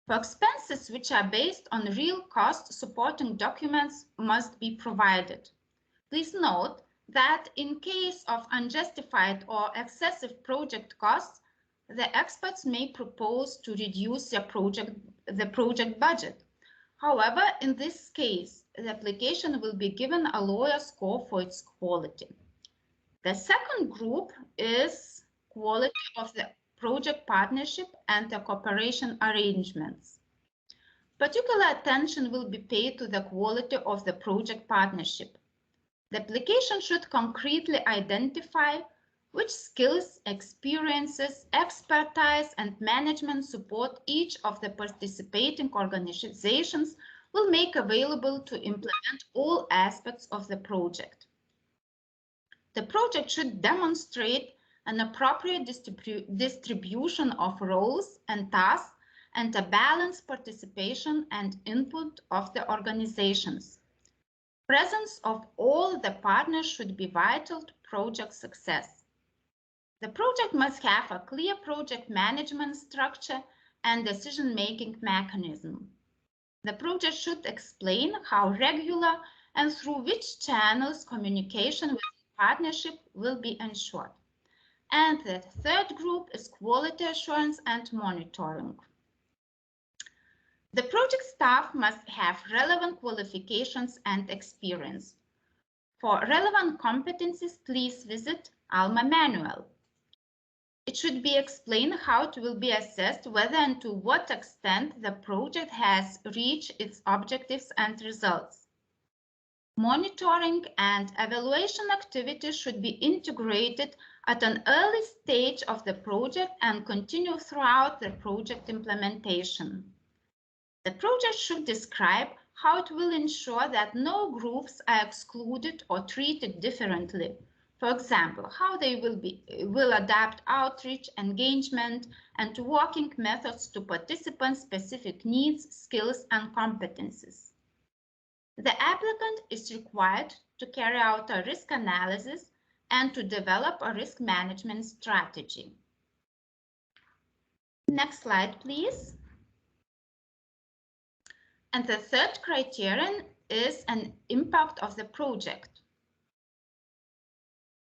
For expenses which are based on real cost, supporting documents must be provided. Please note that in case of unjustified or excessive project costs, the experts may propose to reduce the project budget. However, in this case, the application will be given a lower score for its quality. The second group is quality of the project partnership and the cooperation arrangements. Particular attention will be paid to the quality of the project partnership. The application should concretely identify which skills, experiences, expertise, and management support each of the participating organizations will make available to implement all aspects of the project. The project should demonstrate an appropriate distribution of roles and tasks and a balanced participation and input of the organizations. Presence of all the partners should be vital to project success. The project must have a clear project management structure and decision-making mechanism. The project should explain how regular and through which channels communication with partnership will be ensured. And the third group is quality assurance and monitoring. The project staff must have relevant qualifications and experience. For relevant competencies, please visit ALMA manual. It should be explained how it will be assessed whether and to what extent the project has reached its objectives and results. Monitoring and evaluation activities should be integrated at an early stage of the project and continue throughout the project implementation. The project should describe how it will ensure that no groups are excluded or treated differently. For example, how they will adapt outreach, engagement, and working methods to participants' specific needs, skills, and competencies. The applicant is required to carry out a risk analysis and to develop a risk management strategy. Next slide, please. And the third criterion is an impact of the project.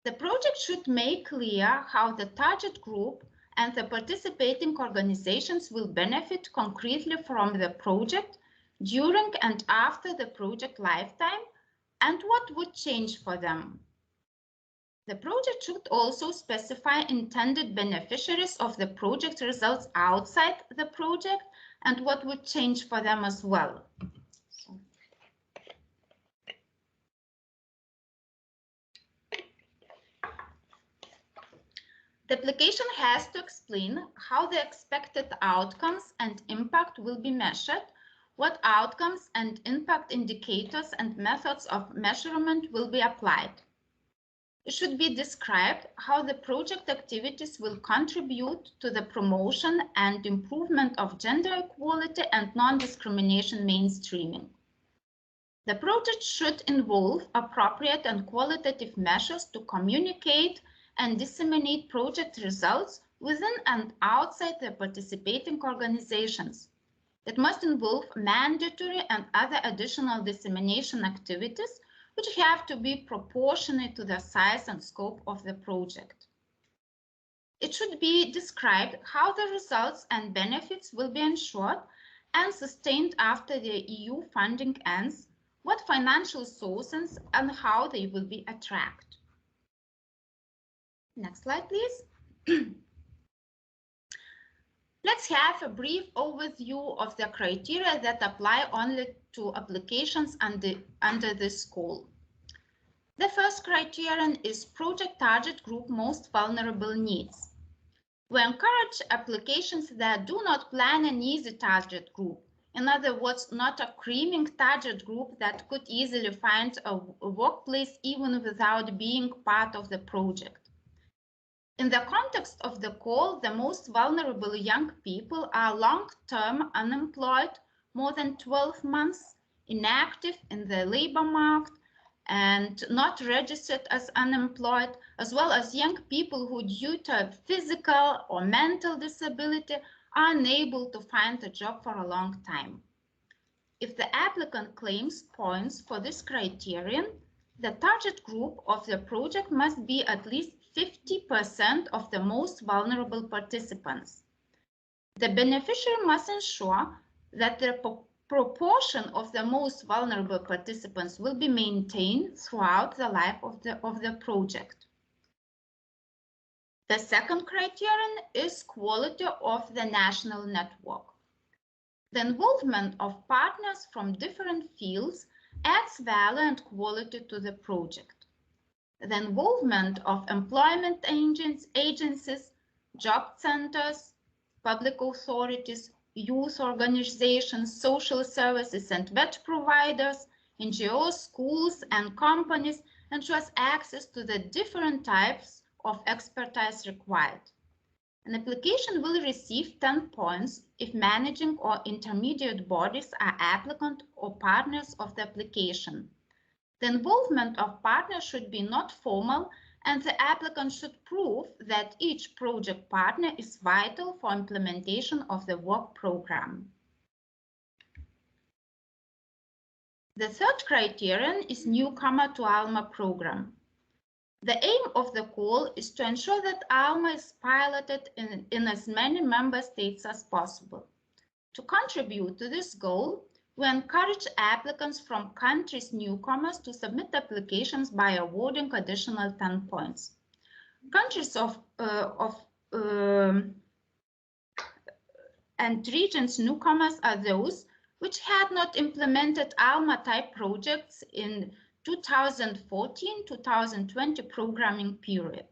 The project should make clear how the target group and the participating organizations will benefit concretely from the project during and after the project lifetime and what would change for them. The project should also specify intended beneficiaries of the project results outside the project and what would change for them as well. The application has to explain how the expected outcomes and impact will be measured, what outcomes and impact indicators and methods of measurement will be applied. It should be described how the project activities will contribute to the promotion and improvement of gender equality and non-discrimination mainstreaming. The project should involve appropriate and qualitative measures to communicate and disseminate project results within and outside the participating organizations. It must involve mandatory and other additional dissemination activities which have to be proportionate to the size and scope of the project. It should be described how the results and benefits will be ensured and sustained after the EU funding ends, what financial sources and how they will be attracted. Next slide, please. Let's have a brief overview of the criteria that apply only to applications under this call. The first criterion is project target group most vulnerable needs. We encourage applications that do not plan an easy target group. In other words, not a creaming target group that could easily find a workplace even without being part of the project. In the context of the call, the most vulnerable young people are long-term unemployed, more than 12 months, inactive in the labor market, and not registered as unemployed, as well as young people who, due to physical or mental disability, are unable to find a job for a long time. If the applicant claims points for this criterion, the target group of the project must be at least 50% of the most vulnerable participants. The beneficiary must ensure that the proportion of the most vulnerable participants will be maintained throughout the life of the project. The second criterion is quality of the national network. The involvement of partners from different fields adds value and quality to the project. The involvement of employment agencies, job centers, public authorities, youth organizations, social services and vet providers, NGOs, schools and companies ensures access to the different types of expertise required. An application will receive 10 points if managing or intermediate bodies are applicant or partners of the application. The involvement of partners should be not formal and the applicant should prove that each project partner is vital for implementation of the work program. The third criterion is newcomer to ALMA program. The aim of the call is to ensure that ALMA is piloted in as many member states as possible. To contribute to this goal, we encourage applicants from countries newcomers to submit applications by awarding additional 10 points. Countries and regions newcomers are those which had not implemented ALMA type projects in 2014-2020 programming period.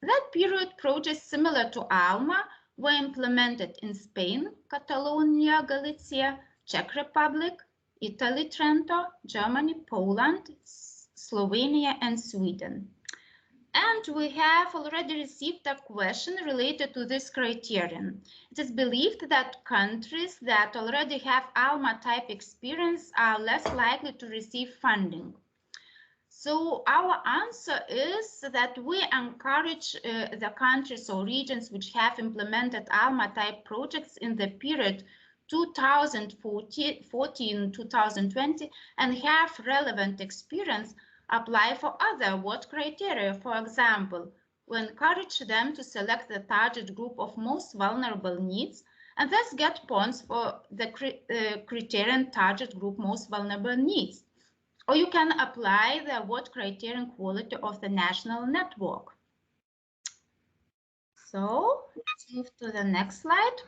That period, projects similar to ALMA were implemented in Spain, Catalonia, Galicia, Czech Republic, Italy, Trento, Germany, Poland, Slovenia, and Sweden. And we have already received a question related to this criterion. It is believed that countries that already have ALMA type experience are less likely to receive funding. So our answer is that we encourage the countries or regions which have implemented ALMA type projects in the period 2014-2020 and have relevant experience apply for other award criteria. For example, we encourage them to select the target group of most vulnerable needs and thus get points for the criterion target group most vulnerable needs. Or you can apply the award criterion quality of the national network. So let's move to the next slide.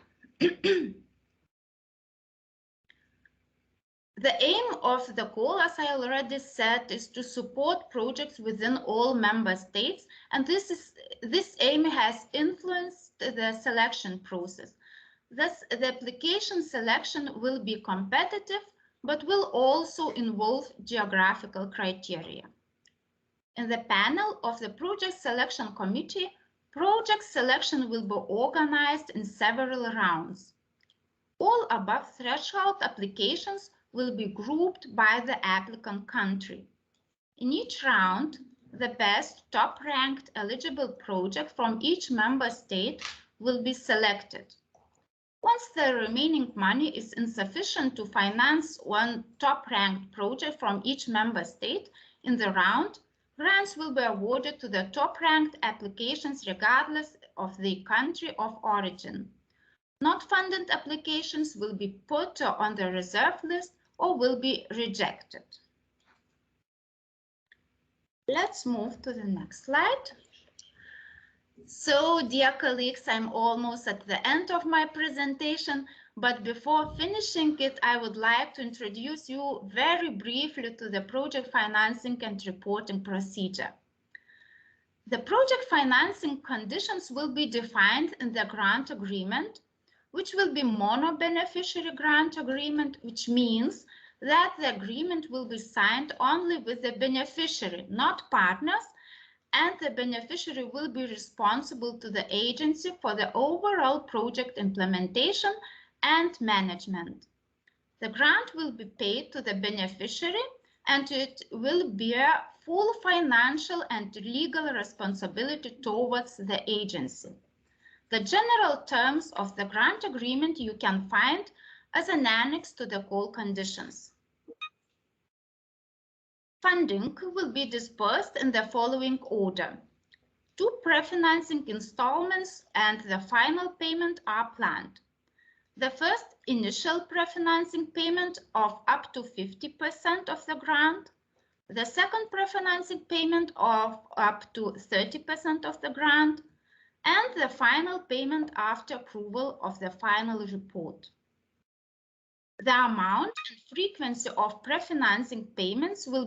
The aim of the call, as I already said, is to support projects within all member states, and this aim has influenced the selection process. Thus, the application selection will be competitive, but will also involve geographical criteria. In the panel of the Project Selection Committee, project selection will be organized in several rounds. All above threshold applications will be grouped by the applicant country. In each round, the best top-ranked eligible project from each member state will be selected. Once the remaining money is insufficient to finance one top-ranked project from each member state in the round, grants will be awarded to the top-ranked applications regardless of the country of origin. Not funded applications will be put on the reserve list or will be rejected. Let's move to the next slide. So, dear colleagues, I'm almost at the end of my presentation, but before finishing it, I would like to introduce you very briefly to the project financing and reporting procedure. The project financing conditions will be defined in the grant agreement, which will be mono-beneficiary grant agreement, which means that the agreement will be signed only with the beneficiary, not partners, and the beneficiary will be responsible to the agency for the overall project implementation and management. The grant will be paid to the beneficiary and it will bear full financial and legal responsibility towards the agency. The general terms of the grant agreement you can find as an annex to the call conditions. Funding will be disbursed in the following order. 2 pre-financing installments and the final payment are planned. The first initial pre-financing payment of up to 50% of the grant. The second pre-financing payment of up to 30% of the grant. And the final payment after approval of the final report. The amount and frequency of pre-financing payments will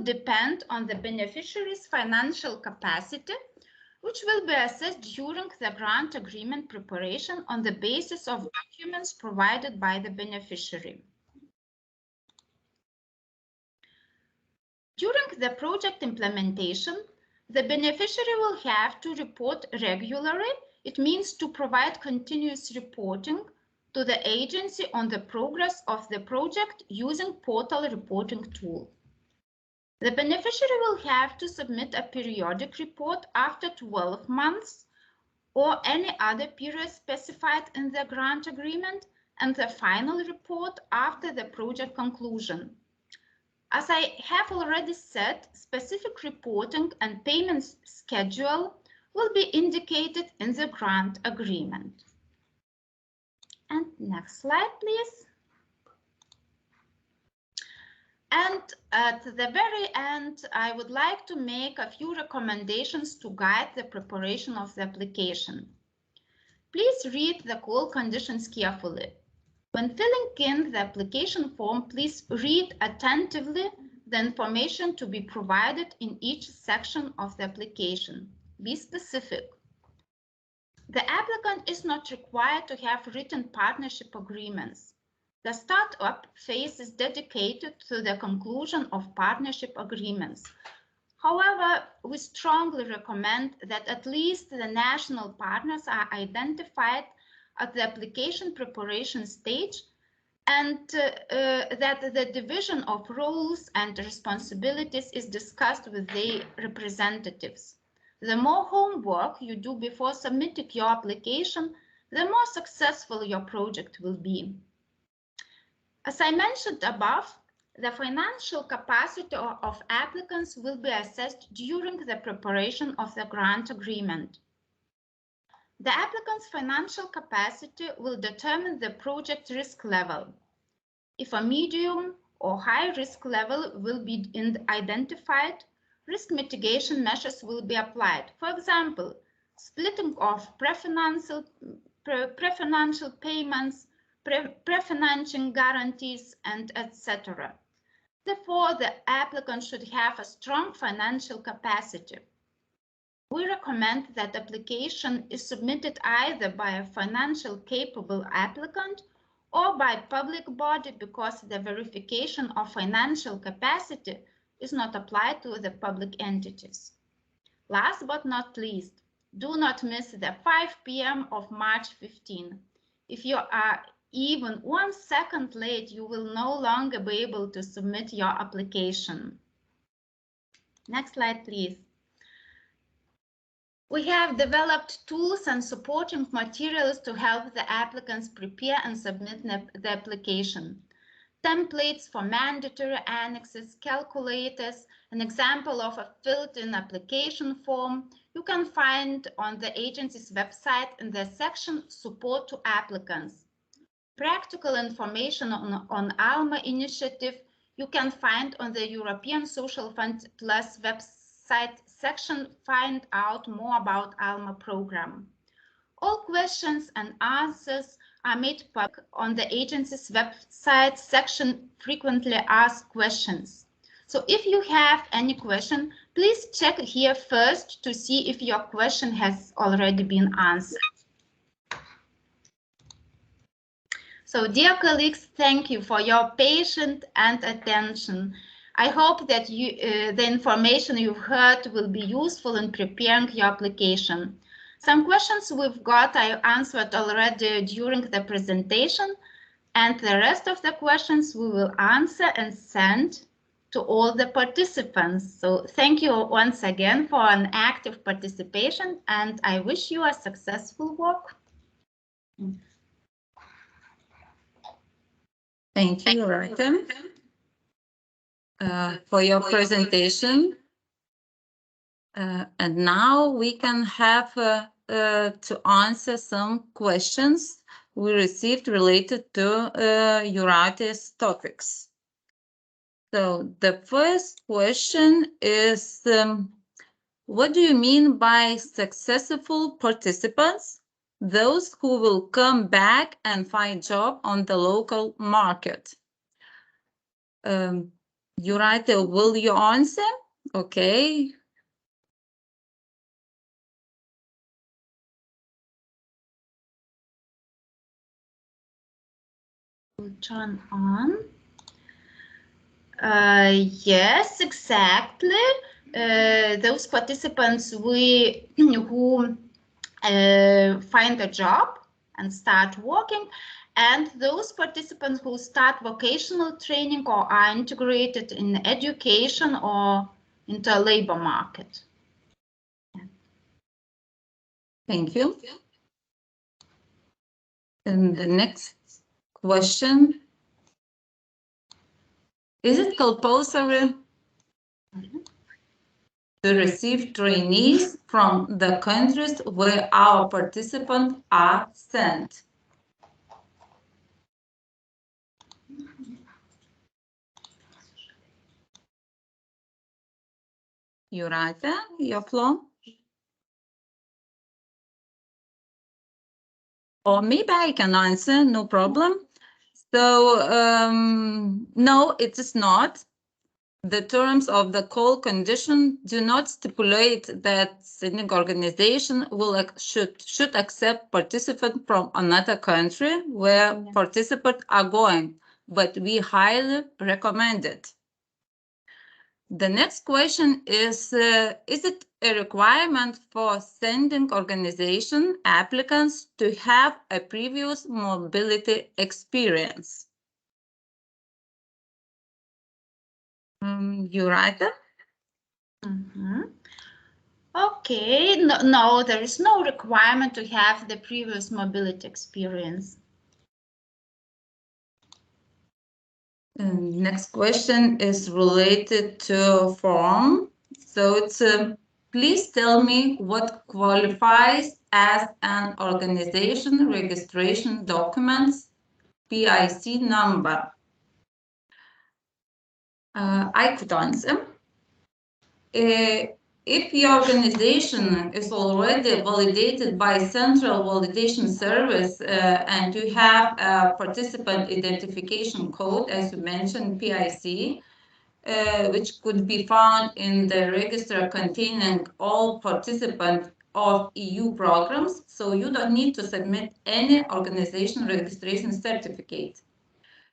depend on the beneficiary's financial capacity, which will be assessed during the grant agreement preparation on the basis of documents provided by the beneficiary. During the project implementation, the beneficiary will have to report regularly. It means to provide continuous reporting to the agency on the progress of the project using portal reporting tool. The beneficiary will have to submit a periodic report after 12 months or any other period specified in the grant agreement, and the final report after the project conclusion. As I have already said, specific reporting and payment schedule will be indicated in the grant agreement. And next slide, please. And at the very end, I would like to make a few recommendations to guide the preparation of the application. Please read the call conditions carefully. When filling in the application form, please read attentively the information to be provided in each section of the application. Be specific. The applicant is not required to have written partnership agreements. The startup phase is dedicated to the conclusion of partnership agreements. However, we strongly recommend that at least the national partners are identified at the application preparation stage, and that the division of roles and responsibilities is discussed with their representatives. The more homework you do before submitting your application, the more successful your project will be. As I mentioned above, the financial capacity of applicants will be assessed during the preparation of the grant agreement. The applicant's financial capacity will determine the project risk level. If a medium or high risk level will be identified, risk mitigation measures will be applied. For example, splitting of pre-financial payments, pre-financing guarantees, and etc. Therefore, the applicant should have a strong financial capacity. We recommend that application is submitted either by a financially capable applicant or by public body, because the verification of financial capacity is not applied to the public entities. Last but not least, do not miss the 5 p.m. of March 15. If you are even 1 second late, you will no longer be able to submit your application. Next slide, please. We have developed tools and supporting materials to help the applicants prepare and submit the application. Templates for mandatory annexes, calculators, an example of a filled-in application form you can find on the agency's website in the section Support to Applicants. Practical information on ALMA initiative you can find on the European Social Fund Plus website section. Find out more about ALMA program. All questions and answers are made public on the agency's website section Frequently Asked Questions. So if you have any question, please check here first to see if your question has already been answered. So dear colleagues, thank you for your patience and attention. I hope that the information you've heard will be useful in preparing your application. Some questions we've got I answered already during the presentation, and the rest of the questions we will answer and send to all the participants. So thank you once again for an active participation, and I wish you a successful work. Thank you, Rita, for your presentation. And now we can have to answer some questions we received related to Jūratės topics. So the first question is, what do you mean by successful participants? Those who will come back and find job on the local market. Jūratė, will you answer? Okay. Turn on. Yes, exactly. Those participants who find a job and start working, And those participants who start vocational training or are integrated in education or into a labor market. Thank you. And the next question. Is it compulsory to receive trainees from the countries where our participants are sent? Jūrate, your floor? Or maybe I can answer, no problem. So, no, it is not. The terms of the call condition do not stipulate that sending organization should accept participants from another country where participants are going, but we highly recommend it. The next question is it a requirement for sending organization applicants to have a previous mobility experience? Jūrate? Okay, no, there is no requirement to have the previous mobility experience. And next question is related to form. So it's please tell me what qualifies as an organization registration documents PIC number. I could answer. If your organization is already validated by Central Validation Service and you have a participant identification code, as you mentioned, PIC, which could be found in the register containing all participants of EU programs, so you don't need to submit any organization registration certificate.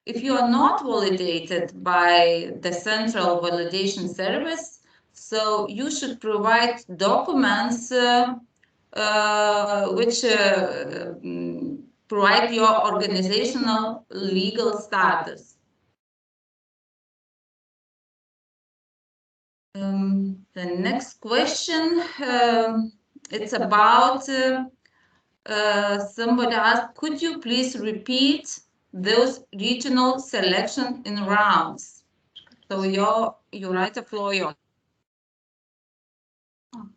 If you are not validated by the Central Validation Service, so you should provide documents which provide your organizational legal status. The next question, it's about somebody asked, could you please repeat those regional selection in rounds? So you write a floor.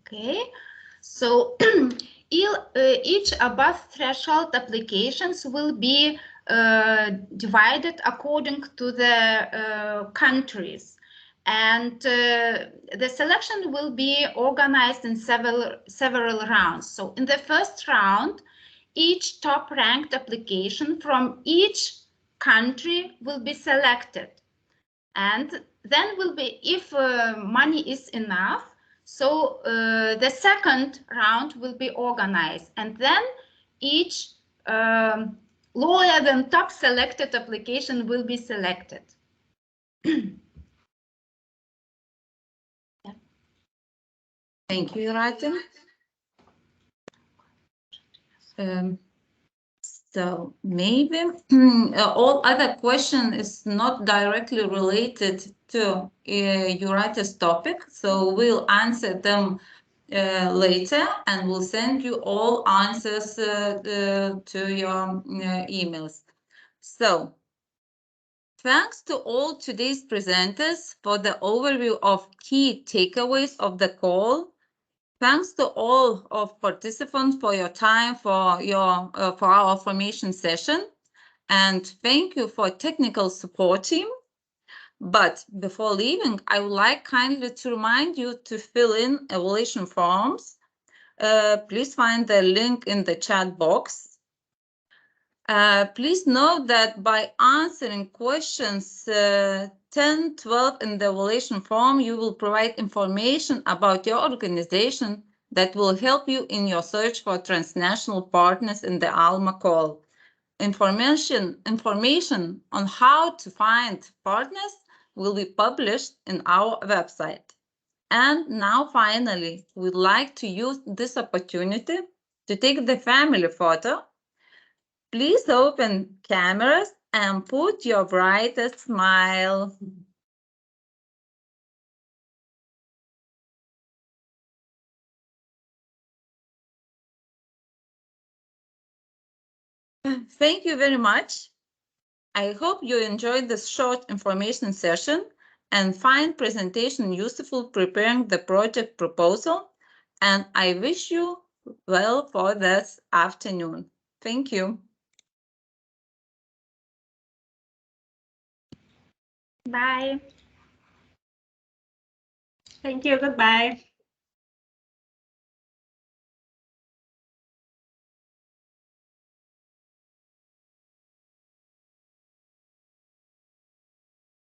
Okay, so each above threshold applications will be divided according to the countries, and the selection will be organized in several rounds. So in the first round, each top ranked application from each country will be selected, and then will be, if money is enough, so the second round will be organized, and then each lower than top selected application will be selected. Thank you, Jūrate. So maybe all other question is not directly related to Jūrate's topic, so we'll answer them later, and we'll send you all answers to your emails. So thanks to all today's presenters for the overview of key takeaways of the call. Thanks to all of participants for your time for our formation session, and thank you for technical support team. But before leaving, I would like kindly to remind you to fill in evaluation forms. Please find the link in the chat box. Please note that by answering questions 10, 12 in the evaluation form, you will provide information about your organization that will help you in your search for transnational partners in the ALMA call. Information on how to find partners will be published in our website. And now finally, we'd like to use this opportunity to take the family photo. Please open cameras and put your brightest smile. Thank you very much. I hope you enjoyed this short information session and find presentation useful preparing the project proposal. And I wish you well for this afternoon. Thank you. Bye. Thank you. Goodbye.